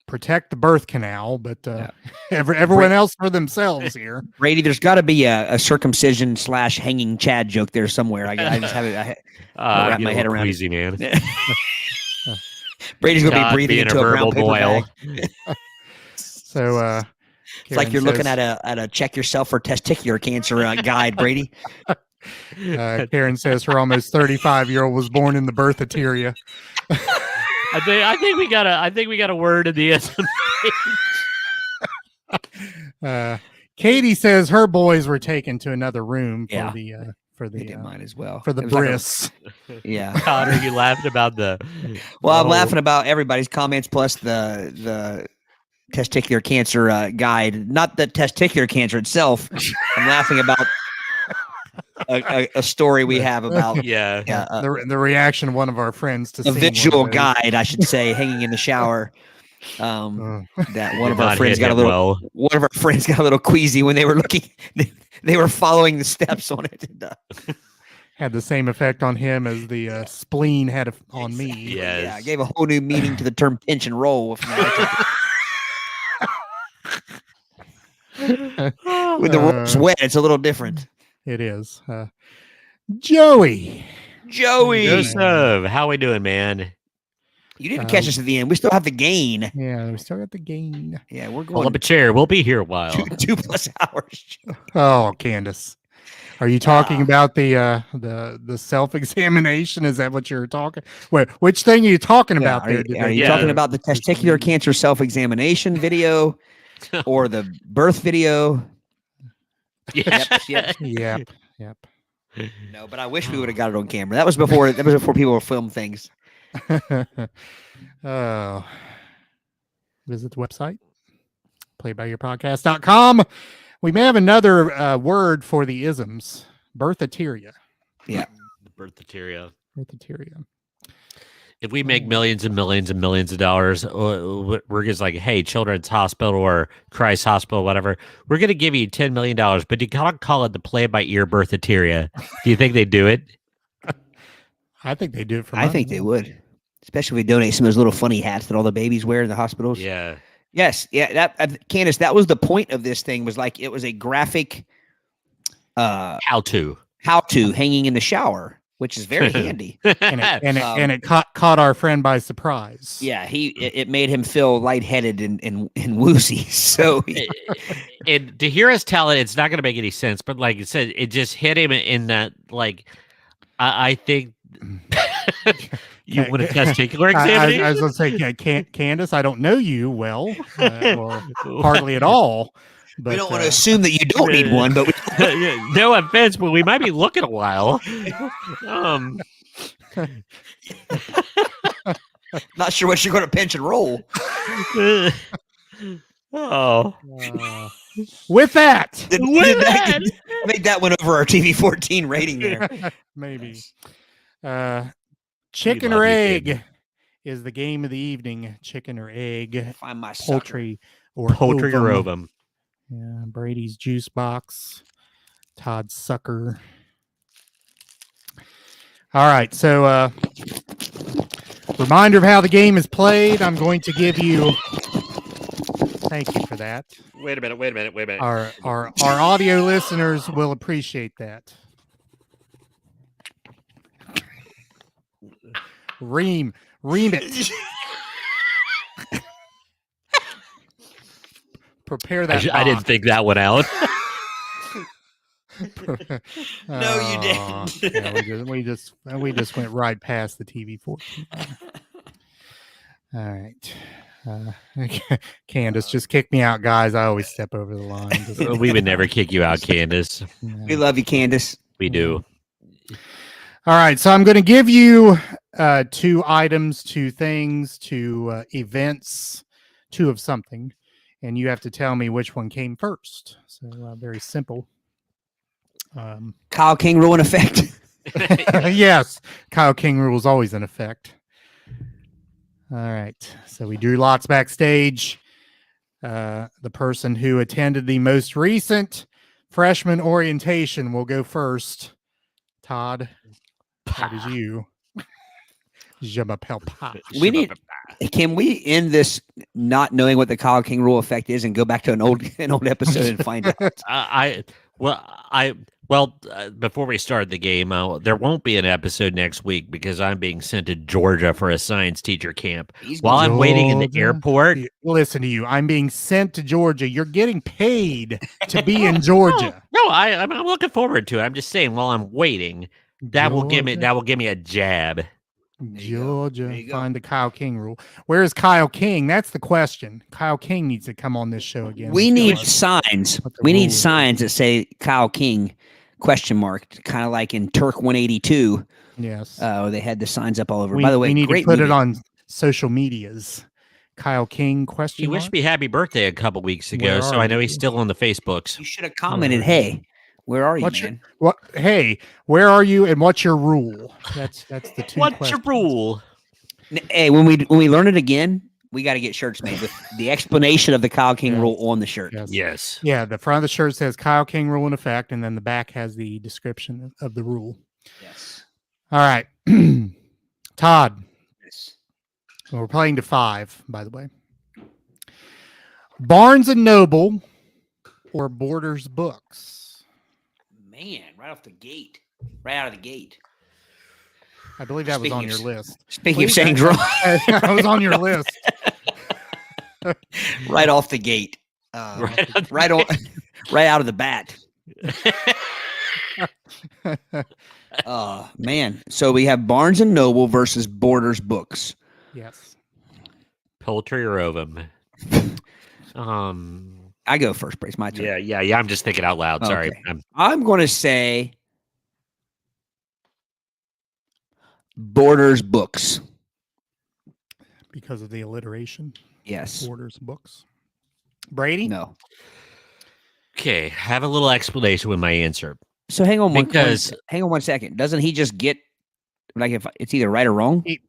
protect the birth canal, but Yeah. everyone else for themselves here. Brady, there's got to be a circumcision / hanging Chad joke there somewhere. I just have it. Wrap my head around it. Queasy, man. Brady's gonna Todd be breathing being into a a brown verbal paper boil. bag. So It's like Karen you're looking says- at a check yourself for testicular cancer guide, Brady. Karen says her almost 35-year-old was born in the birthateria. I think we got a word in the Katie says her boys were taken to another room for Yeah. the They did mine as well. for the It was like bris. yeah. Todd, are you laughing about the? Well, I'm laughing about everybody's comments plus the testicular cancer guide, not the testicular cancer itself. I'm laughing about a story we have about Yeah. The reaction of one of our friends to a seeing visual one of those. guide, I should say, hanging in the shower. That one Did of our not friends hit got a him little. well. One of our friends got a little queasy when they were looking. They were following the steps on it. Had the same effect on him as the spleen had on me. Yes. Yeah, gave a whole new meaning to the term pinch and roll. When the roll's wet, it's a little different. It is. Joey. Joseph, how we doing, man? You didn't catch us at the end. We still have the gain. Yeah, we still got the gain. Yeah, we're Pull going up a chair. We'll be here a while. 2+ hours. Oh, Candace. Are you talking about the self-examination? Is that what you're talking? Wait, which thing are you talking about there? Are you talking about the testicular cancer self-examination video or the birth video? Yeah. Yep. Yep. No, but I wish we would have got it on camera. That was before people would film things. Oh. Visit the website, playbyyourpodcast.com. We may have another word for the isms. Birthateria. Yeah. Birthateria. Birthateria. If we make millions and millions and millions of dollars, we're just like, hey, Children's Hospital or Christ Hospital, whatever, we're going to give you $10 million, but you gotta call it the play-by-ear birthateria. Do you think they do it? I think they do it for I think they would. Especially if we donate some of those little funny hats that all the babies wear in the hospitals. Yeah. Yes. Yeah. Candace, that was the point of this thing, was like it was a graphic How to hanging in the shower, which is very handy. and it caught our friend by surprise. Yeah, it made him feel lightheaded and woozy. So and to hear us tell it, it's not going to make any sense. But like you said, it just hit him in that, like, I think you want a testicular examination. I was going to say, Candace, I don't know you well, or hardly at all. But, we don't want to assume that you don't need one, but no offense, but we might be looking a while. Not sure what you're going to pinch and roll. With that, make that one over our TV 14 rating there. Maybe. Chicken or egg is the game of the evening. Chicken or egg. Find my Poultry or Ovum. Yeah, Brady's juice box. Todd's sucker. All right, so reminder of how the game is played. I'm going to give you. Thank you for that. Wait a minute. Our audio listeners will appreciate that. Ream it. Prepare that. I didn't think that one out. No, you didn't. Yeah, we just went right past the TV 14. All right. Candace, just kick me out, guys. I always step over the line. We would never kick you out, Candace. We love you, Candace. We do. All right, so I'm going to give you 2 items, 2 things, 2 events, 2 of something, and you have to tell me which one came first. So very simple. Kyle King rule in effect. Yes, Kyle King rule is always in effect. All right, so we drew lots backstage. The person who attended the most recent freshman orientation will go first. Todd, that is you. Can we end this not knowing what the Kyle King rule effect is and go back to an old episode and find out? Before we start the game, there won't be an episode next week because I'm being sent to Georgia for a science teacher camp. While I'm waiting in the airport. Listen to you. I'm being sent to Georgia. You're getting paid to be in Georgia. No, I'm looking forward to it. I'm just saying, while I'm waiting, that will give me a jab. Georgia, find the Kyle King rule. Where is Kyle King? That's the question. Kyle King needs to come on this show again. We need signs. We need signs that say Kyle King ? Kind of like in Turk 182. Yes. They had the signs up all over. By the way, we need great to put movie. it on social medias. Kyle King ? He wished me happy birthday a couple weeks ago, so I know he's still on the Facebooks. You should have commented, "Hey, where are you, man?" Hey, where are you, and what's your rule? That's the two. What's your rule? Hey, when we learn it again, we got to get shirts made with the explanation of the Kyle King rule on the shirt. Yes. Yeah, the front of the shirt says Kyle King rule in effect, and then the back has the description of the rule. Yes. All right, Todd. Yes. Well, we're playing to 5, by the way. Barnes and Noble or Borders Books? Man, right out of the gate. I believe that was on your list. Speaking of saying wrong, I was on your list. right off the gate. Right out of the bat. Man. So we have Barnes and Noble versus Borders Books. Yes. Poultry or Ovum? I go first, Brace. My turn. Yeah. I'm just thinking out loud. Sorry. Okay. I'm going to say Borders Books. Because of the alliteration? Yes. Borders Books. Brady? No. Okay, have a little explanation with my answer. So hang on one second. Doesn't he just get like if it's either right or wrong? It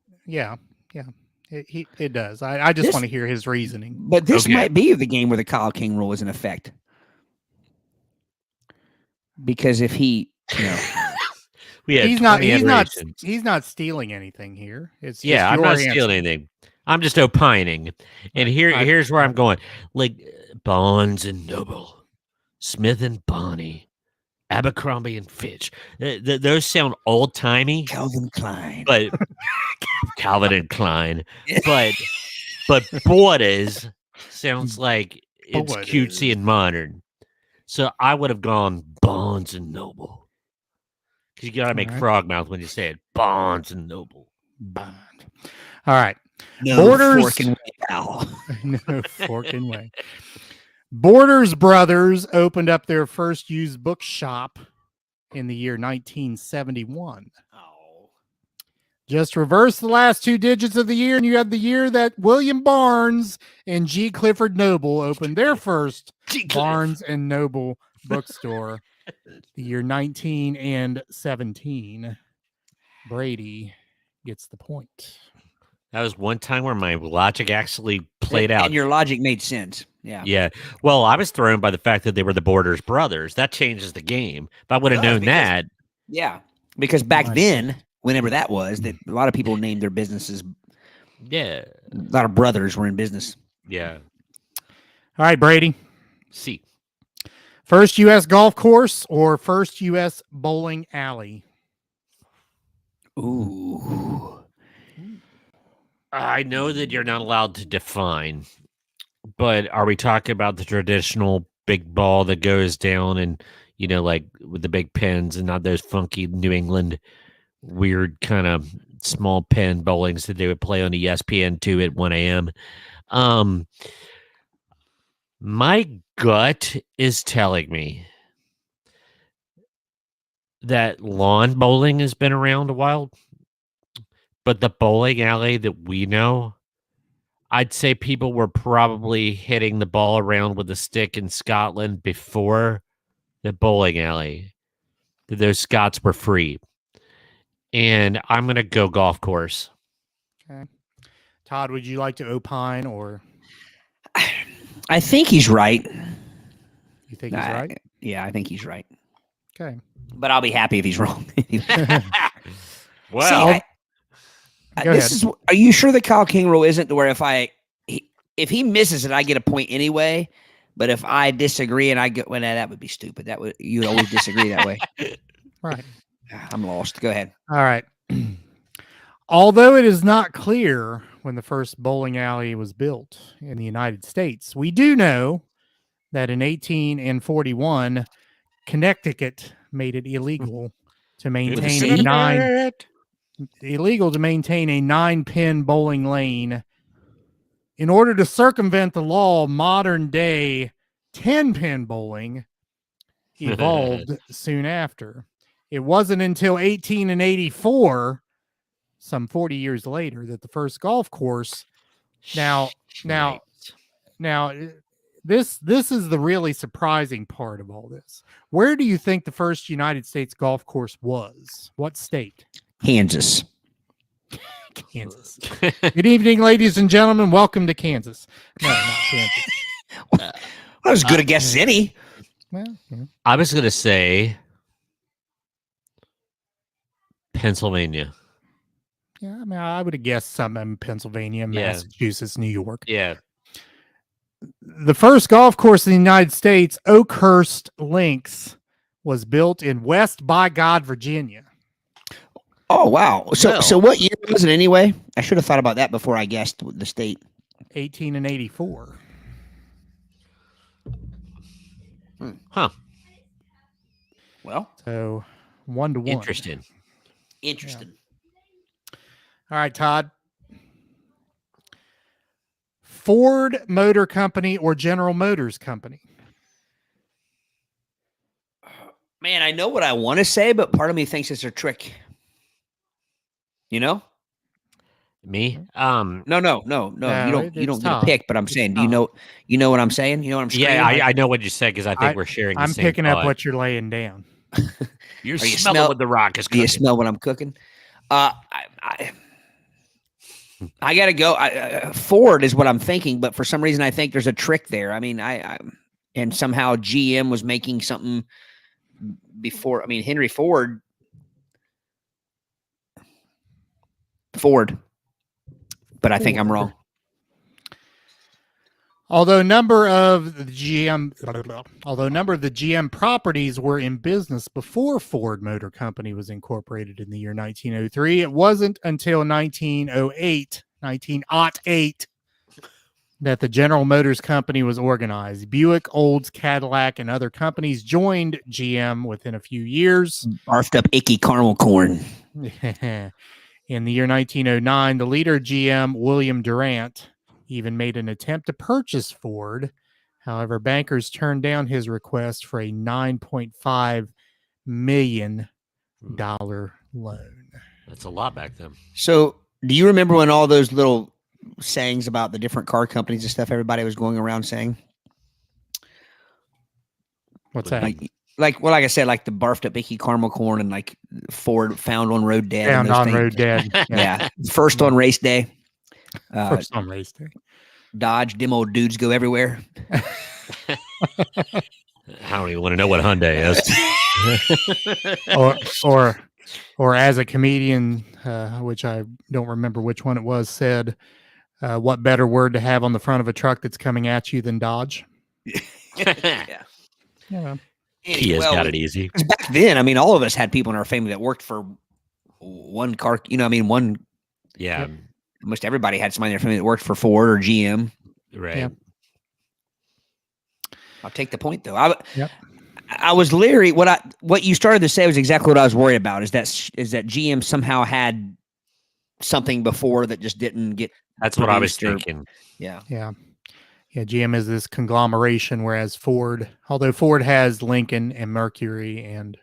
does. I just want to hear his reasoning. But this might be the game where the Kyle King rule is in effect. Because if he, he's not stealing anything here. It's I'm not stealing anything. I'm just opining. And here's where I'm going. Like Barnes and Noble, Smith and Barney, Abercrombie and Fitch. Those sound old timey. Calvin Klein. But Calvin and Klein. But Borders sounds like it's cutesy and modern. So I would have gone Barnes and Noble. Because you got to make frog mouth when you say it. Barnes and Noble. Bond. All right. No Borders. fork and way, pal. No fork and way. Borders Brothers opened up their first used bookshop in the year 1971. Oh. Just reverse the last 2 digits of the year, and you have the year that William Barnes and G. Clifford Noble opened their first Barnes and Noble bookstore, the year 1917. Brady gets the point. That was one time where my logic actually played out. And your logic made sense. Yeah. Yeah. Well, I was thrown by the fact that they were the Borders brothers. That changes the game. If I would have known that. Yeah. Because back then, whenever that was, that a lot of people named their businesses. Yeah. A lot of brothers were in business. Yeah. All right, Brady. C. First U.S. golf course or first U.S. bowling alley? Ooh. I know that you're not allowed to define, but are we talking about the traditional big ball that goes down and, like with the big pins and not those funky New England weird kind of small pin bowlings that they would play on ESPN2 at 1 a.m.? My gut is telling me that lawn bowling has been around a while. But the bowling alley that we know, I'd say people were probably hitting the ball around with a stick in Scotland before the bowling alley. Those Scots were free. And I'm going to go golf course. Okay. Todd, would you like to opine or? I think he's right. You think he's right? Yeah, I think he's right. Okay. But I'll be happy if he's wrong. Well. See, are you sure the Kyle King rule isn't where if he misses it, I get a point anyway? But if I disagree and I get that would be stupid. You would always disagree that way. Right. I'm lost. Go ahead. All right. Although it is not clear when the first bowling alley was built in the United States, we do know that in 1841, Connecticut made it illegal to maintain a illegal to maintain a 9-pin bowling lane. In order to circumvent the law, modern day 10-pin bowling evolved soon after. It wasn't until 1884, some 40 years later, that the first golf course. Now, this is the really surprising part of all this. Where do you think the first United States golf course was? What state? Kansas. Kansas. Good evening, ladies and gentlemen. Welcome to Kansas. No, not Kansas. That was as good a guess as any. Well, yeah. I was going to say Pennsylvania. Yeah, I mean, I would have guessed some in Pennsylvania, Yeah. Massachusetts, New York. Yeah. The first golf course in the United States, Oakhurst Links, was built in West by God, Virginia. Oh, wow. So No. so what year was it anyway? I should have thought about that before I guessed the state. 1884. Huh. Well, So 1-1. Interesting. interesting. All right, Todd. Ford Motor Company or General Motors Company? Man, I know what I want to say, but part of me thinks it's a trick. You know? Me? No. You don't it's get a tough. pick, but I'm It's saying, do tough. you know what I'm saying? You know what I'm saying? Yeah, I know what you said because I think we're sharing the I'm same picking up thought. what you're laying down. You're you smelling smell- what the rock is Do you cooking. smell what I'm cooking? I gotta go. Ford is what I'm thinking, but for some reason I think there's a trick there. I mean, and somehow GM was making something before. I mean, Henry Ford, but I think I'm wrong. Although a number of the GM properties were in business before Ford Motor Company was incorporated in the year 1903, it wasn't until 1908 that the General Motors Company was organized. Buick, Olds, Cadillac, and other companies joined GM within a few years. Barfed up icky caramel corn. In the year 1909, the leader of GM, William Durant, even made an attempt to purchase Ford. However, bankers turned down his request for a $9.5 million loan. That's a lot back then. So, do you remember when all those little sayings about the different car companies and stuff everybody was going around saying? What's that? Like I said, like the barfed up icky caramel corn and like Ford found on road dead. Found on road dead. Yeah. First on race day. First on race day. Dodge, dim old dudes go everywhere. I don't even want to know what Hyundai is. or as a comedian, which I don't remember which one it was, said, what better word to have on the front of a truck that's coming at you than Dodge? Yeah. Yeah. Kia's got it easy. Back then, I mean, all of us had people in our family that worked for one car. You know, I mean, one. Yeah. Yep. Almost everybody had somebody in their family that worked for Ford or GM. Right. Yep. I'll take the point though. Yep. I was leery. What you started to say was exactly what I was worried about. Is that GM somehow had something before that just didn't get. That's what I was produced thinking. Yeah. Yeah. GM is this conglomeration, whereas Ford, although Ford has Lincoln and Mercury and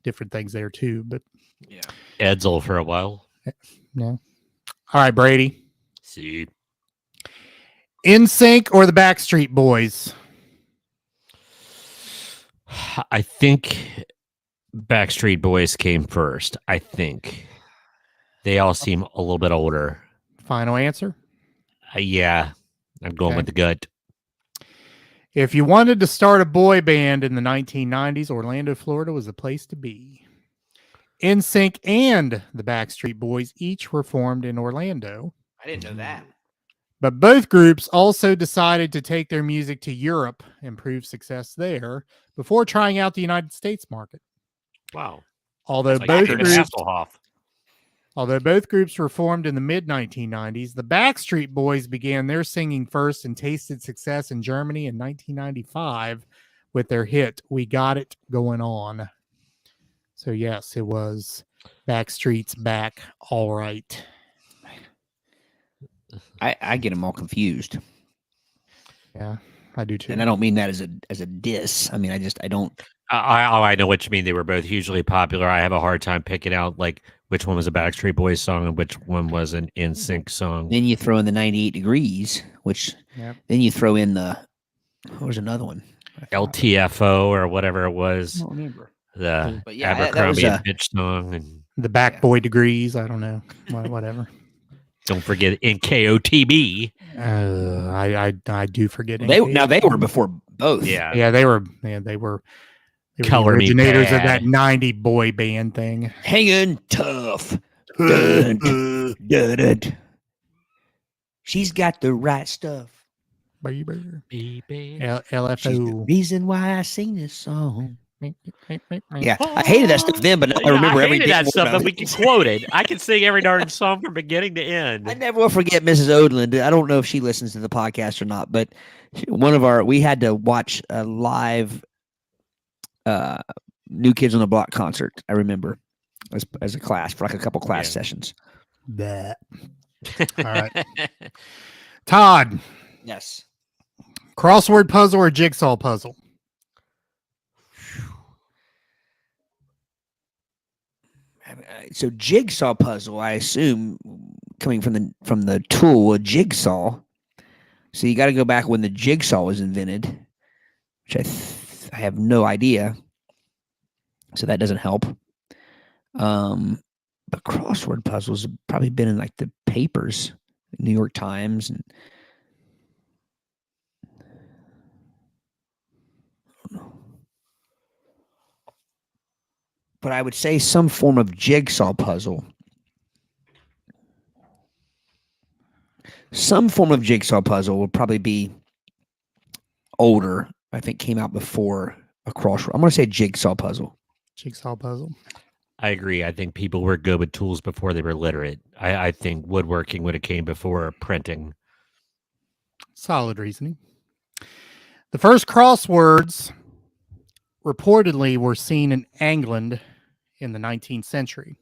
different things there too, but Yeah. Edsel for a while. no. All right, Brady. See. NSYNC or the Backstreet Boys? I think Backstreet Boys came first. I think they all seem a little bit older. Final answer? Yeah, I'm going with the gut. If you wanted to start a boy band in the 1990s, Orlando, Florida was the place to be. NSYNC and the Backstreet Boys each were formed in Orlando. I didn't know that. But both groups also decided to take their music to Europe and prove success there before trying out the United States market. Wow. Although Like both David groups Hasselhoff. Although both groups were formed in the mid-1990s, the Backstreet Boys began their singing first and tasted success in Germany in 1995 with their hit, We Got It Going On. So yes, it was Backstreet's back. All right. I get them all confused. Yeah, I do too. And I don't mean that as a diss. I mean, I don't. I know what you mean. They were both hugely popular. I have a hard time picking out like which one was a Backstreet Boys song and which one was an NSYNC song. Then you throw in the 98 Degrees, which then you throw in what was another one? LTFO or whatever it was. I don't remember. The But yeah, Abercrombie and Fitch song. And the Backboy Degrees. I don't know. Whatever. don't forget NKOTB. I do forget. They were before both. Yeah. They were Color the originators Me of that Bad. 90 boy band thing. Hanging tough. Dun, dun, dun. She's got the right stuff. Baby. Baby. LFO. She's the reason why I sing this song. Yeah, I hated that stuff then, but I remember I every hated that stuff, but we can can quote it. I can sing every darn song from beginning to end. I never will forget Mrs. Odland. I don't know if she listens to the podcast or not, but we had to watch a live New Kids on the Block concert. I remember as a class for like a couple class sessions. That. All right. Todd. Yes. Crossword puzzle or jigsaw puzzle? So jigsaw puzzle, I assume, coming from the tool, a jigsaw. So you got to go back when the jigsaw was invented, which I have no idea. So that doesn't help. But crossword puzzles have probably been in like the papers, New York Times, and I don't know. But I would say some form of jigsaw puzzle. Some form of jigsaw puzzle will probably be older. I think came out before a crossword. I'm going to say jigsaw puzzle. Jigsaw puzzle. I agree. I think people were good with tools before they were literate. I think woodworking would have came before printing. Solid reasoning. The first crosswords reportedly were seen in England in the 19th century.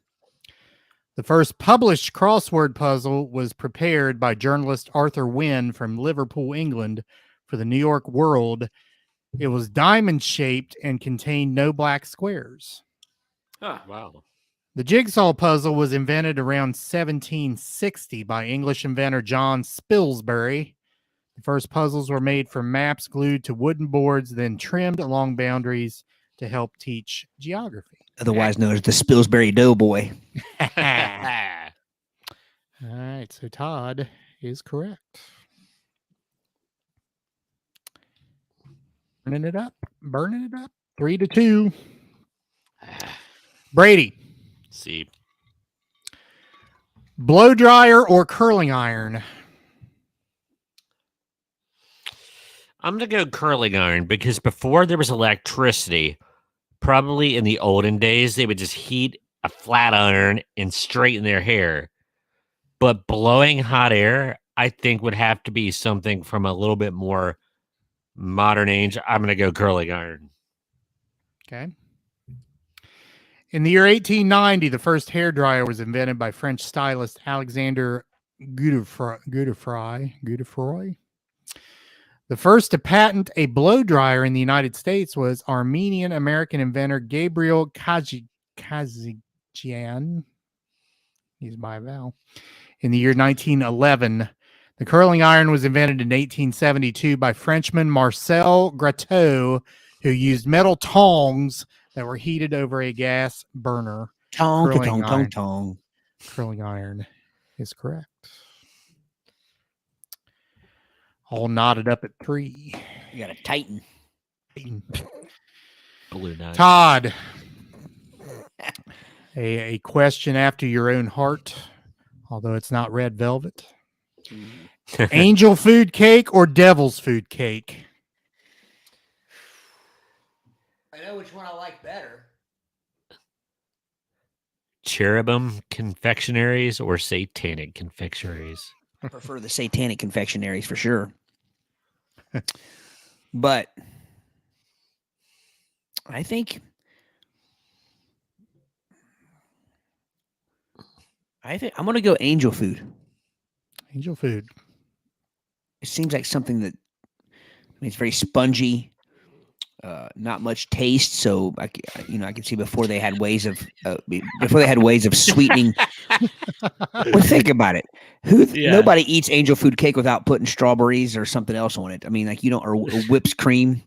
The first published crossword puzzle was prepared by journalist Arthur Wynne from Liverpool, England, for the New York World. It was diamond-shaped and contained no black squares. Oh, wow. The jigsaw puzzle was invented around 1760 by English inventor John Spilsbury. The first puzzles were made from maps glued to wooden boards, then trimmed along boundaries to help teach geography. Otherwise known as the Spilsbury Doughboy. All right, so Todd is correct. Burning it up. 3-2. Brady. See. Blow dryer or curling iron? I'm going to go curling iron because before there was electricity, probably in the olden days, they would just heat a flat iron and straighten their hair. But blowing hot air, I think, would have to be something from a little bit more modern age. I'm going to go curling iron. Okay. In the year 1890, the first hairdryer was invented by French stylist Alexander Godefroy. The first to patent a blow dryer in the United States was Armenian-American inventor Gabriel Kazikjian. He's by vowel. In the year 1911, the curling iron was invented in 1872 by Frenchman Marcel Gratteau, who used metal tongs that were heated over a gas burner. Tong. Curling iron is correct. All knotted up at 3. You got a Titan. Blue Knight. Todd, a question after your own heart, although it's not red velvet. Angel food cake or devil's food cake? I know which one I like better. Cherubim confectionaries or satanic confectionaries? I prefer the satanic confectionaries for sure. But I think I think I'm gonna go angel food. Angel food. It seems like something that it's very spongy, not much taste. So I can see before they had ways of sweetening. Well, think about it. Nobody eats angel food cake without putting strawberries or something else on it. I mean, like or whipped cream.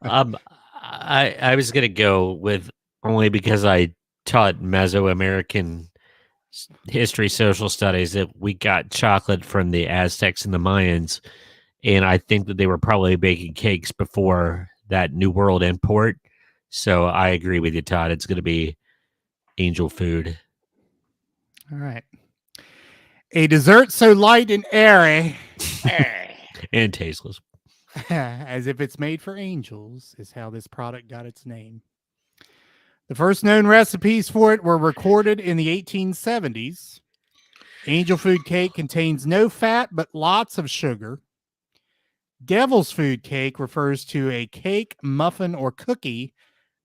I was gonna go with only because I taught Mesoamerican history, social studies, that we got chocolate from the Aztecs and the Mayans, and I think that they were probably baking cakes before that New World import. So I agree with you, Todd. It's going to be angel food. All right. A dessert so light and airy and tasteless as if it's made for angels is how this product got its name. The first known recipes for it were recorded in the 1870s. Angel food cake contains no fat but lots of sugar. Devil's food cake refers to a cake, muffin, or cookie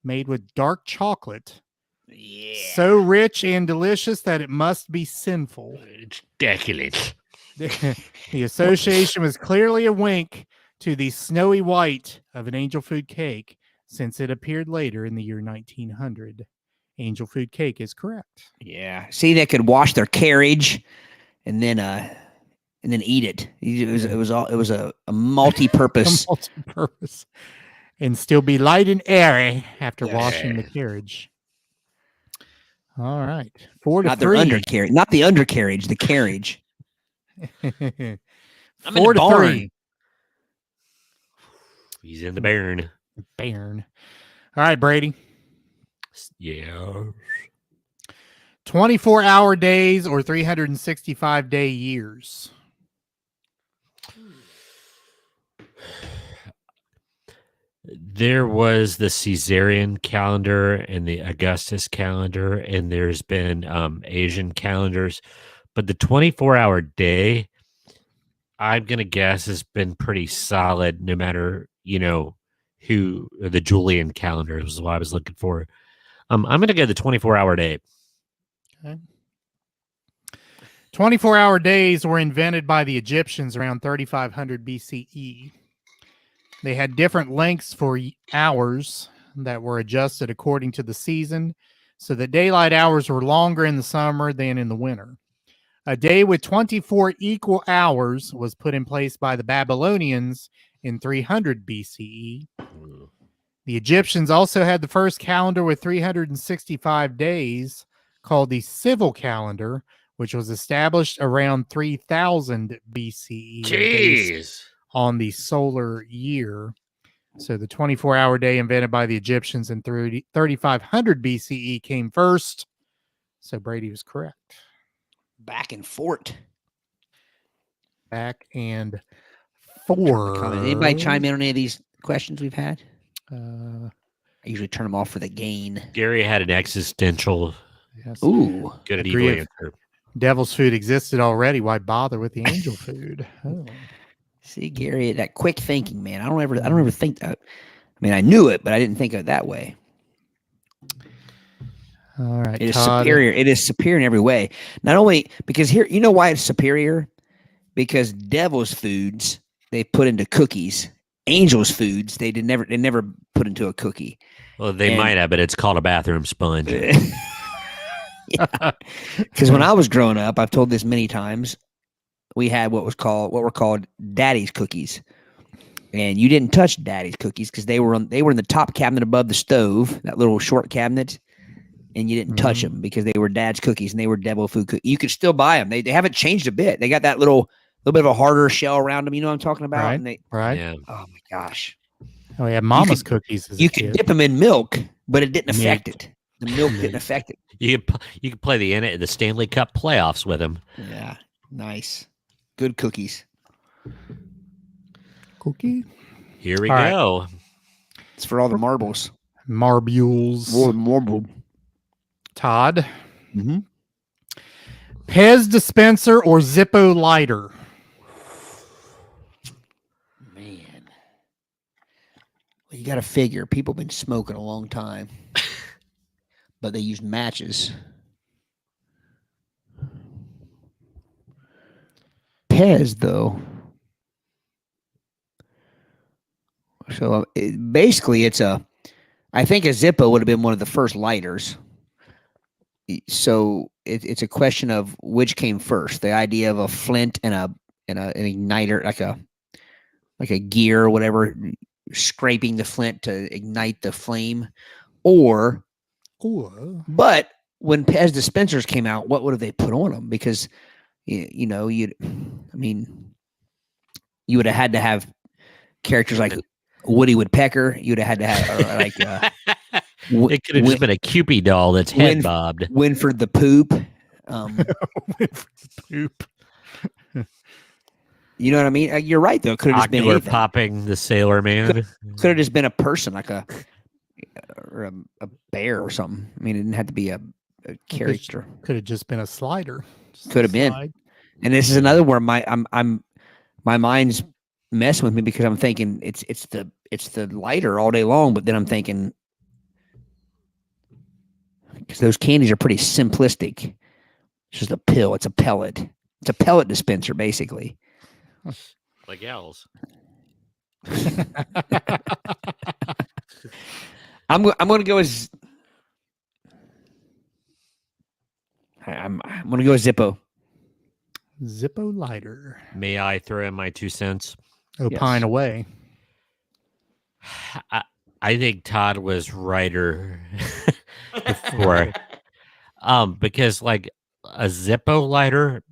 made with dark chocolate. Yeah. So rich and delicious that it must be sinful. It's decadent. The association was clearly a wink to the snowy white of an angel food cake, since it appeared later in the year 1900. Angel food cake is correct. Yeah. See, they could wash their carriage and then eat it. It was a multi-purpose. Multi-purpose. And still be light and airy after washing the carriage. All right. 4-3. Not the undercarriage, the carriage. I'm in the barn. He's in the barn. All right, Brady. Yeah. 24-hour days or 365-day years. There was the Caesarian calendar and the Augustus calendar, and there's been Asian calendars, but the 24-hour day, I'm gonna guess, has been pretty solid. No matter who the Julian calendar was what I was looking for. I'm gonna go the 24-hour day. Okay. 24-hour days were invented by the Egyptians around 3500 BCE. They had different lengths for hours that were adjusted according to the season, so that daylight hours were longer in the summer than in the winter. A day with 24 equal hours was put in place by the Babylonians in 300 BCE. The Egyptians also had the first calendar with 365 days, called the civil calendar, which was established around 3000 BCE. Jeez. On the solar year. So the 24-hour day invented by the Egyptians in 3500 BCE came first. So Brady was correct. Back and forth. Anybody chime in on any of these questions we've had? I usually turn them off for the gain. Gary had an existential. Yes. Ooh. Good and evil answer. Devil's food existed already. Why bother with the angel food? Oh. See, Gary, that quick thinking, man. I don't ever think that. I mean, I knew it, but I didn't think of it that way. All right, it is Todd. superior. It is superior in every way. Not only because here, you know why it's superior? Because devil's foods they put into cookies. Angel's foods they never put into a cookie. Well, they might have, but it's called a bathroom sponge. Because when I was growing up, I've told this many times. We had what were called Daddy's cookies, and you didn't touch Daddy's cookies because they were in the top cabinet above the stove, that little short cabinet, and you didn't touch them because they were Dad's cookies and they were devil food cookies. You could still buy them. They haven't changed a bit. They got that little bit of a harder shell around them. You know what I'm talking about? Right. And Right. Yeah. Oh my gosh. Oh yeah, Mama's cookies. You could dip them in milk, but it didn't affect it. The milk didn't affect it. You could play the Stanley Cup playoffs with them. Yeah. Nice. Good cookies. Cookie. Here we go. It's for all the marbles. Marbles. Marble. Todd. Mm-hmm. Pez dispenser or Zippo lighter? Man. Well, you got to figure people have been smoking a long time, but they use matches. Pez, though. So basically, I think a Zippo would have been one of the first lighters. So it's a question of which came first: the idea of a flint and an igniter, like a gear or whatever, scraping the flint to ignite the flame, but when Pez dispensers came out, what would have they put on them? Because you would have had to have characters like Woody Woodpecker. You'd have had to have it could have just been a Cupid doll that's head bobbed. Winford the Poop. Winford the Poop. You know what I mean? You're right, though. Could have just been anything. Popping the Sailor Man. Could have just been a person, like a bear or something. I mean, it didn't have to be a character. Could have just been a slider. Could have been. And this is another where my mind's messing with me because I'm thinking it's the lighter all day long, but then I'm thinking because those candies are pretty simplistic. It's just a pill. It's a pellet. It's a pellet dispenser, basically. Like owls. I'm going to go as I'm going to go as Zippo. Zippo lighter. May I throw in my 2 cents? Opine away. I think Todd was righter before. Because like a Zippo lighter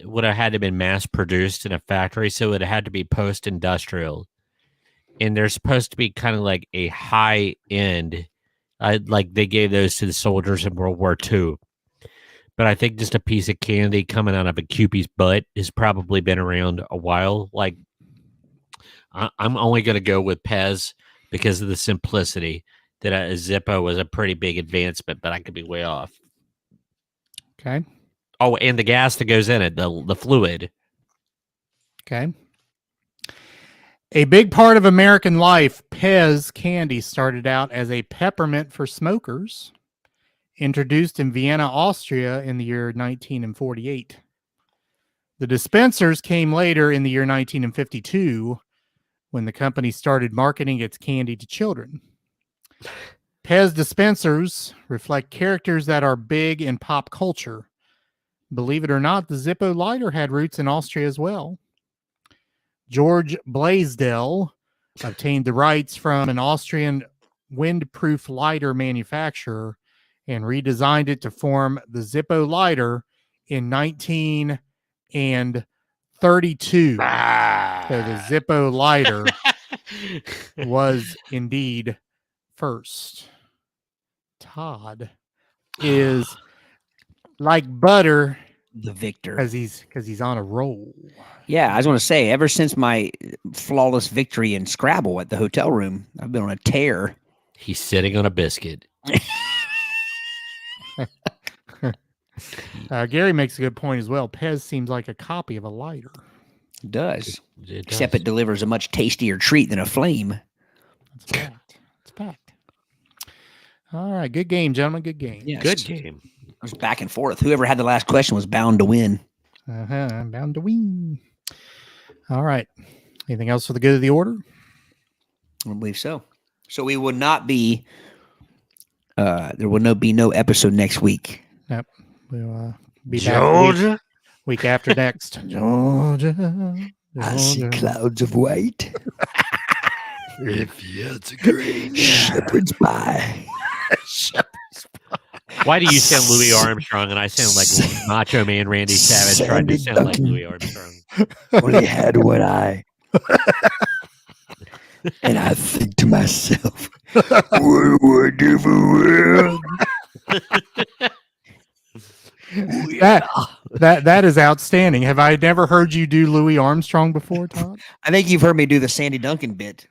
would have had to been mass produced in a factory, so it had to be post-industrial. And they're supposed to be kind of like a high end, like they gave those to the soldiers in World War II. But I think just a piece of candy coming out of a Cupid's butt has probably been around a while. Like, I'm only going to go with Pez because of the simplicity. That a Zippo was a pretty big advancement, but I could be way off. Okay. Oh, and the gas that goes in it, the fluid. Okay. A big part of American life, Pez candy started out as a peppermint for smokers, introduced in Vienna, Austria in the year 1948. The dispensers came later in the year 1952 when the company started marketing its candy to children. Pez dispensers reflect characters that are big in pop culture. Believe it or not, the Zippo lighter had roots in Austria as well. George Blaisdell obtained the rights from an Austrian windproof lighter manufacturer and redesigned it to form the Zippo lighter in 1932. So the Zippo lighter was indeed first. Todd is like butter, the victor, because he's on a roll. Yeah, I was going to say, ever since my flawless victory in Scrabble at the hotel room, I've been on a tear. He's sitting on a biscuit. Gary makes a good point as well. Pez seems like a copy of a lighter. It does. It does. Except it delivers a much tastier treat than a flame. That's fact. It's fact. All right, good game, gentlemen. Good game. Yes. Good game. It was back and forth. Whoever had the last question was bound to win. I'm bound to win. All right. Anything else for the good of the order? I believe so. So we will not be. There will be no episode next week. Yep. We'll be Georgia. back week after next. Georgia. I see clouds of white. If it's a great shepherd's pie. Why do you sound Louis Armstrong and I sound like Macho Man Randy Savage trying to sound like Louis Armstrong? Only had one eye. And I think to myself, what a wonderful world. That is outstanding. Have I never heard you do Louis Armstrong before, Todd? I think you've heard me do the Sandy Duncan bit.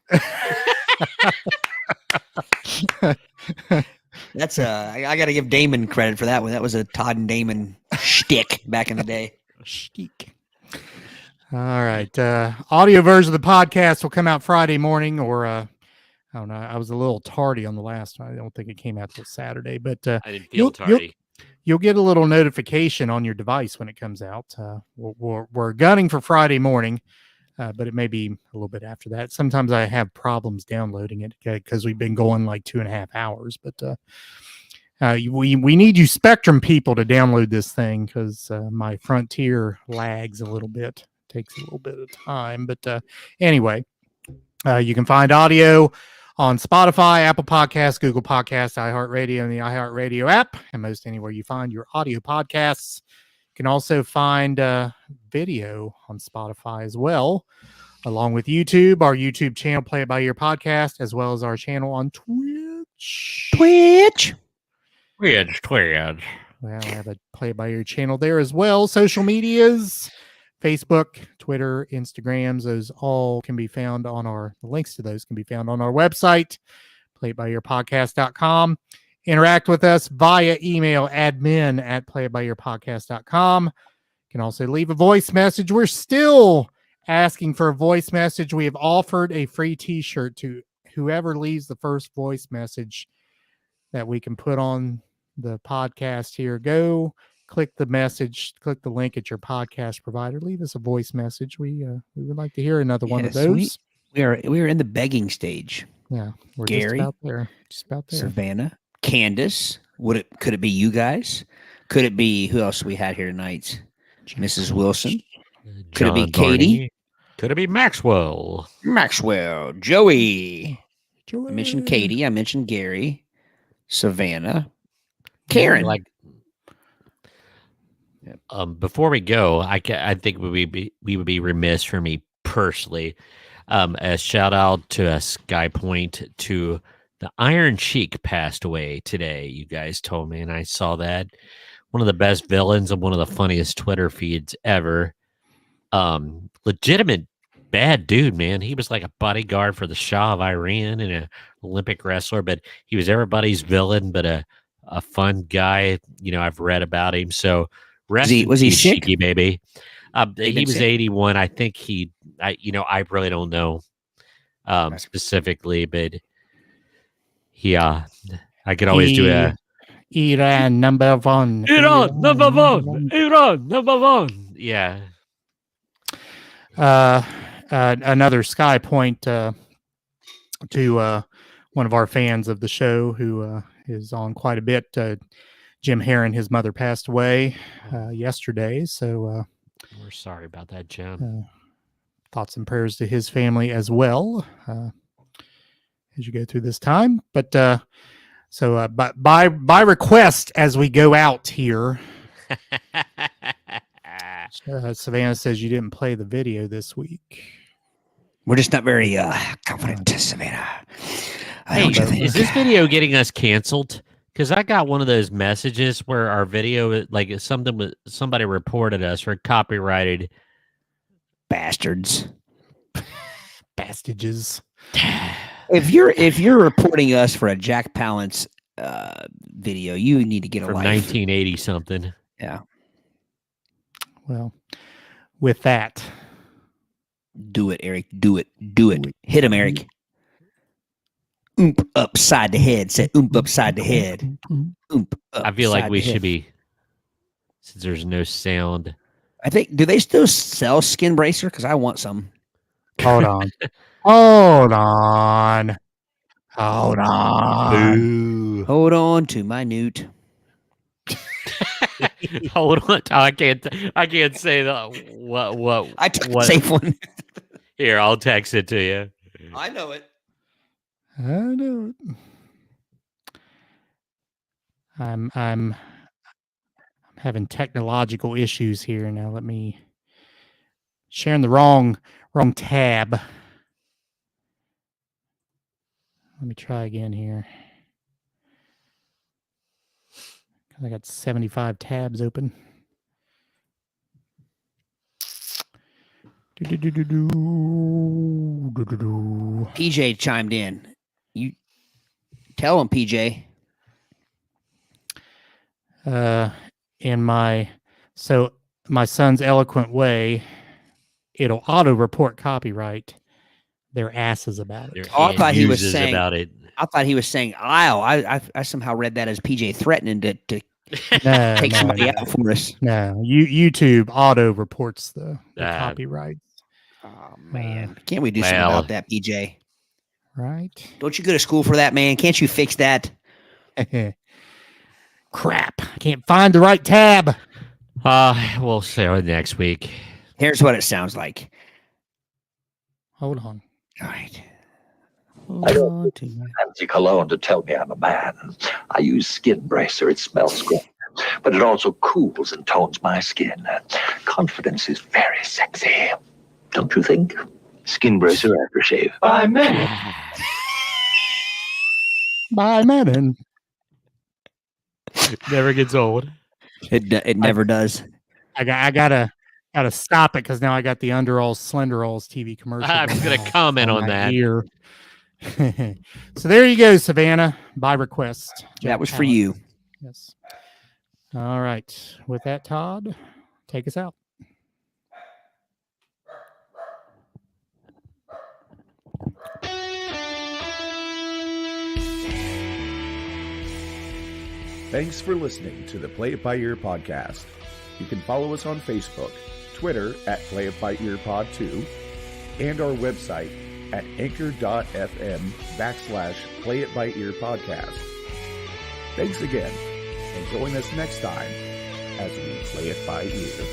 That's I got to give Damon credit for that one. That was a Todd and Damon shtick back in the day. Shtick. All right. Audio version of the podcast will come out Friday morning, or I don't know. I was a little tardy on the last one. I don't think it came out till Saturday, but I didn't feel tardy. you'll get a little notification on your device when it comes out. We're gunning for Friday morning, but it may be a little bit after that. Sometimes I have problems downloading it because we've been going like 2.5 hours. But we need you Spectrum people to download this thing because my Frontier lags a little bit. Takes a little bit of time. But anyway, you can find audio on Spotify, Apple Podcasts, Google Podcasts, iHeartRadio, and the iHeartRadio app, and most anywhere you find your audio podcasts. You can also find video on Spotify as well, along with YouTube, our YouTube channel, Play It By Ear Podcast, as well as our channel on Twitch. Twitch. Well, I have a Play It By Ear channel there as well. Social medias, Facebook, Twitter, Instagrams, those all can be found on the links to those can be found on our website, playitbyearpodcast.com. Interact with us via email, admin@playitbyearpodcast.com. You can also leave a voice message. We're still asking for a voice message. We have offered a free t-shirt to whoever leaves the first voice message that we can put on the podcast here. Go click the message, click the link at your podcast provider. Leave us a voice message. We would like to hear another one of those. We are in the begging stage. Yeah, we're Gary, just about there. Savannah, Candace. Could it be you guys? Could it be who else we had here tonight? Mrs. Wilson. Could it be Katie? Could it be Maxwell? Joey. I mentioned Katie. I mentioned Gary. Savannah. Karen. Before we go, I think we would be remiss for me personally. A shout out to a Sky Point to the Iron Sheik passed away today. You guys told me, and I saw that. One of the best villains and one of the funniest Twitter feeds ever. Legitimate bad dude, man. He was like a bodyguard for the Shah of Iran and an Olympic wrestler, but he was everybody's villain, but a fun guy. I've read about him. So was he sick? Sheiky, baby. He was sick? 81. I think I really don't know specifically, but I could always do a Iran number one. Iran number one. Yeah. Another Sky Point to one of our fans of the show who is on quite a bit. Jim Heron, his mother passed away yesterday. So we're sorry about that, Jim. Thoughts and prayers to his family as well as you go through this time. But but by request, as we go out here, Savannah says you didn't play the video this week. We're just not very confident, Savannah. Is this video getting us canceled? Because I got one of those messages where our video, like somebody reported us for copyrighted bastards. Bastages. If you're reporting us for a Jack Palance video, you need to get a life. 1980 something. Yeah. Well, with that, do it, Aric. Do it. Hit him, Aric. Upside the head. Say upside the head. I feel like we should be, since there's no sound. I think, do they still sell Skin Bracer? Because I want some. Hold on. Boo. Hold on to my newt. Hold on. I can't say that. What? I took the safe one. Here, I'll text it to you. I know it. I'm having technological issues here now. Let me sharing the wrong tab. Let me try again here. I got 75 tabs open. PJ chimed in. You tell him, PJ. In my son's eloquent way, it'll auto report copyright their asses about it. I thought he was saying about it. I thought he was saying I somehow read that as PJ threatening to No, Take no, somebody no. out for us. No, YouTube auto reports the copyright. Oh man, can't we do something about that, PJ? Right? Don't you go to school for that, man? Can't you fix that? Crap! I can't find the right tab. We'll see you next week. Here's what it sounds like. Hold on. All right. I don't use fancy cologne to tell me I'm a man. I use Skin Bracer. It smells good, but it also cools and tones my skin. Confidence is very sexy. Don't you think? Skin Bracer aftershave. By men. By men. Never gets old. It never does. I gotta stop it because now I got the Underalls Slenderalls TV commercial. I'm gonna comment on that. Ear. So there you go, Savannah. By request. That was for you. Yes. All right. With that, Todd, take us out. Thanks for listening to the Play It By Ear podcast. You can follow us on Facebook, Twitter at Play It By Ear Pod 2, and our website at anchor.fm/Play It By Ear podcast. Thanks again, and join us next time as we play it by ear.